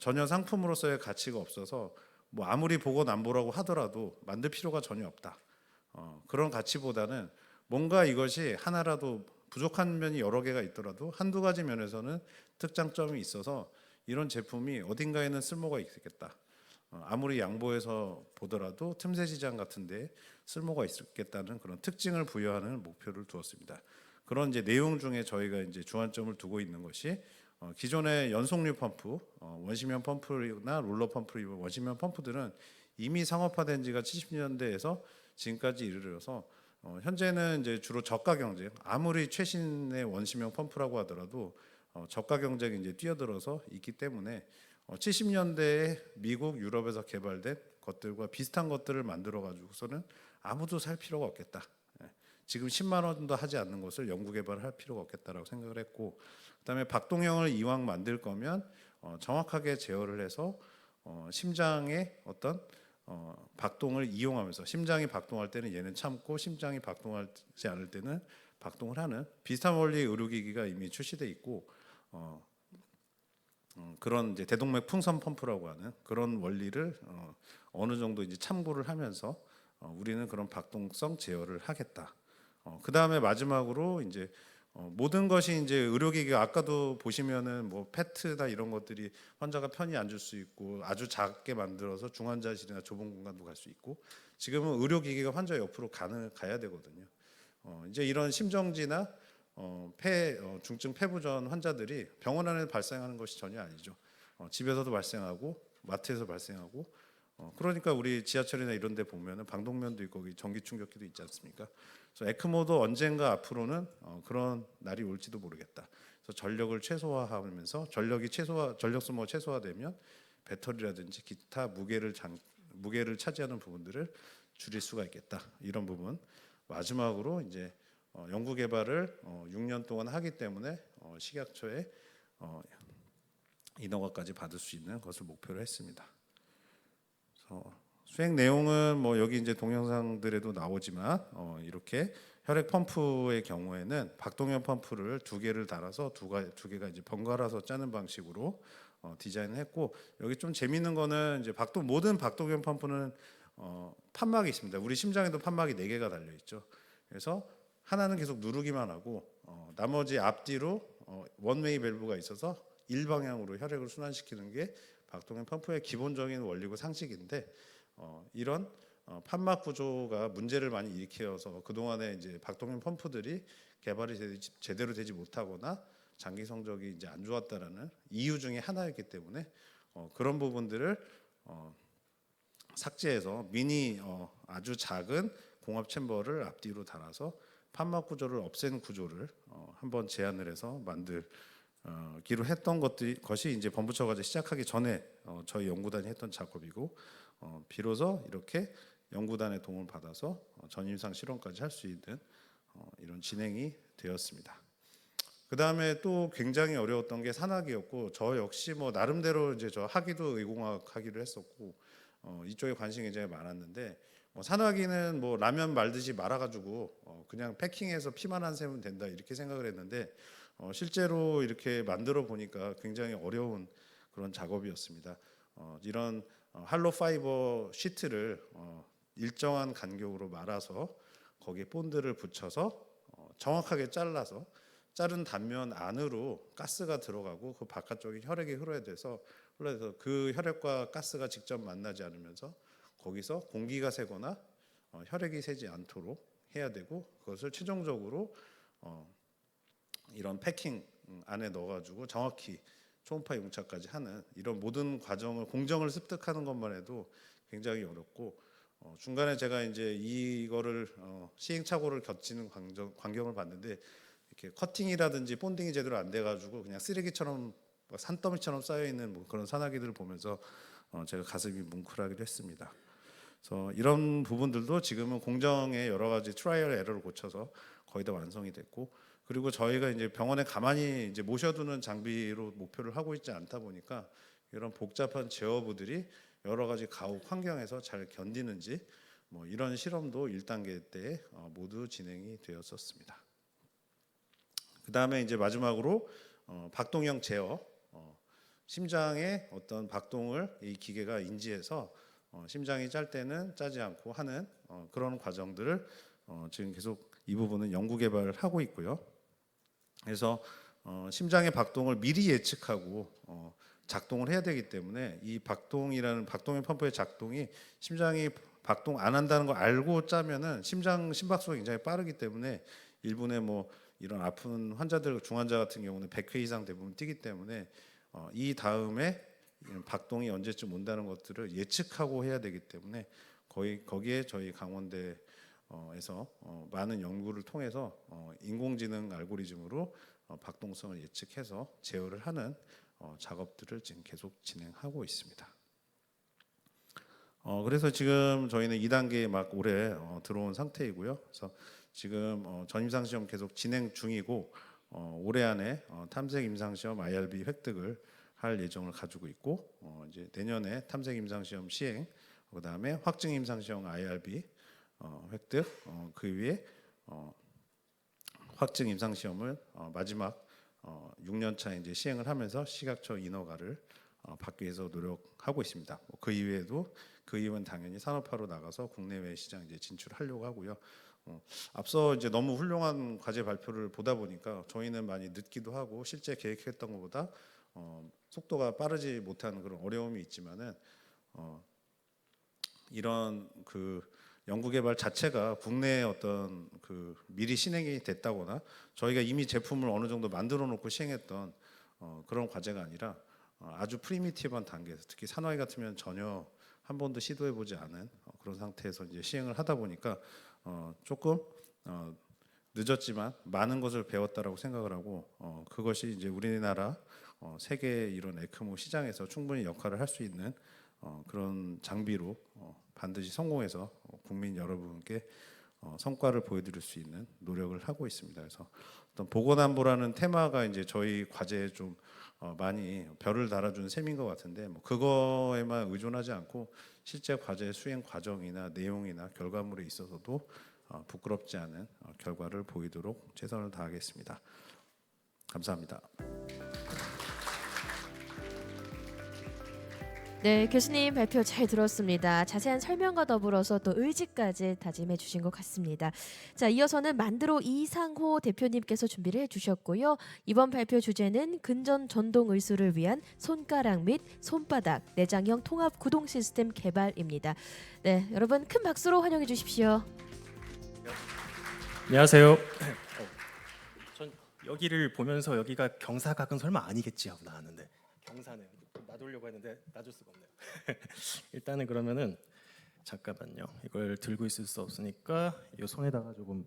전혀 상품으로서의 가치가 없어서 뭐 아무리 보고 남보라고 하더라도 만들 필요가 전혀 없다. 그런 가치보다는 뭔가 이것이 하나라도 부족한 면이 여러 개가 있더라도 한두 가지 면에서는 특장점이 있어서 이런 제품이 어딘가에는 쓸모가 있겠다. 아무리 양보해서 보더라도 틈새 시장 같은데 쓸모가 있겠다는 그런 특징을 부여하는 목표를 두었습니다. 그런 이제 내용 중에 저희가 이제 주안점을 두고 있는 것이 기존의 연속류 펌프, 원심형 펌프나 롤러 펌프를 입은 원심형 펌프들은 이미 상업화된 지가 70년대에서 지금까지 이르러서 현재는 이제 주로 저가 경쟁, 아무리 최신의 원심형 펌프라고 하더라도 저가 경쟁이 이제 뛰어들어서 있기 때문에 70년대에 미국, 유럽에서 개발된 것들과 비슷한 것들을 만들어 가지고서는 아무도 살 필요가 없겠다. 지금 10만 원도 하지 않는 것을 연구 개발을 할 필요가 없겠다라고 생각을 했고, 그다음에 박동형을 이왕 만들 거면 정확하게 제어를 해서 심장의 어떤 박동을 이용하면서, 심장이 박동할 때는 얘는 참고 심장이 박동하지 않을 때는 박동을 하는 비슷한 원리의 의료기기가 이미 출시돼 있고, 그런 이제 대동맥 풍선 펌프라고 하는 그런 원리를 어느 정도 이제 참고를 하면서 우리는 그런 박동성 제어를 하겠다. 그 다음에 마지막으로 이제 모든 것이 이제 의료기기가 아까도 보시면은 뭐 페트나 이런 것들이 환자가 편히 앉을 수 있고 아주 작게 만들어서 중환자실이나 좁은 공간도 갈 수 있고, 지금은 의료기기가 환자 옆으로 가야 되거든요. 이제 이런 심정지나 중증 폐부전 환자들이 병원 안에 발생하는 것이 전혀 아니죠. 집에서도 발생하고 마트에서 발생하고, 그러니까 우리 지하철이나 이런 데 보면은 방독면도 있고 거기 전기 충격기도 있지 않습니까? 그래서 에크모도 언젠가 앞으로는 그런 날이 올지도 모르겠다. 그래서 전력을 최소화하면서 전력 소모가 최소화되면 배터리라든지 기타 무게를 차지하는 부분들을 줄일 수가 있겠다. 이런 부분. 마지막으로 이제 연구 개발을 6년 동안 하기 때문에 식약처에 인허가까지 받을 수 있는 것을 목표로 했습니다. 수행 내용은 뭐 여기 이제 동영상들에도 나오지만 이렇게 혈액 펌프의 경우에는 박동형 펌프를 두 개를 달아서 두 개가 이제 번갈아서 짜는 방식으로 디자인했고, 여기 좀 재밌는 거는 이제 모든 박동형 펌프는 판막이 있습니다. 우리 심장에도 판막이 4개가 달려 있죠. 그래서 하나는 계속 누르기만 하고 나머지 앞뒤로 원웨이 밸브가 있어서 일방향으로 혈액을 순환시키는 게 박동형 펌프의 기본적인 원리고 상식인데, 이런 판막 구조가 문제를 많이 일으켜서 그동안에 이제 박동형 펌프들이 개발이 제대로 되지 못하거나 장기 성적이 이제 안 좋았다라는 이유 중에 하나였기 때문에 그런 부분들을 삭제해서 아주 작은 공합 챔버를 앞뒤로 달아서 판막 구조를 없앤 구조를 한번 제안을 해서 만들기로 했던 것이 이제 본부처 과제 시작하기 전에 저희 연구단이 했던 작업이고, 비로소 이렇게 연구단의 도움을 받아서 전임상 실험까지 할 수 있는 이런 진행이 되었습니다. 그 다음에 또 굉장히 어려웠던 게 산학이었고, 저 역시 뭐 나름대로 이제 저 학위도 의공학 학위를 했었고 이쪽에 관심이 굉장히 많았는데, 산화기는 뭐 라면 말듯이 말아가지고 그냥 패킹해서 피만 안 세면 된다 이렇게 생각을 했는데 실제로 이렇게 만들어 보니까 굉장히 어려운 그런 작업이었습니다. 이런 할로 파이버 시트를 일정한 간격으로 말아서 거기에 본드를 붙여서 정확하게 잘라서 자른 단면 안으로 가스가 들어가고 그 바깥쪽에 혈액이 흘러야 돼서 그 혈액과 가스가 직접 만나지 않으면서 거기서 공기가 새거나 혈액이 새지 않도록 해야 되고, 그것을 최종적으로 이런 패킹 안에 넣어가지고 정확히 초음파 용착까지 하는 이런 모든 과정을 공정을 습득하는 것만 해도 굉장히 어렵고, 중간에 제가 이제 이거를 시행착오를 겹치는 광경을 봤는데, 이렇게 커팅이라든지 본딩이 제대로 안 돼가지고 그냥 쓰레기처럼 산더미처럼 쌓여 있는 뭐 그런 산화기들을 보면서 제가 가슴이 뭉클하기도 했습니다. 그래서 이런 부분들도 지금은 공정의 여러 가지 트라이얼 에러를 고쳐서 거의 다 완성이 됐고, 그리고 저희가 이제 병원에 가만히 이제 모셔두는 장비로 목표를 하고 있지 않다 보니까 이런 복잡한 제어부들이 여러 가지 가혹 환경에서 잘 견디는지 뭐 이런 실험도 1단계 때 모두 진행이 되었었습니다. 그 다음에 이제 마지막으로 박동형 제어, 심장의 어떤 박동을 이 기계가 인지해서 심장이 짤 때는 짜지 않고 하는 그런 과정들을 지금 계속 이 부분은 연구 개발을 하고 있고요. 그래서 심장의 박동을 미리 예측하고 작동을 해야 되기 때문에 이 박동이라는 박동형 펌프의 작동이 심장이 박동 안 한다는 걸 알고 짜면은 심박수가 굉장히 빠르기 때문에 일본의 뭐 이런 아픈 환자들 중환자 같은 경우는 100회 이상 대부분 뛰기 때문에 이 다음에 박동이 언제쯤 온다는 것들을 예측하고 해야 되기 때문에 거기에 저희 강원대에서 많은 연구를 통해서 인공지능 알고리즘으로 박동성을 예측해서 제어를 하는 작업들을 지금 계속 진행하고 있습니다. 그래서 지금 저희는 2단계에 막 올해 들어온 상태이고요. 그래서 지금 전임상 시험 계속 진행 중이고 올해 안에 탐색 임상 시험 IRB 획득을 할 예정을 가지고 있고 이제 내년에 탐색 임상 시험 시행, 그다음에 확증 임상 시험 IRB 획득, 그 위에 확증 임상 시험을 마지막 6년 차 이제 시행을 하면서 시각처 인허가를 받기 위해서 노력하고 있습니다. 그 이외에도 그 이후는 당연히 산업화로 나가서 국내외 시장 이제 진출하려고 하고요. 앞서 이제 너무 훌륭한 과제 발표를 보다 보니까 저희는 많이 늦기도 하고 실제 계획했던 것보다 속도가 빠르지 못한 그런 어려움이 있지만은 이런 그 연구개발 자체가 국내에 어떤 그 미리 실행이 됐다거나 저희가 이미 제품을 어느 정도 만들어 놓고 시행했던 그런 과제가 아니라 아주 프리미티브한 단계에서 특히 산화이 같으면 전혀 한 번도 시도해 보지 않은 그런 상태에서 이제 시행을 하다 보니까 조금 늦었지만 많은 것을 배웠다라고 생각을 하고 그것이 이제 우리나라 세계 이런 에크모 시장에서 충분히 역할을 할 수 있는 그런 장비로 반드시 성공해서 국민 여러분께 성과를 보여드릴 수 있는 노력을 하고 있습니다. 그래서 어떤 보건안보라는 테마가 이제 저희 과제에 좀 많이 별을 달아준 셈인 것 같은데 뭐 그거에만 의존하지 않고 실제 과제 수행 과정이나 내용이나 결과물에 있어서도 부끄럽지 않은 결과를 보이도록 최선을 다하겠습니다. 감사합니다. 네, 교수님 발표 잘 들었습니다. 자세한 설명과 더불어서 또 의지까지 다짐해 주신 것 같습니다. 자, 이어서는 만드로 이상호 대표님께서 준비를 해주셨고요. 이번 발표 주제는 근전 전동 의수를 위한 손가락 및 손바닥 내장형 통합 구동 시스템 개발입니다. 네, 여러분 큰 박수로 환영해 주십시오. 안녕하세요. 전 여기를 보면서 여기가 경사각은 설마 아니겠지 하고 나왔는데 경사네요. 놔두려고 했는데 놔줄 수가 없네요. 일단은 그러면은 잠깐만요. 이걸 들고 있을 수 없으니까 이 손에다가 조금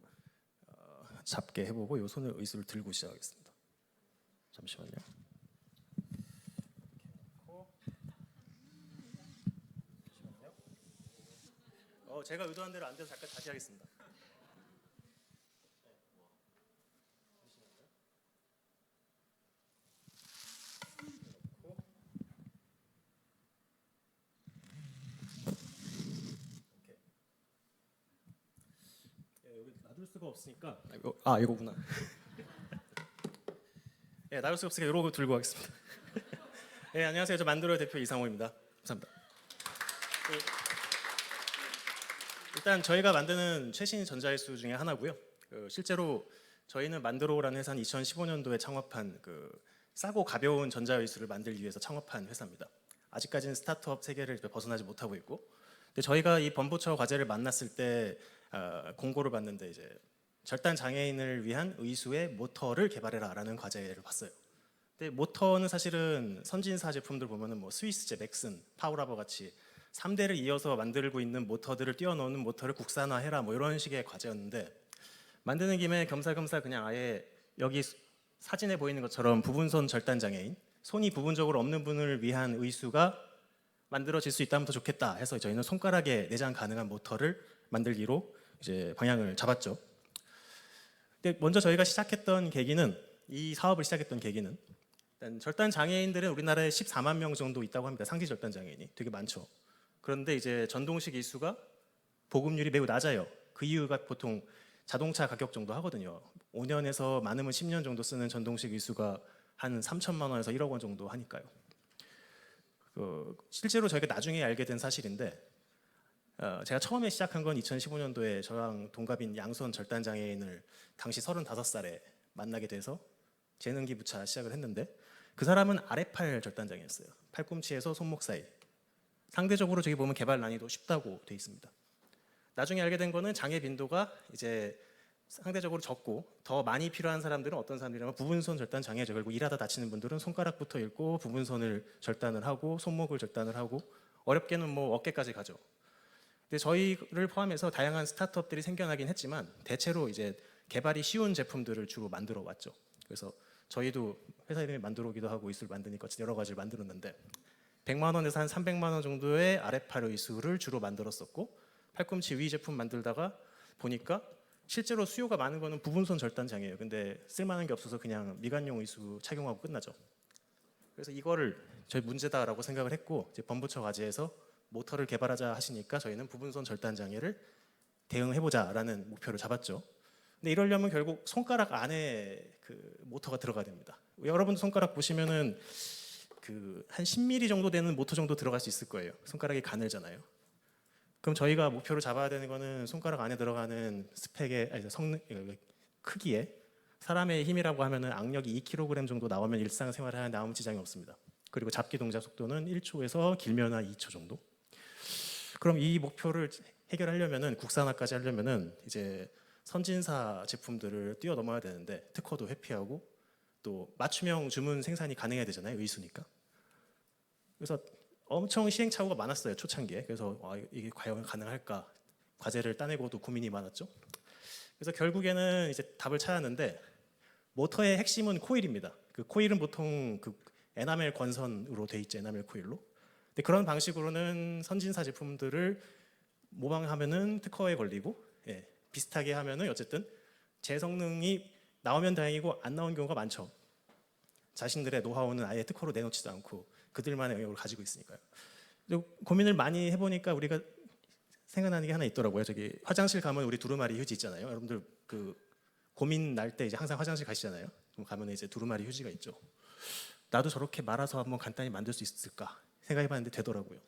잡게 해보고 이 손을 의수를 들고 시작하겠습니다. 잠시만요. 제가 의도한 대로 안 돼서 잠깐 다시 하겠습니다. 여기 놔둘 수가 없으니까 이거구나. 예, 놔둘 수가 없으니까 이러고 들고 가겠습니다. 예, 안녕하세요. 저 만드로 대표 이상호입니다. 감사합니다. 일단 저희가 만드는 최신 전자의수 중에 하나고요. 실제로 저희는 만드로라는 회사는 2015년도에 창업한 싸고 가벼운 전자의수를 만들기 위해서 창업한 회사입니다. 아직까지는 스타트업 세계를 벗어나지 못하고 있고, 근데 저희가 이 범부처 과제를 만났을 때 공고를 봤는데 이제 절단 장애인을 위한 의수의 모터를 개발해라라는 과제를 봤어요. 근데 모터는 사실은 선진사 제품들 보면은 뭐 스위스제, 넥슨, 파워라버 같이 3대를 이어서 만들고 있는 모터들을 띄워넣는 모터를 국산화해라 뭐 이런 식의 과제였는데 만드는 김에 겸사겸사 그냥 아예 여기 사진에 보이는 것처럼 부분손 절단 장애인, 손이 부분적으로 없는 분을 위한 의수가 만들어질 수 있다면 더 좋겠다 해서 저희는 손가락에 내장 가능한 모터를 만들기로 이제 방향을 잡았죠. 근데 먼저 저희가 시작했던 계기는, 이 사업을 시작했던 계기는, 일단 절단 장애인들은 우리나라에 14만 명 정도 있다고 합니다. 상시 절단 장애인이 되게 많죠. 그런데 이제 전동식 이수가 보급률이 매우 낮아요. 그 이유가 보통 자동차 가격 정도 하거든요. 5년에서 많으면 10년 정도 쓰는 전동식 이수가 한 3천만 원에서 1억 원 정도 하니까요. 실제로 저희가 나중에 알게 된 사실인데, 제가 처음에 시작한 건 2015년도에 저랑 동갑인 양손 절단 장애인을 당시 35살에 만나게 돼서 재능기부차 시작을 했는데, 그 사람은 아래팔 절단 장애였어요. 팔꿈치에서 손목 사이. 상대적으로 저기 보면 개발 난이도 쉽다고 돼 있습니다. 나중에 알게 된 거는 장애 빈도가 이제 상대적으로 적고 더 많이 필요한 사람들은 어떤 사람들이냐면 부분손 절단 장애죠. 결국 일하다 다치는 분들은 손가락부터 잃고 부분손을 절단을 하고 손목을 절단을 하고 어렵게는 뭐 어깨까지 가죠. 근데 저희를 포함해서 다양한 스타트업들이 생겨나긴 했지만 대체로 이제 개발이 쉬운 제품들을 주로 만들어 왔죠. 그래서 저희도 회사 이름이 만들어오기도 하고 이수를 만드니까 여러 가지를 만들었는데 100만 원에서 한 300만 원 정도의 아래팔 이수를 주로 만들었었고, 팔꿈치 위 제품 만들다가 보니까 실제로 수요가 많은 거는 부분손 절단 장애예요. 근데 쓸만한 게 없어서 그냥 미관용 이수 착용하고 끝나죠. 그래서 이거를 저희 문제다라고 생각을 했고, 이제 범부처 과제에서 모터를 개발하자 하시니까 저희는 부분손 절단 장애를 대응해보자라는 목표를 잡았죠. 근데 이러려면 결국 손가락 안에 그 모터가 들어가야 됩니다. 여러분 손가락 보시면은 그 한 10mm 정도 되는 모터 정도 들어갈 수 있을 거예요. 손가락이 가늘잖아요. 그럼 저희가 목표로 잡아야 되는 거는 손가락 안에 들어가는 스펙의 성능 크기에 사람의 힘이라고 하면은 악력이 2kg 정도 나오면 일상생활에 하는 아무 지장이 없습니다. 그리고 잡기 동작 속도는 1초에서 길면 한 2초 정도. 그럼 이 목표를 해결하려면은 국산화까지 하려면은 이제 선진사 제품들을 뛰어넘어야 되는데 특허도 회피하고 또 맞춤형 주문 생산이 가능해야 되잖아요. 의수니까. 그래서 엄청 시행착오가 많았어요. 초창기에. 그래서 이게 과연 가능할까? 과제를 따내고도 고민이 많았죠. 그래서 결국에는 이제 답을 찾았는데 모터의 핵심은 코일입니다. 그 코일은 보통 그 에나멜 권선으로 돼 있죠. 에나멜 코일로. 근데 그런 방식으로는 선진사 제품들을 모방하면은 특허에 걸리고, 예, 비슷하게 하면은 어쨌든 제 성능이 나오면 다행이고 안 나온 경우가 많죠. 자신들의 노하우는 아예 특허로 내놓지도 않고 그들만의 영역을 가지고 있으니까요. 고민을 많이 해보니까 우리가 생각나는 게 하나 있더라고요. 저기 화장실 가면 우리 두루마리 휴지 있잖아요. 여러분들 그 고민 날 때 이제 항상 화장실 가시잖아요. 그럼 가면 이제 두루마리 휴지가 있죠. 나도 저렇게 말아서 한번 간단히 만들 수 있을까 생각해봤는데 되더라고요.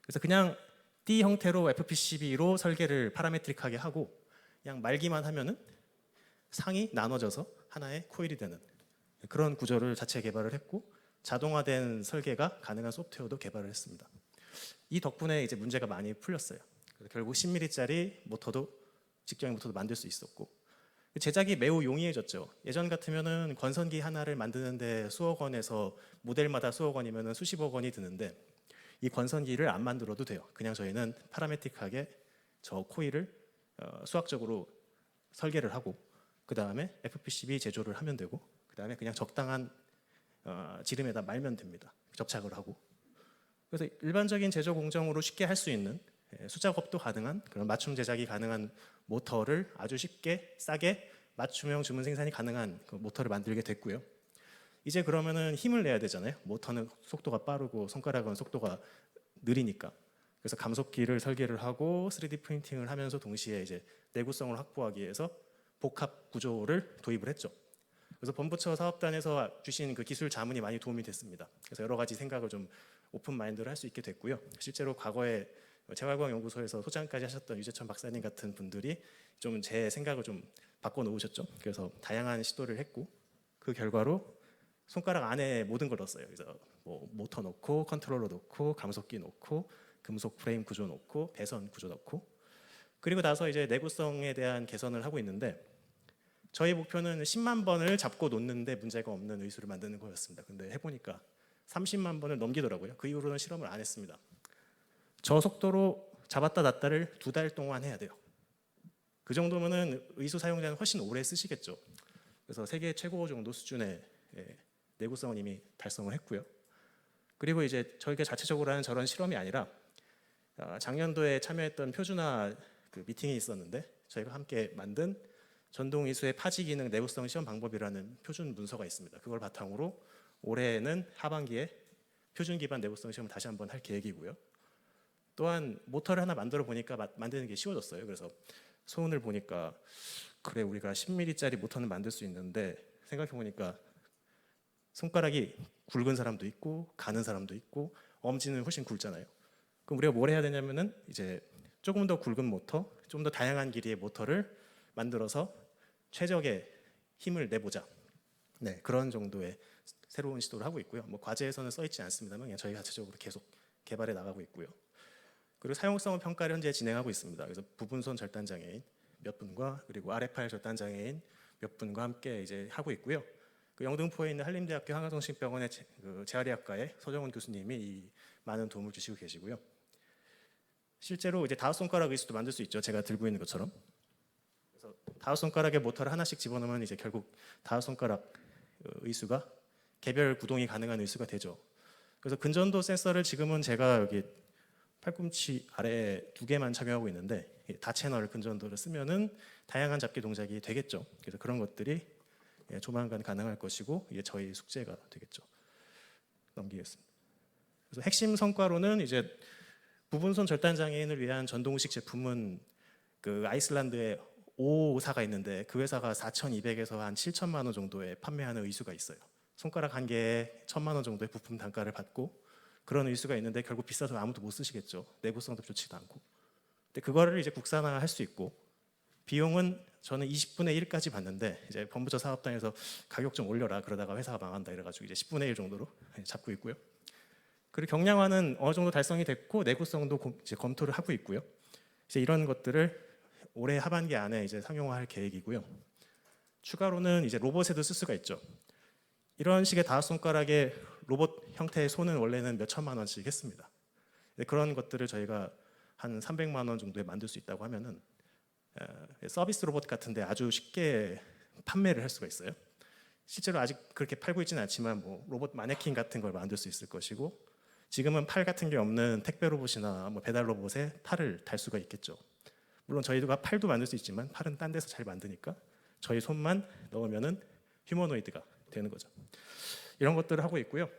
그래서 그냥 D 형태로 FPCB로 설계를 파라메트릭하게 하고 그냥 말기만 하면은 상이 나눠져서 하나의 코일이 되는 그런 구조를 자체 개발을 했고, 자동화된 설계가 가능한 소프트웨어도 개발을 했습니다. 이 덕분에 이제 문제가 많이 풀렸어요. 그래서 결국 10mm짜리 모터도 직경의 모터도 만들 수 있었고, 제작이 매우 용이해졌죠. 예전 같으면은 권선기 하나를 만드는데 수억 원에서 모델마다 수억 원이면은 수십억 원이 드는데 이 권선기를 안 만들어도 돼요. 그냥 저희는 파라메틱하게 저 코일을 수학적으로 설계를 하고 그 다음에 FPCB 제조를 하면 되고 그 다음에 그냥 적당한 지름에다 말면 됩니다. 접착을 하고. 그래서 일반적인 제조 공정으로 쉽게 할 수 있는 수작업도 가능한 그런 맞춤 제작이 가능한 모터를 아주 쉽게 싸게 맞춤형 주문 생산이 가능한 그 모터를 만들게 됐고요. 이제 그러면은 힘을 내야 되잖아요. 모터는 속도가 빠르고 손가락은 속도가 느리니까. 그래서 감속기를 설계를 하고 3D 프린팅을 하면서 동시에 이제 내구성을 확보하기 위해서 복합 구조를 도입을 했죠. 그래서 범부처 사업단에서 주신 그 기술 자문이 많이 도움이 됐습니다. 그래서 여러 가지 생각을 좀 오픈 마인드로 할 수 있게 됐고요. 실제로 과거에 재활과학연구소에서 소장까지 하셨던 유재천 박사님 같은 분들이 좀 제 생각을 좀 바꿔놓으셨죠. 그래서 다양한 시도를 했고 그 결과로 손가락 안에 모든 걸 넣었어요. 그래서 뭐 모터 넣고 컨트롤러 넣고 감속기 넣고 금속 프레임 구조 넣고 배선 구조 넣고 그리고 나서 이제 내구성에 대한 개선을 하고 있는데 저희 목표는 10만 번을 잡고 놓는데 문제가 없는 의수를 만드는 거였습니다. 근데 해보니까 30만 번을 넘기더라고요. 그 이후로는 실험을 안 했습니다. 저 속도로 잡았다 놨다를 2달 동안 해야 돼요. 그 정도면은 의수 사용자는 훨씬 오래 쓰시겠죠. 그래서 세계 최고 정도 수준의 내구성은 이미 달성을 했고요. 그리고 이제 저희가 자체적으로 하는 저런 실험이 아니라 작년도에 참여했던 표준화 그 미팅이 있었는데 저희가 함께 만든 전동 이수의 파지 기능 내구성 시험 방법이라는 표준 문서가 있습니다. 그걸 바탕으로 올해는 하반기에 표준 기반 내구성 시험을 다시 한번 할 계획이고요. 또한 모터를 하나 만들어 보니까 만드는 게 쉬워졌어요. 그래서 소원을 보니까 그래 우리가 10mm짜리 모터는 만들 수 있는데 생각해 보니까 손가락이 굵은 사람도 있고 가는 사람도 있고 엄지는 훨씬 굵잖아요. 그럼 우리가 뭘 해야 되냐면은 이제 조금 더 굵은 모터, 좀 더 다양한 길이의 모터를 만들어서 최적의 힘을 내보자. 네, 그런 정도의 새로운 시도를 하고 있고요. 뭐 과제에서는 써 있지 않습니다만 그냥 저희 자체적으로 계속 개발해 나가고 있고요. 그리고 사용성 평가를 현재 진행하고 있습니다. 그래서 부분손 절단 장애인 몇 분과 그리고 RF8 절단 장애인 몇 분과 함께 이제 하고 있고요. 그 영등포에 있는 한림대학교 한강정신병원의 재활의학과의 서정훈 교수님이 이 많은 도움을 주시고 계시고요. 실제로 이제 5손가락 의수도 만들 수 있죠. 제가 들고 있는 것처럼. 그래서 5손가락에 모터를 하나씩 집어넣으면 이제 결국 5손가락 의수가 개별 구동이 가능한 의수가 되죠. 그래서 근전도 센서를 지금은 제가 여기 팔꿈치 아래에 2개만 착용하고 있는데 다채널 근전도를 쓰면은 다양한 잡기 동작이 되겠죠. 그래서 그런 것들이 조만간 가능할 것이고 이게 저희 숙제가 되겠죠. 넘기겠습니다. 그래서 핵심 성과로는 이제 부분손 절단 장애인을 위한 전동의식 제품은 그 아이슬란드에 오사가 있는데 그 회사가 4,200에서 한 7천만 원 정도에 판매하는 의수가 있어요. 손가락 한 개에 1,000만 원 정도의 부품 단가를 받고 그런 의수가 있는데 결국 비싸서 아무도 못 쓰시겠죠. 내구성도 좋지도 않고. 근데 그거를 이제 국산화할 수 있고 비용은 저는 20분의 1까지 받는데 이제 범부처 사업단에서 가격 좀 올려라 그러다가 회사가 망한다 이래가지고 이제 10분의 1 정도로 잡고 있고요. 그리고 경량화는 어느 정도 달성이 됐고 내구성도 이제 검토를 하고 있고요. 이제 이런 것들을 올해 하반기 안에 이제 상용화할 계획이고요. 추가로는 이제 로봇에도 쓸 수가 있죠. 이런 식의 5손가락의 로봇 형태의 손은 원래는 몇 천만 원씩 했습니다. 그런 것들을 저희가 한 300만 원 정도에 만들 수 있다고 하면은 서비스 로봇 같은데 아주 쉽게 판매를 할 수가 있어요. 실제로 아직 그렇게 팔고 있지는 않지만 뭐 로봇 마네킹 같은 걸 만들 수 있을 것이고 지금은 팔 같은 게 없는 택배 로봇이나 뭐 배달 로봇에 팔을 달 수가 있겠죠. 물론 저희가 팔도 만들 수 있지만 팔은 딴 데서 잘 만드니까 저희 손만 넣으면은 휴머노이드가 되는 거죠. 이런 것들을 하고 있고요.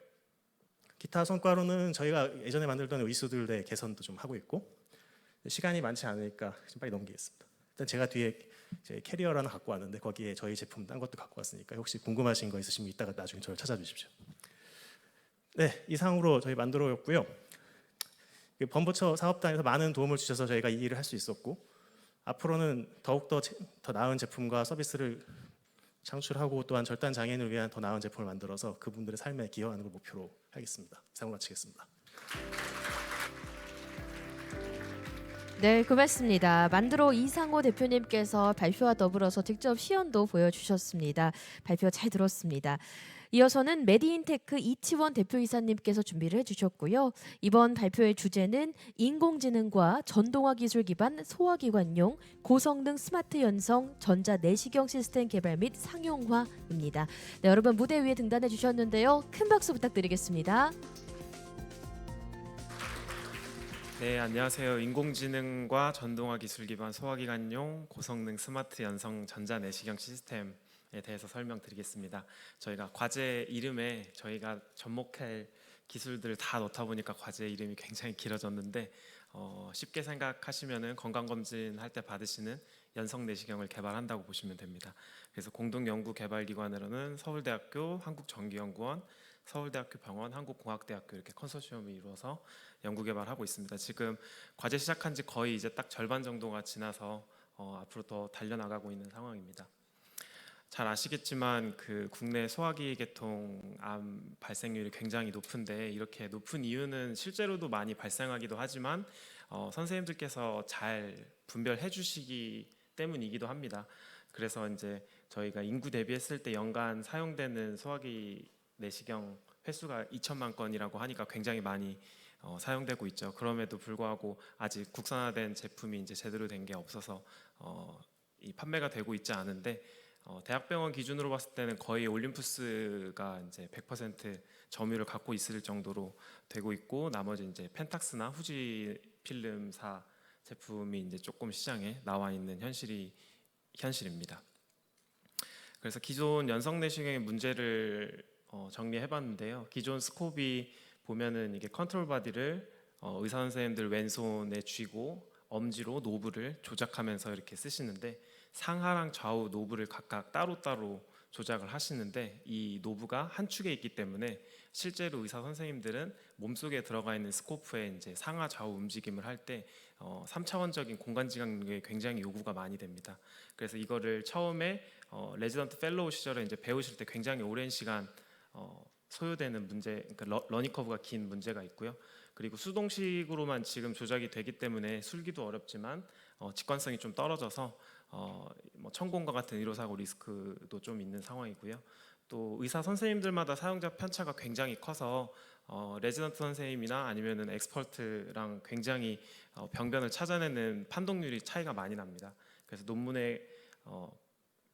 기타 성과로는 저희가 예전에 만들던 의수들의 개선도 좀 하고 있고 시간이 많지 않으니까 좀 빨리 넘기겠습니다. 일단 제가 뒤에 제 캐리어를 하나 갖고 왔는데 거기에 저희 제품 딴 것도 갖고 왔으니까 혹시 궁금하신 거 있으시면 이따가 나중에 저를 찾아주십시오. 네, 이상으로 저희 만들어였고요. 범부처 사업단에서 많은 도움을 주셔서 저희가 이 일을 할 수 있었고 앞으로는 더욱더 더 나은 제품과 서비스를 창출하고 또한 절단 장애인을 위한 더 나은 제품을 만들어서 그분들의 삶에 기여하는 걸 목표로 하겠습니다. 이상으로 마치겠습니다. 네, 고맙습니다. 만드로 이상호 대표님께서 발표와 더불어서 직접 시연도 보여주셨습니다. 발표 잘 들었습니다. 이어서는 메디인테크 이치원 대표이사님께서 준비를 해주셨고요. 이번 발표의 주제는 인공지능과 전동화 기술 기반 소화기관용 고성능 스마트 연성 전자 내시경 시스템 개발 및 상용화입니다. 네, 여러분 무대 위에 등단해 주셨는데요. 큰 박수 부탁드리겠습니다. 네, 안녕하세요. 인공지능과 전동화 기술 기반 소화기관용 고성능 스마트 연성 전자 내시경 시스템에 대해서 설명드리겠습니다. 저희가 과제 이름에 저희가 접목할 기술들을 다 넣다 보니까 과제 이름이 굉장히 길어졌는데 쉽게 생각하시면은 건강검진 할 때 받으시는 연성 내시경을 개발한다고 보시면 됩니다. 그래서 공동 연구 개발 기관으로는 서울대학교, 한국전기연구원, 서울대학교 병원, 한국공학대학교 이렇게 컨소시엄을 이루어서 연구 개발하고 있습니다. 지금 과제 시작한 지 거의 이제 딱 절반 정도가 지나서 앞으로 더 달려나가고 있는 상황입니다. 잘 아시겠지만 그 국내 소화기 계통 암 발생률이 굉장히 높은데 이렇게 높은 이유는 실제로도 많이 발생하기도 하지만 선생님들께서 잘 분별해 주시기 때문이기도 합니다. 그래서 이제 저희가 인구 대비했을 때 연간 사용되는 소화기 내시경 횟수가 2천만 건이라고 하니까 굉장히 많이 사용되고 있죠. 그럼에도 불구하고 아직 국산화된 제품이 이제 제대로 된 게 없어서 이 판매가 되고 있지 않은데 대학병원 기준으로 봤을 때는 거의 올림푸스가 이제 100% 점유를 갖고 있을 정도로 되고 있고, 나머지 이제 펜탁스나 후지 필름사 제품이 이제 조금 시장에 나와 있는 현실입니다. 그래서 기존 연성 내시경의 문제를 정리해봤는데요. 기존 스콥이 보면은 이게 컨트롤 바디를 의사 선생님들 왼손에 쥐고 엄지로 노브를 조작하면서 이렇게 쓰시는데, 상하랑 좌우 노브를 각각 따로따로 조작을 하시는데, 이 노브가 한 축에 있기 때문에 실제로 의사 선생님들은 몸속에 들어가 있는 스코프에 이제 상하 좌우 움직임을 할 때 3차원적인 공간 지각력에 굉장히 요구가 많이 됩니다. 그래서 이거를 처음에 레지던트 펠로우 시절에 이제 배우실 때 굉장히 오랜 시간 소요되는 문제, 그러니까 러닝 커브가 긴 문제가 있고요. 그리고 수동식으로만 지금 조작이 되기 때문에 술기도 어렵지만 직관성이 좀 떨어져서 뭐 천공과 같은 의료사고 리스크도 좀 있는 상황이고요. 또 의사 선생님들마다 사용자 편차가 굉장히 커서 레지던트 선생님이나 아니면은 엑스퍼트랑 굉장히 병변을 찾아내는 판독률이 차이가 많이 납니다. 그래서 논문에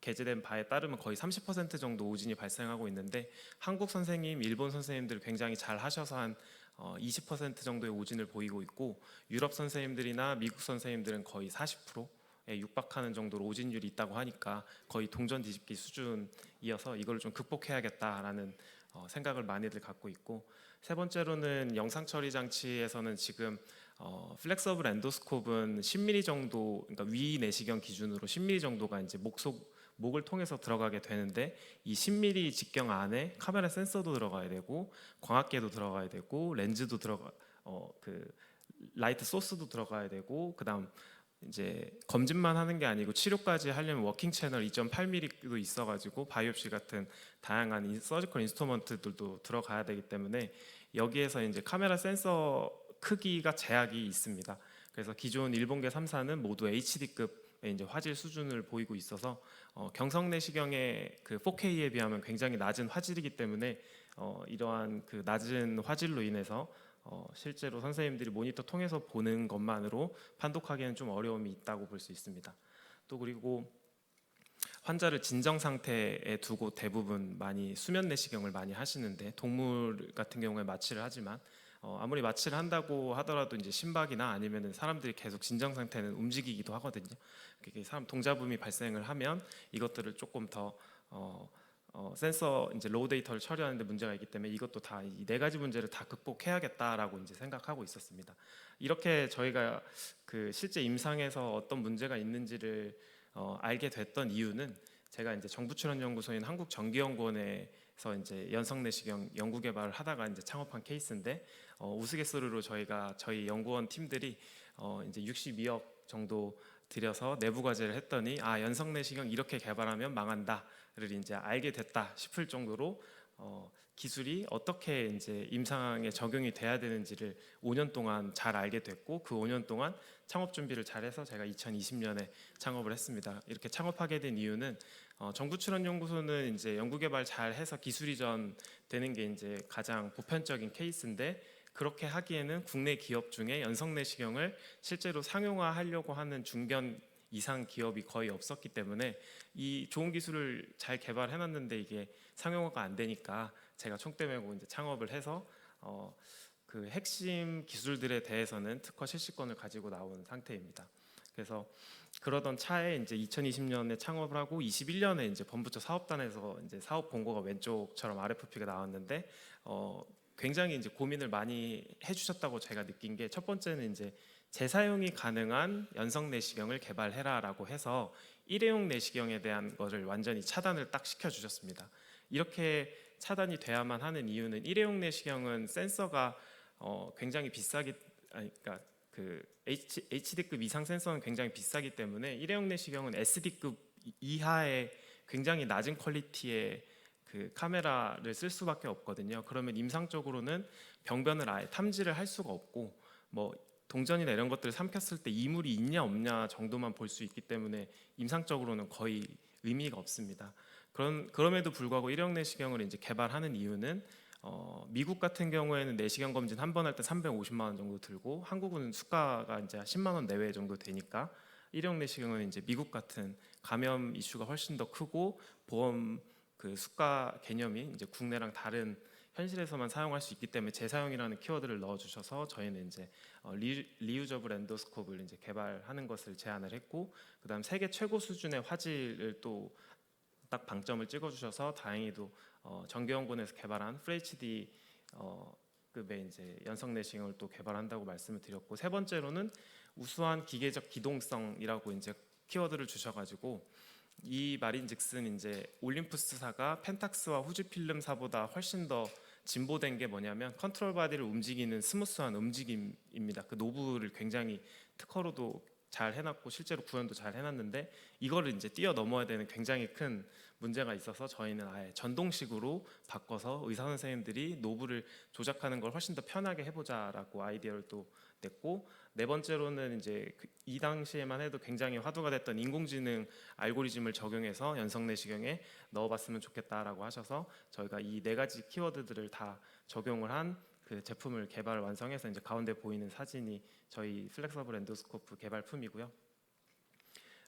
게재된 바에 따르면 거의 30% 정도 오진이 발생하고 있는데, 한국 선생님, 일본 선생님들 굉장히 잘 하셔서 한 20% 정도의 오진을 보이고 있고, 유럽 선생님들이나 미국 선생님들은 거의 40%에 육박하는 정도로 오진율이 있다고 하니까 거의 동전 뒤집기 수준이어서 이걸 좀 극복해야겠다라는 생각을 많이들 갖고 있고, 세 번째로는 영상 처리 장치에서는 지금 플렉서블 엔도스콥은 10mm 정도, 그러니까 위 내시경 기준으로 10mm 정도가 이제 목을 통해서 들어가게 되는데, 이 10mm 직경 안에 카메라 센서도 들어가야 되고 광학계도 들어가야 되고 렌즈도 그 라이트 소스도 들어가야 되고, 그다음 이제 검진만 하는 게 아니고 치료까지 하려면 워킹 채널 2.8mm도 있어가지고 바이옵시 같은 다양한 서지컬 인스트루먼트들도 들어가야 되기 때문에 여기에서 이제 카메라 센서 크기가 제약이 있습니다. 그래서 기존 일본계 3사는 모두 HD급의 이제 화질 수준을 보이고 있어서 경성 내시경의 그 4K에 비하면 굉장히 낮은 화질이기 때문에 이러한 그 낮은 화질로 인해서 실제로 선생님들이 모니터 통해서 보는 것만으로 판독하기에는 좀 어려움이 있다고 볼 수 있습니다. 또 그리고 환자를 진정 상태에 두고 대부분 많이 수면 내시경을 많이 하시는데, 동물 같은 경우에 마취를 하지만 아무리 마취를 한다고 하더라도 이제 심박이나 아니면은 사람들이 계속 진정 상태는 움직이기도 하거든요. 그게 사람 동작음이 발생을 하면 이것들을 조금 더 센서 이제 로우 데이터를 처리하는데 문제가 있기 때문에 이것도 다 이 네 가지 문제를 다 극복해야겠다라고 이제 생각하고 있었습니다. 이렇게 저희가 그 실제 임상에서 어떤 문제가 있는지를 알게 됐던 이유는, 제가 이제 정부 출연 연구소인 한국전기연구원에서 이제 연성 내시경 연구 개발을 하다가 이제 창업한 케이스인데, 우스갯소리로 저희 연구원 팀들이 이제 62억 정도 들여서 내부 과제를 했더니 연성 내시경 이렇게 개발하면 망한다를 이제 알게 됐다 싶을 정도로 기술이 어떻게 이제 임상에 적용이 돼야 되는지를 5년 동안 잘 알게 됐고, 그 5년 동안 창업 준비를 잘해서 제가 2020년에 창업을 했습니다. 이렇게 창업하게 된 이유는 정부 출연 연구소는 이제 연구 개발 잘 해서 기술 이전 되는 게 이제 가장 보편적인 케이스인데, 그렇게 하기에는 국내 기업 중에 연성 내시경을 실제로 상용화하려고 하는 중견 이상 기업이 거의 없었기 때문에 이 좋은 기술을 잘 개발해놨는데 이게 상용화가 안 되니까 제가 총대 메고 이제 창업을 해서 그 핵심 기술들에 대해서는 특허 실시권을 가지고 나온 상태입니다. 그래서 그러던 차에 이제 2020년에 창업을 하고 21년에 이제 범부처 사업단에서 이제 사업 공고가 왼쪽처럼 RFP가 나왔는데 굉장히 이제 고민을 많이 해주셨다고 제가 느낀 게, 첫 번째는 이제 재사용이 가능한 연성 내시경을 개발해라라고 해서 일회용 내시경에 대한 것을 완전히 차단을 딱 시켜주셨습니다. 이렇게 차단이 돼야만 하는 이유는, 일회용 내시경은 센서가 굉장히 그러니까 그 HD급 이상 센서는 굉장히 비싸기 때문에 일회용 내시경은 SD급 이하의 굉장히 낮은 퀄리티의 그 카메라를 쓸 수밖에 없거든요. 그러면 임상적으로는 병변을 아예 탐지를 할 수가 없고, 뭐 동전이나 이런 것들을 삼켰을 때 이물이 있냐 없냐 정도만 볼 수 있기 때문에 임상적으로는 거의 의미가 없습니다. 그럼에도 불구하고 일회용 내시경을 이제 개발하는 이유는 미국 같은 경우에는 내시경 검진 한 번 할 때 350만 원 정도 들고, 한국은 수가가 이제 10만 원 내외 정도 되니까 일회용 내시경은 이제 미국 같은 감염 이슈가 훨씬 더 크고 보험 그 수가 개념이 이제 국내랑 다른 현실에서만 사용할 수 있기 때문에 재사용이라는 키워드를 넣어주셔서 저희는 이제 리유저블 엔도스코프를 이제 개발하는 것을 제안을 했고, 그다음 세계 최고 수준의 화질을 또 딱 방점을 찍어주셔서 다행히도 정교연구원에서 개발한 FHD 급의 이제 연성 내시경을 또 개발한다고 말씀을 드렸고, 세 번째로는 우수한 기계적 기동성이라고 이제 키워드를 주셔가지고, 이 말인즉슨 이제 올림푸스사가 펜탁스와 후지필름사보다 훨씬 더 진보된 게 뭐냐면 컨트롤 바디를 움직이는 스무스한 움직임입니다. 그 노브를 굉장히 특허로도 잘 해놨고 실제로 구현도 잘 해놨는데, 이거를 이제 뛰어넘어야 되는 굉장히 큰 문제가 있어서 저희는 아예 전동식으로 바꿔서 의사 선생님들이 노브를 조작하는 걸 훨씬 더 편하게 해보자라고 아이디어를 또 냈고, 네 번째로는 이제 이 당시에만 해도 굉장히 화두가 됐던 인공지능 알고리즘을 적용해서 연성 내시경에 넣어봤으면 좋겠다라고 하셔서 저희가 이 네 가지 키워드들을 다 적용을 한 그 제품을 개발 완성해서 이제 가운데 보이는 사진이 저희 플렉서블 엔도스코프 개발품이고요.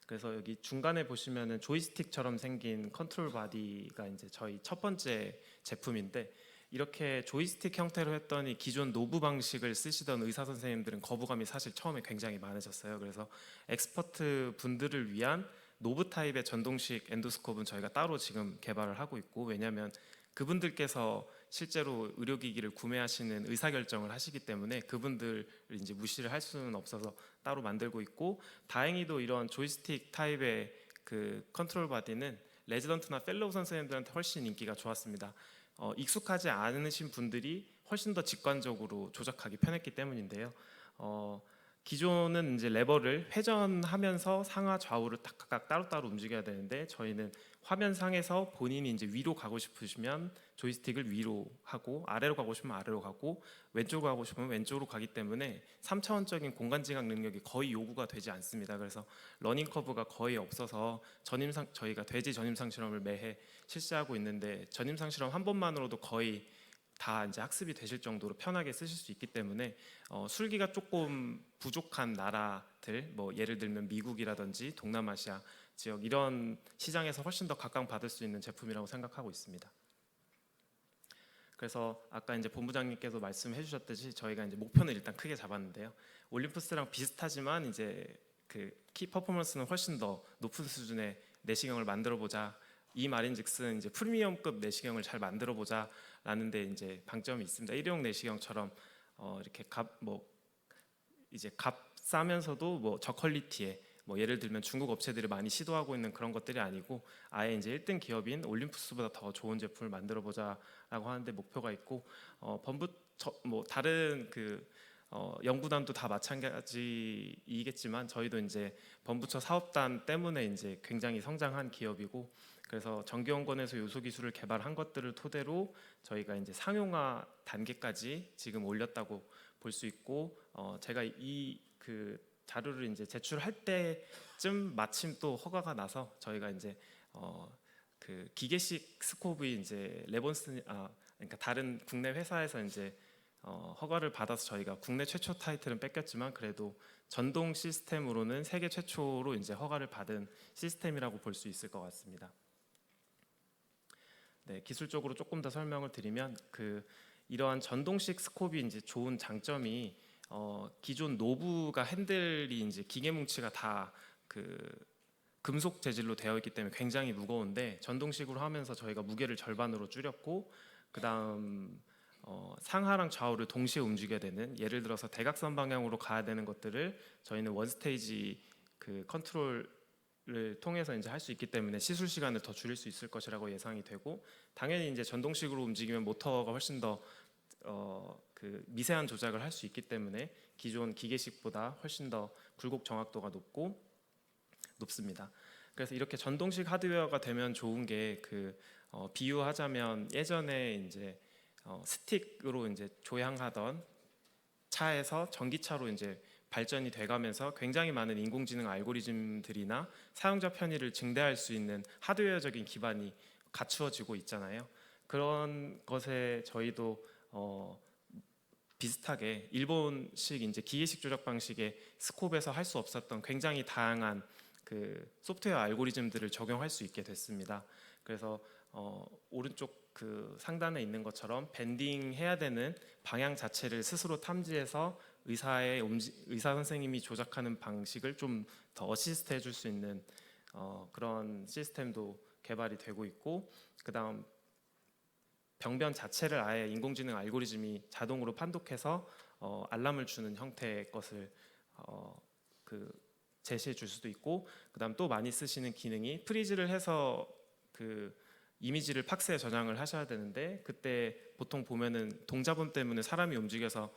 그래서 여기 중간에 보시면은 조이스틱처럼 생긴 컨트롤 바디가 이제 저희 첫 번째 제품인데, 이렇게 조이스틱 형태로 했더니 기존 노브 방식을 쓰시던 의사 선생님들은 거부감이 사실 처음에 굉장히 많으셨어요. 그래서 엑스퍼트 분들을 위한 노브 타입의 전동식 엔도스코프는 저희가 따로 지금 개발을 하고 있고, 왜냐하면 그분들께서 실제로 의료기기를 구매하시는 의사결정을 하시기 때문에 그분들을 이제 무시를 할 수는 없어서 따로 만들고 있고, 다행히도 이런 조이스틱 타입의 그 컨트롤 바디는 레지던트나 펠로우 선생님들한테 훨씬 인기가 좋았습니다. 익숙하지 않으신 분들이 훨씬 더 직관적으로 조작하기 편했기 때문인데요. 기존은 이제 레버를 회전하면서 상하 좌우를 각각 따로따로 움직여야 되는데, 저희는 화면상에서 본인이 이제 위로 가고 싶으시면 조이스틱을 위로 하고, 아래로 가고 싶으면 아래로 가고, 왼쪽으로 가고 싶으면 왼쪽으로 가기 때문에 3차원적인 공간 지각 능력이 거의 요구가 되지 않습니다. 그래서 러닝 커브가 거의 없어서 저희가 돼지 전임상 실험을 매해 실시하고 있는데, 전임상 실험 한 번만으로도 거의 다 이제 학습이 되실 정도로 편하게 쓰실 수 있기 때문에 술기가 조금 부족한 나라들, 뭐 예를 들면 미국이라든지 동남아시아 지역 이런 시장에서 훨씬 더 각광받을 수 있는 제품이라고 생각하고 있습니다. 그래서 아까 이제 본부장님께서 말씀해 주셨듯이 저희가 이제 목표는 일단 크게 잡았는데요. 올림푸스랑 비슷하지만 이제 그 키 퍼포먼스는 훨씬 더 높은 수준의 내시경을 만들어 보자. 이 말인즉슨 이제 프리미엄급 내시경을 잘 만들어 보자라는데 이제 방점이 있습니다. 일회용 내시경처럼 이렇게 값 싸면서도 뭐 저퀄리티에, 뭐 예를 들면 중국 업체들이 많이 시도하고 있는 그런 것들이 아니고, 아예 이제 1등 기업인 올림푸스보다 더 좋은 제품을 만들어 보자라고 하는데 목표가 있고, 뭐 다른 그 연구단도 다 마찬가지이겠지만 저희도 이제 범부처 사업단 때문에 이제 굉장히 성장한 기업이고, 그래서 정기연구원에서 요소 기술을 개발한 것들을 토대로 저희가 이제 상용화 단계까지 지금 올렸다고 볼 수 있고, 제가 이 그 자료를 이제 제출할 때쯤 마침 또 허가가 나서 저희가 이제 그 기계식 스코브이 이제 그러니까 다른 국내 회사에서 이제 허가를 받아서 저희가 국내 최초 타이틀은 뺏겼지만 그래도 전동 시스템으로는 세계 최초로 이제 허가를 받은 시스템이라고 볼 수 있을 것 같습니다. 네, 기술적으로 조금 더 설명을 드리면 이러한 전동식 스코브이 이제 좋은 장점이 기존 노브가 핸들이 이제 기계 뭉치가 다 금속 재질로 되어 있기 때문에 굉장히 무거운데, 전동식으로 하면서 저희가 무게를 절반으로 줄였고, 그다음 상하랑 좌우를 동시에 움직여야 되는, 예를 들어서 대각선 방향으로 가야 되는 것들을 저희는 원 스테이지 그 컨트롤을 통해서 이제 할 수 있기 때문에 시술 시간을 더 줄일 수 있을 것이라고 예상이 되고, 당연히 이제 전동식으로 움직이면 모터가 훨씬 더 그 미세한 조작을 할 수 있기 때문에 기존 기계식보다 훨씬 더 굴곡 정확도가 높습니다. 그래서 이렇게 전동식 하드웨어가 되면 좋은 게 비유하자면 예전에 이제 스틱으로 이제 조향하던 차에서 전기차로 이제 발전이 돼가면서 굉장히 많은 인공지능 알고리즘들이나 사용자 편의를 증대할 수 있는 하드웨어적인 기반이 갖추어지고 있잖아요. 그런 것에 저희도 비슷하게 일본식 이제 기계식 조작 방식의 스콥에서 할 수 없었던 굉장히 다양한 그 소프트웨어 알고리즘들을 적용할 수 있게 됐습니다. 그래서 오른쪽 그 상단에 있는 것처럼 밴딩 해야 되는 방향 자체를 스스로 탐지해서 의사 선생님이 조작하는 방식을 좀 더 어시스트 해줄 수 있는 그런 시스템도 개발이 되고 있고, 그다음 병변 자체를 아예 인공지능 알고리즘이 자동으로 판독해서 알람을 주는 형태의 것을 제시해 줄 수도 있고, 그다음 또 많이 쓰시는 기능이 프리즈를 해서 그 이미지를 팍스에 저장을 하셔야 되는데, 그때 보통 보면은 동자본 때문에 사람이 움직여서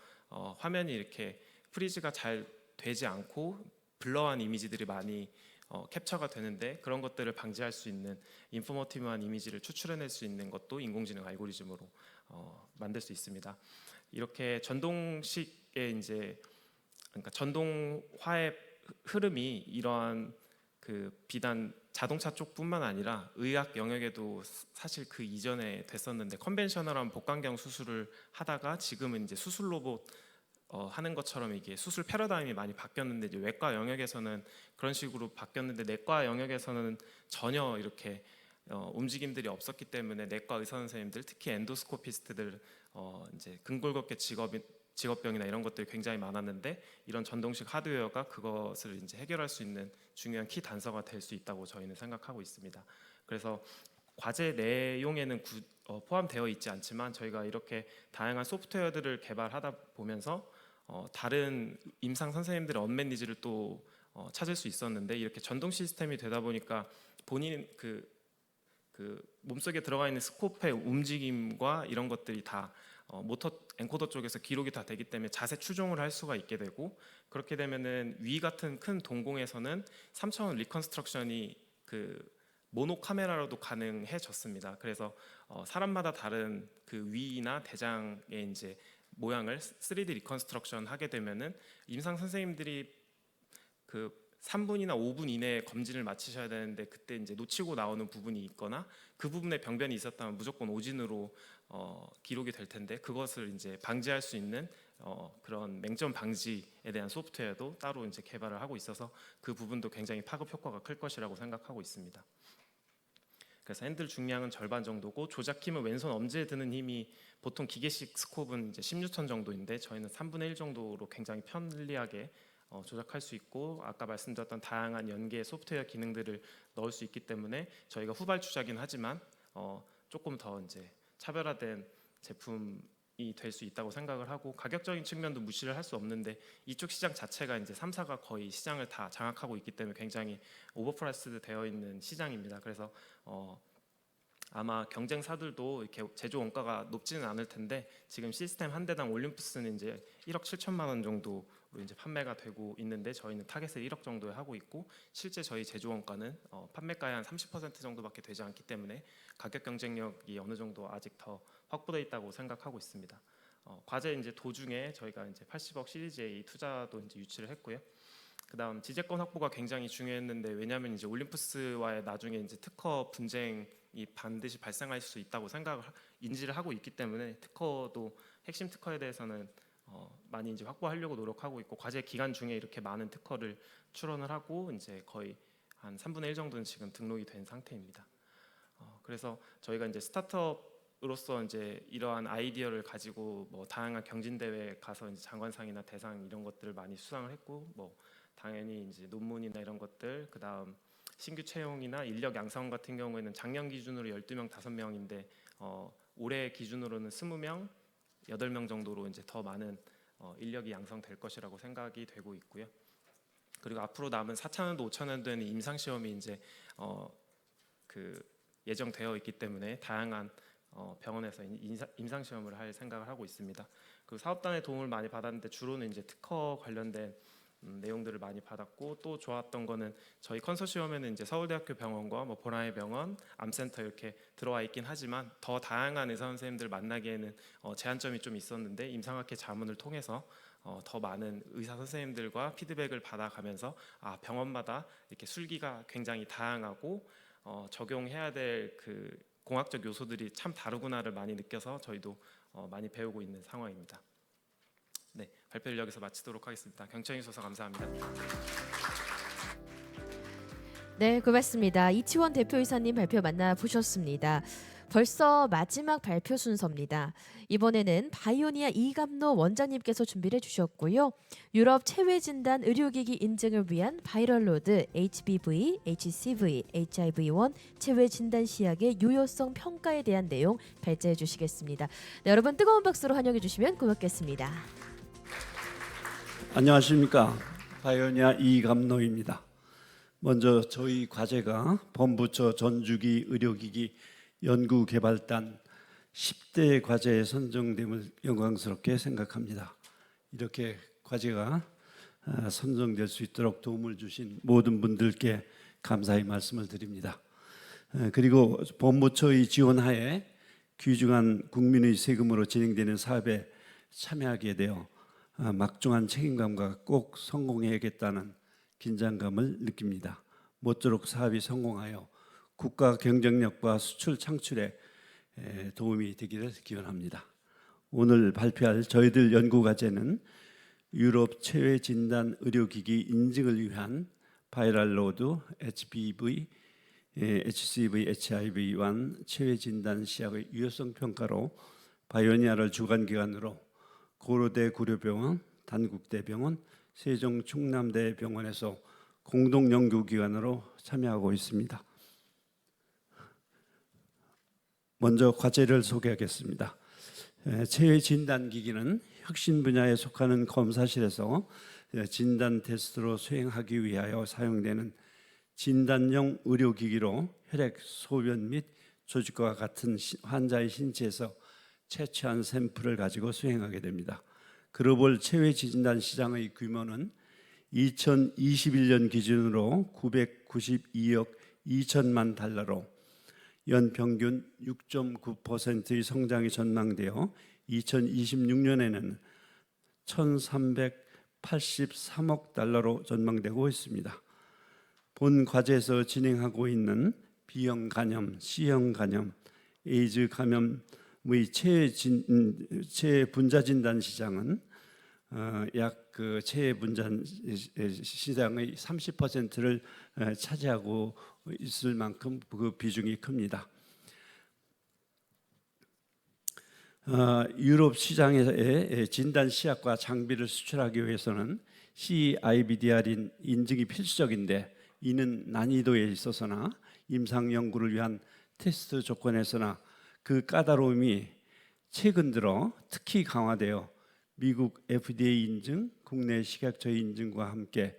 화면이 이렇게 프리즈가 잘 되지 않고 블러한 이미지들이 많이 캡처가 되는데, 그런 것들을 방지할 수 있는 인포머티브한 이미지를 추출해낼 수 있는 것도 인공지능 알고리즘으로 만들 수 있습니다. 이렇게 전동식의 이제 그러니까 전동화의 흐름이 이러한 그 비단 자동차 쪽뿐만 아니라 의학 영역에도 사실 그 이전에 됐었는데, 컨벤셔널한 복강경 수술을 하다가 지금은 이제 수술 로봇 하는 것처럼 이게 수술 패러다임이 많이 바뀌었는데, 이제 외과 영역에서는 그런 식으로 바뀌었는데, 내과 영역에서는 전혀 이렇게 움직임들이 없었기 때문에 내과 의사 선생님들, 특히 엔도스코피스트들 이제 근골격계 직업병이나 이런 것들이 굉장히 많았는데, 이런 전동식 하드웨어가 그것을 이제 해결할 수 있는 중요한 키 단서가 될 수 있다고 저희는 생각하고 있습니다. 그래서 과제 내용에는 포함되어 있지 않지만, 저희가 이렇게 다양한 소프트웨어들을 개발하다 보면서 다른 임상 선생님들의 언맷 니즈를 또 찾을 수 있었는데, 이렇게 전동 시스템이 되다 보니까 본인 그 몸속에 들어가 있는 스코프의 움직임과 이런 것들이 다 모터 엔코더 쪽에서 기록이 다 되기 때문에 자세 추종을 할 수가 있게 되고, 그렇게 되면은 위 같은 큰 동공에서는 3차원 리컨스트럭션이 그 모노 카메라로도 가능해졌습니다. 그래서 사람마다 다른 그 위나 대장의 이제 모양을 3D 리컨스트럭션 하게 되면은 임상 선생님들이 그 3분이나 5분 이내에 검진을 마치셔야 되는데, 그때 이제 놓치고 나오는 부분이 있거나 그 부분에 병변이 있었다면 무조건 오진으로 기록이 될 텐데, 그것을 이제 방지할 수 있는 그런 맹점 방지에 대한 소프트웨어도 따로 이제 개발을 하고 있어서 그 부분도 굉장히 파급 효과가 클 것이라고 생각하고 있습니다. 그래서 핸들 중량은 절반 정도고, 조작 힘은 왼손 엄지에 드는 힘이 보통 기계식 스콥은 이제 16톤 정도인데, 저희는 3분의 1 정도로 굉장히 편리하게 조작할 수 있고, 아까 말씀드렸던 다양한 연계 소프트웨어 기능들을 넣을 수 있기 때문에 저희가 후발주자긴 하지만 조금 더 이제 차별화된 제품이 될 수 있다고 생각을 하고, 가격적인 측면도 무시를 할 수 없는데, 이쪽 시장 자체가 이제 3사가 거의 시장을 다 장악하고 있기 때문에 굉장히 오버프라이스드 되어 있는 시장입니다. 그래서 아마 경쟁사들도 이렇게 제조 원가가 높지는 않을 텐데, 지금 시스템 한 대당 올림푸스는 이제 1억 7천만 원 정도로 이제 판매가 되고 있는데, 저희는 타겟을 1억 정도에 하고 있고, 실제 저희 제조 원가는 판매가의 한 30% 정도밖에 되지 않기 때문에 가격 경쟁력이 어느 정도 아직 더 확보되어 있다고 생각하고 있습니다. 과제 이제 도중에 저희가 이제 80억 시리즈 A 투자도 이제 유치를 했고요. 그다음 지재권 확보가 굉장히 중요했는데, 왜냐하면 이제 올림푸스와의 나중에 이제 특허 분쟁이 반드시 발생할 수 있다고 인지를 하고 있기 때문에, 특허도 핵심 특허에 대해서는 많이 이제 확보하려고 노력하고 있고, 과제 기간 중에 이렇게 많은 특허를 출원을 하고 이제 거의 한 3분의 1 정도는 지금 등록이 된 상태입니다. 그래서 저희가 이제 스타트업으로서 이제 이러한 아이디어를 가지고 뭐 다양한 경진 대회에 가서 이제 장관상이나 대상 이런 것들을 많이 수상을 했고, 뭐 당연히 이제 논문이나 이런 것들, 그다음 신규 채용이나 인력 양성 같은 경우에는 작년 기준으로 12명, 5명인데 올해 기준으로는 20명, 8명 정도로 이제 더 많은 인력이 양성될 것이라고 생각이 되고 있고요. 그리고 앞으로 남은 4차년도 5차년도에는 임상 시험이 이제 그 예정되어 있기 때문에 다양한 병원에서 임상 시험을 할 생각을 하고 있습니다. 그 사업단의 도움을 많이 받았는데, 주로는 이제 특허 관련된 내용들을 많이 받았고, 또 좋았던 거는 저희 컨소시엄에는 이제 서울대학교 병원과 뭐 보라의 병원, 암센터 이렇게 들어와 있긴 하지만, 더 다양한 의사 선생님들 만나기에는 제한점이 좀 있었는데, 임상학회 자문을 통해서 더 많은 의사 선생님들과 피드백을 받아가면서 병원마다 이렇게 술기가 굉장히 다양하고 적용해야 될 그 공학적 요소들이 참 다르구나를 많이 느껴서 저희도 많이 배우고 있는 상황입니다. 네, 발표를 여기서 마치도록 하겠습니다. 경청해 주셔서 감사합니다. 네, 고맙습니다. 이치원 대표이사님 발표 만나보셨습니다. 벌써 마지막 발표 순서입니다. 이번에는 바이오니아 이감노 원장님께서 준비를 해주셨고요. 유럽 체외진단 의료기기 인증을 위한 바이럴로드 HBV, HCV, HIV-1 체외진단 시약의 유효성 평가에 대한 내용 발제해 주시겠습니다. 네, 여러분 뜨거운 박수로 환영해 주시면 고맙겠습니다. 안녕하십니까. 바이오니아 이감노입니다. 먼저 저희 과제가 본부처 전주기 의료기기 연구개발단 10대 과제에 선정됨을 영광스럽게 생각합니다. 이렇게 과제가 선정될 수 있도록 도움을 주신 모든 분들께 감사의 말씀을 드립니다. 그리고 본부처의 지원하에 귀중한 국민의 세금으로 진행되는 사업에 참여하게 되어 막중한 책임감과 꼭 성공해야겠다는 긴장감을 느낍니다. 모쪼록 사업이 성공하여 국가 경쟁력과 수출 창출에 도움이 되기를 기원합니다. 오늘 발표할 저희들 연구 과제는 유럽 체외 진단 의료기기 인증을 위한 바이럴 로드 HBV, HCV, HIV-1 체외 진단 시약의 유효성 평가로 바이오니아를 주관 기관으로 고려대 구려병원, 단국대병원, 세종 충남대병원에서 공동 연구기관으로 참여하고 있습니다. 먼저 과제를 소개하겠습니다. 체외 진단기기는 혁신 분야에 속하는 검사실에서 진단 테스트로 수행하기 위하여 사용되는 진단용 의료기기로 혈액, 소변 및 조직과 같은 환자의 신체에서 채취한 샘플을 가지고 수행하게 됩니다. 글로벌 체외 진단 시장의 규모는 2021년 기준으로 992억 2천만 달러로 연평균 6.9%의 성장이 전망되어 2026년에는 1,383억 달러로 전망되고 있습니다. 본 과제에서 진행하고 있는 B형 간염, C형 간염, 에이즈 감염의 체외 분자 진단 시장은 약 그 체외 분자 시장의 30%를 차지하고 있을 만큼 그 비중이 큽니다. 유럽 시장에 진단 시약과 장비를 수출하기 위해서는 CE-IVDR 인증이 필수적인데 이는 난이도에 있어서나 임상 연구를 위한 테스트 조건에서나 그 까다로움이 최근 들어 특히 강화되어 미국 FDA 인증, 국내 식약처 인증과 함께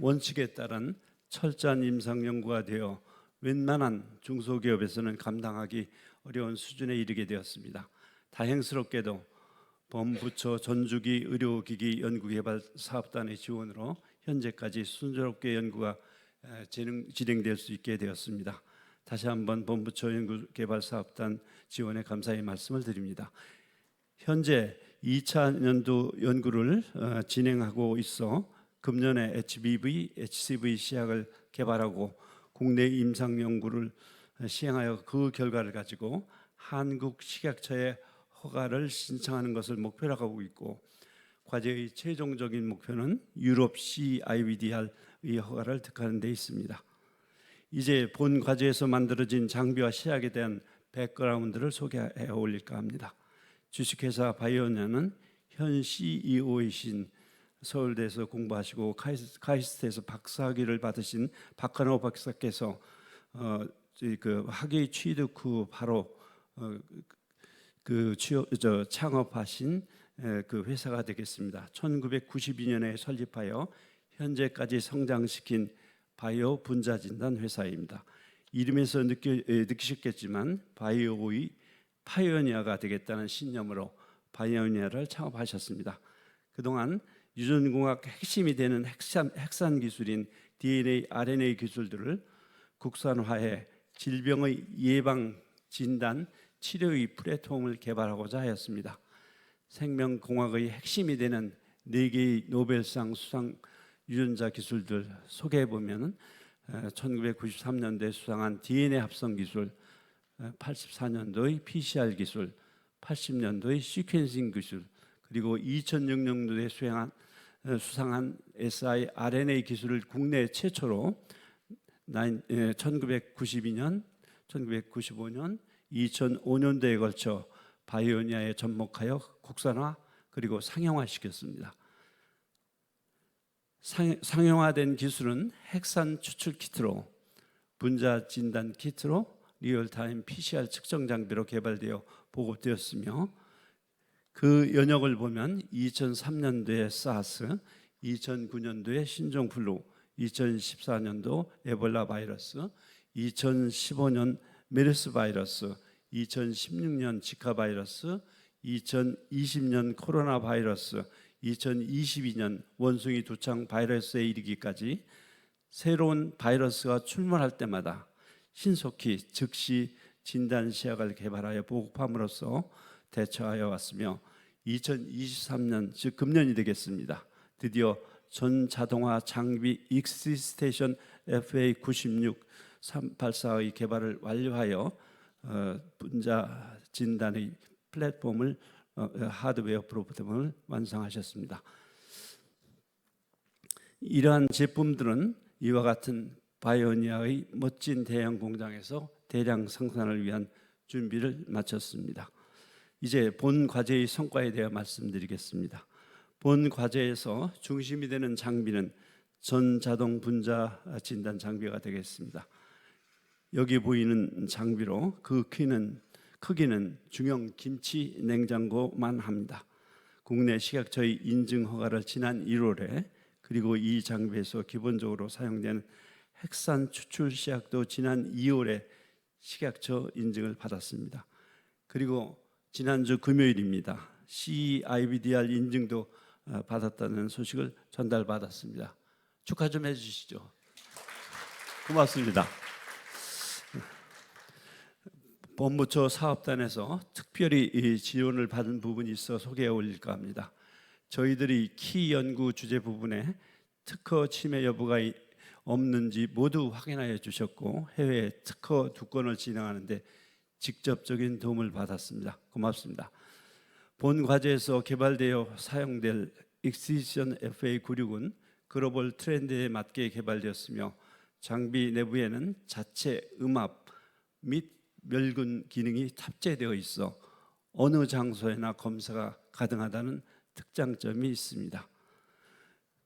원칙에 따른 철저한 임상 연구가 되어 웬만한 중소기업에서는 감당하기 어려운 수준에 이르게 되었습니다. 다행스럽게도 본부처 전주기 의료기기 연구개발 사업단의 지원으로 현재까지 순조롭게 연구가 진행될 수 있게 되었습니다. 다시 한번 본부처 연구개발 사업단 지원에 감사의 말씀을 드립니다. 현재 2차 연도 연구를 진행하고 있어 금년에 HBV, HCV 시약을 개발하고 국내 임상 연구를 시행하여 그 결과를 가지고 한국 식약처에 허가를 신청하는 것을 목표로 하고 있고 과제의 최종적인 목표는 유럽 CE-IVDR의 허가를 득하는 데 있습니다. 이제 본 과제에서 만들어진 장비와 시약에 대한 백그라운드를 소개해 올릴까 합니다. 주식회사 바이오니아는 현 CEO이신 서울대에서 공부하시고 카이스트에서 박사학위를 받으신 박한호 박사께서 그 학위 취득 후 바로 창업하신 그 회사가 되겠습니다. 1992년에 설립하여 현재까지 성장시킨 바이오 분자 진단 회사입니다. 이름에서 느끼셨겠지만 바이오의 파이오니아가 되겠다는 신념으로 바이오니아를 창업하셨습니다. 그동안 유전공학 핵심이 되는 핵산 기술인 DNA, RNA 기술들을 국산화해 질병의 예방, 진단, 치료의 플랫폼을 개발하고자 하였습니다. 생명공학의 핵심이 되는 4개의 노벨상 수상 유전자 기술들 소개해 보면 1993년도에 수상한 DNA 합성 기술, 84년도의 PCR 기술, 80년도의 시퀀싱 기술, 그리고 2006년도에 수상한 siRNA 기술을 국내 최초로 1992년, 1995년, 2005년도에 걸쳐 바이오니아에 접목하여 국산화 그리고 상용화시켰습니다. 상용화된 기술은 핵산 추출 키트로, 분자 진단 키트로, 리얼타임 PCR 측정 장비로 개발되어 보급되었으며 그 연역을 보면 2003년도에 사스, 2009년도에 신종플루, 2014년도 에볼라 바이러스, 2015년 메르스 바이러스, 2016년 지카 바이러스, 2020년 코로나 바이러스, 2022년 원숭이 두창 바이러스에 이르기까지 새로운 바이러스가 출몰할 때마다 신속히 즉시 진단 시약을 개발하여 보급함으로써 대처하여 왔으며 2023년 즉 금년이 되겠습니다. 드디어 전자동화 장비 익시스테이션 FA96 384의 개발을 완료하여 분자 진단의 플랫폼을 하드웨어 프로그램을 완성하셨습니다. 이러한 제품들은 이와 같은 바이오니아의 멋진 대형 공장에서 대량 생산을 위한 준비를 마쳤습니다. 이제 본 과제의 성과에 대해 말씀드리겠습니다. 본 과제에서 중심이 되는 장비는 전자동 분자 진단 장비가 되겠습니다. 여기 보이는 장비로 그 크기는 중형 김치 냉장고만 합니다. 국내 식약처의 인증 허가를 지난 1월에 그리고 이 장비에서 기본적으로 사용되는 핵산 추출 시약도 지난 2월에 식약처 인증을 받았습니다. 그리고 지난주 금요일입니다. CE-IVDR 인증도 받았다는 소식을 전달받았습니다. 축하 좀 해주시죠. 고맙습니다. 본부처 사업단에서 특별히 지원을 받은 부분이 있어 소개해 올릴까 합니다. 저희들이 키 연구 주제 부분에 특허 침해 여부가 없는지 모두 확인하여 주셨고 해외 특허 2건을 진행하는데 직접적인 도움을 받았습니다. 고맙습니다. 본 과제에서 개발되어 사용될 익시션 FA96은 글로벌 트렌드에 맞게 개발되었으며 장비 내부에는 자체 음압 및 멸균 기능이 탑재되어 있어 어느 장소에나 검사가 가능하다는 특장점이 있습니다.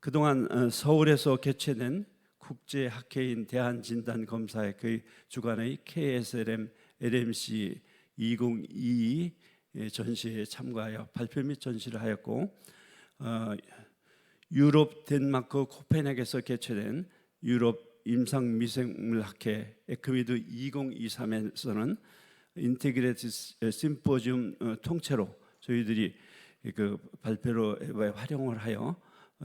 그동안 서울에서 개최된 국제학회인 대한진단검사학회 주관의 KSLM LMC 2022 전시회에 참가하여 발표 및 전시를 하였고 유럽 덴마크 코펜하겐에서 개최된 유럽 임상미생물학회 에크미드 2023에서는 인테그레이티드 심포지움 통째로 저희들이 그 발표로 활용을 하여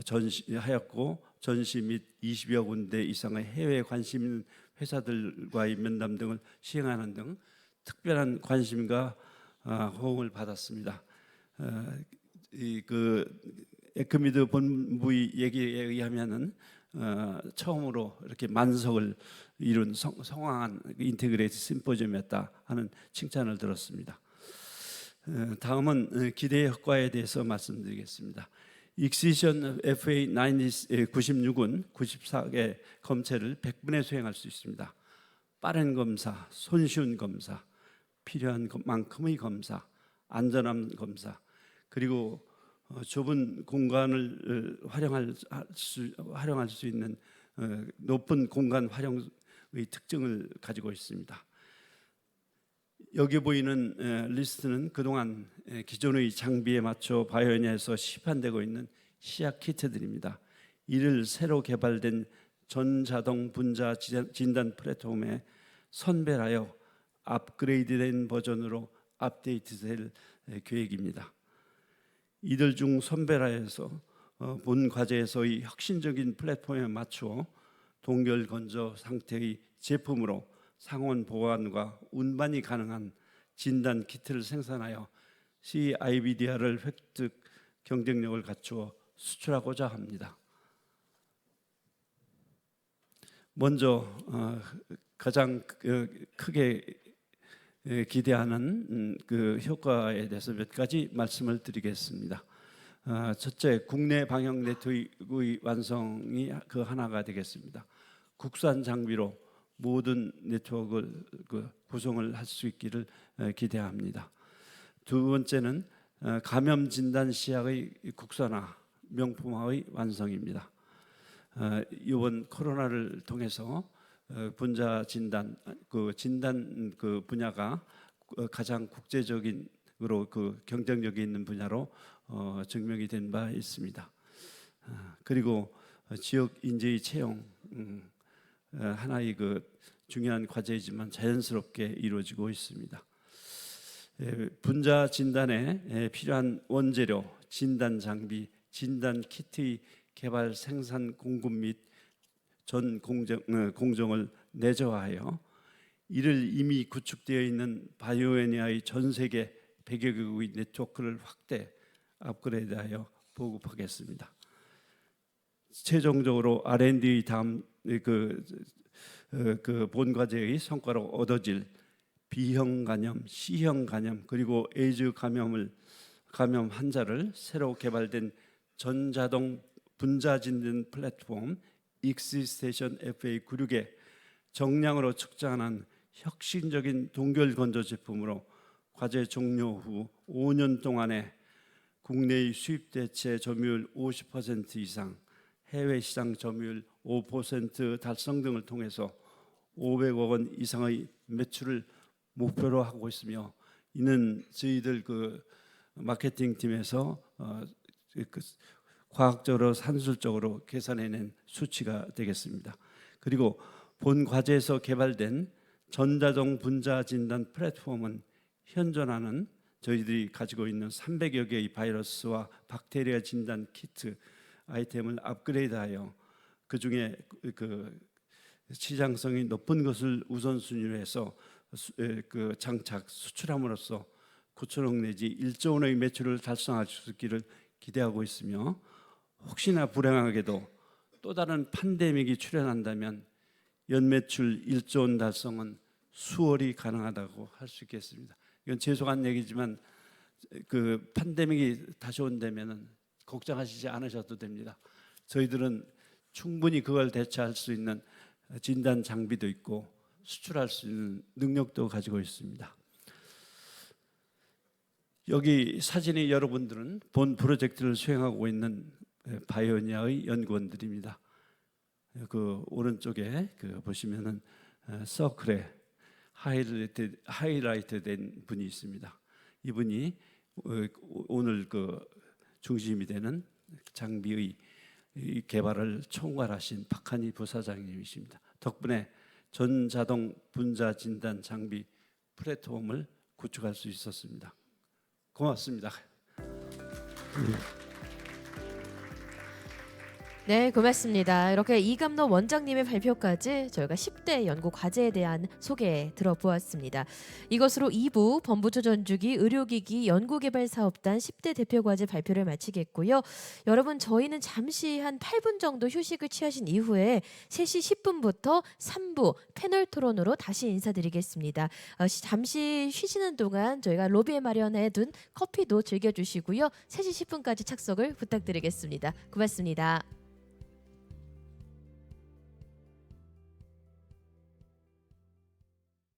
전시하였고 전시 및 20여 군데 이상의 해외 관심 있는 회사들과의 면담 등을 시행하는 등 특별한 관심과 호응을 받았습니다. 그 에크미드 본부의 얘기에 의하면은 처음으로 이렇게 만석을 이룬 성황한 인테그레이트 심포지엄이었다 하는 칭찬을 들었습니다. 다음은 기대 효과에 대해서 말씀드리겠습니다. 익시션 FA96은 94개 검체를 100분에 수행할 수 있습니다. 빠른 검사, 손쉬운 검사, 필요한 만큼의 검사, 안전함 검사, 그리고 좁은 공간을 활용할 수 있는 높은 공간 활용의 특징을 가지고 있습니다. 여기 보이는 리스트는 그동안 기존의 장비에 맞춰 바이오니아에서 시판되고 있는 시약 키트들입니다. 이를 새로 개발된 전자동 분자 진단 플랫폼에 선별하여 업그레이드된 버전으로 업데이트될 계획입니다. 이들 중 선별하여서 본 과제에서의 혁신적인 플랫폼에 맞추어 동결 건조 상태의 제품으로 상온 보관과 운반이 가능한 진단 키트를 생산하여 CE-IVDR을 획득 경쟁력을 갖추어 수출하고자 합니다. 먼저 가장 크게 기대하는 그 효과에 대해서 몇 가지 말씀을 드리겠습니다. 첫째, 국내 방역 네트워크의 완성이 그 하나가 되겠습니다. 국산 장비로 모든 네트워크를 구성을 할 수 있기를 기대합니다. 두 번째는 감염 진단 시약의 국산화, 명품화의 완성입니다. 이번 코로나를 통해서 분자 진단 진단 분야가 가장 국제적인으로 경쟁력이 있는 분야로 증명이 된 바 있습니다. 그리고 지역 인재의 채용 하나의 중요한 과제이지만 자연스럽게 이루어지고 있습니다. 분자 진단에 필요한 원재료, 진단 장비, 진단 키트의 개발, 생산, 공급 및 전 공정을 내재화하여 이를 이미 구축되어 있는 바이오애니아의 전 세계 100여 개국의 네트워크를 확대, 업그레이드하여 보급하겠습니다. 최종적으로 R&D의 다음 본 과제의 성과로 얻어질 B형 감염, C형 감염 그리고 에이즈 감염 환자를 새로 개발된 전자동 분자 진단 플랫폼 익시스테이션 FA96에 정량으로 측정하는 혁신적인 동결 건조 제품으로 과제 종료 후 5년 동안에 국내의 수입 대체 점유율 50% 이상, 해외 시장 점유율 5% 달성 등을 통해서 500억 원 이상의 매출을 목표로 하고 있으며, 이는 저희들 마케팅 팀에서 과학적으로 산술적으로 계산해낸 수치가 되겠습니다. 그리고 본 과제에서 개발된 전자동 분자 진단 플랫폼은 현존하는 저희들이 가지고 있는 300여 개의 바이러스와 박테리아 진단 키트 아이템을 업그레이드하여 그 중에 시장성이 높은 것을 우선순위로 해서 장착 수출함으로써 9천억 내지 1조 원의 매출을 달성할 수 있기를 기대하고 있으며, 혹시나 불행하게도 또 다른 팬데믹이 출현한다면 연매출 1조 원 달성은 수월히 가능하다고 할 수 있겠습니다. 이건 죄송한 얘기지만 팬데믹이 다시 온다면 걱정하시지 않으셔도 됩니다. 저희들은 충분히 그걸 대처할 수 있는 진단 장비도 있고 수출할 수 있는 능력도 가지고 있습니다. 여기 사진의 여러분들은 본 프로젝트를 수행하고 있는 바이오니아의 연구원들입니다. 오른쪽에 보시면은 서클에 하이라이트된 분이 있습니다. 이분이 오늘 중심이 되는 장비의 개발을 총괄하신 박한희 부사장님이십니다. 덕분에 전자동 분자 진단 장비 플랫폼을 구축할 수 있었습니다. 고맙습니다. 네, 고맙습니다. 이렇게 이감노 원장님의 발표까지 저희가 10대 연구 과제에 대한 소개 들어보았습니다. 이것으로 2부 범부처 전주기 의료기기 연구개발사업단 10대 대표 과제 발표를 마치겠고요. 여러분, 저희는 잠시 한 8분 정도 휴식을 취하신 이후에 3시 10분부터 3부 패널 토론으로 다시 인사드리겠습니다. 잠시 쉬시는 동안 저희가 로비에 마련해둔 커피도 즐겨주시고요. 3시 10분까지 착석을 부탁드리겠습니다. 고맙습니다.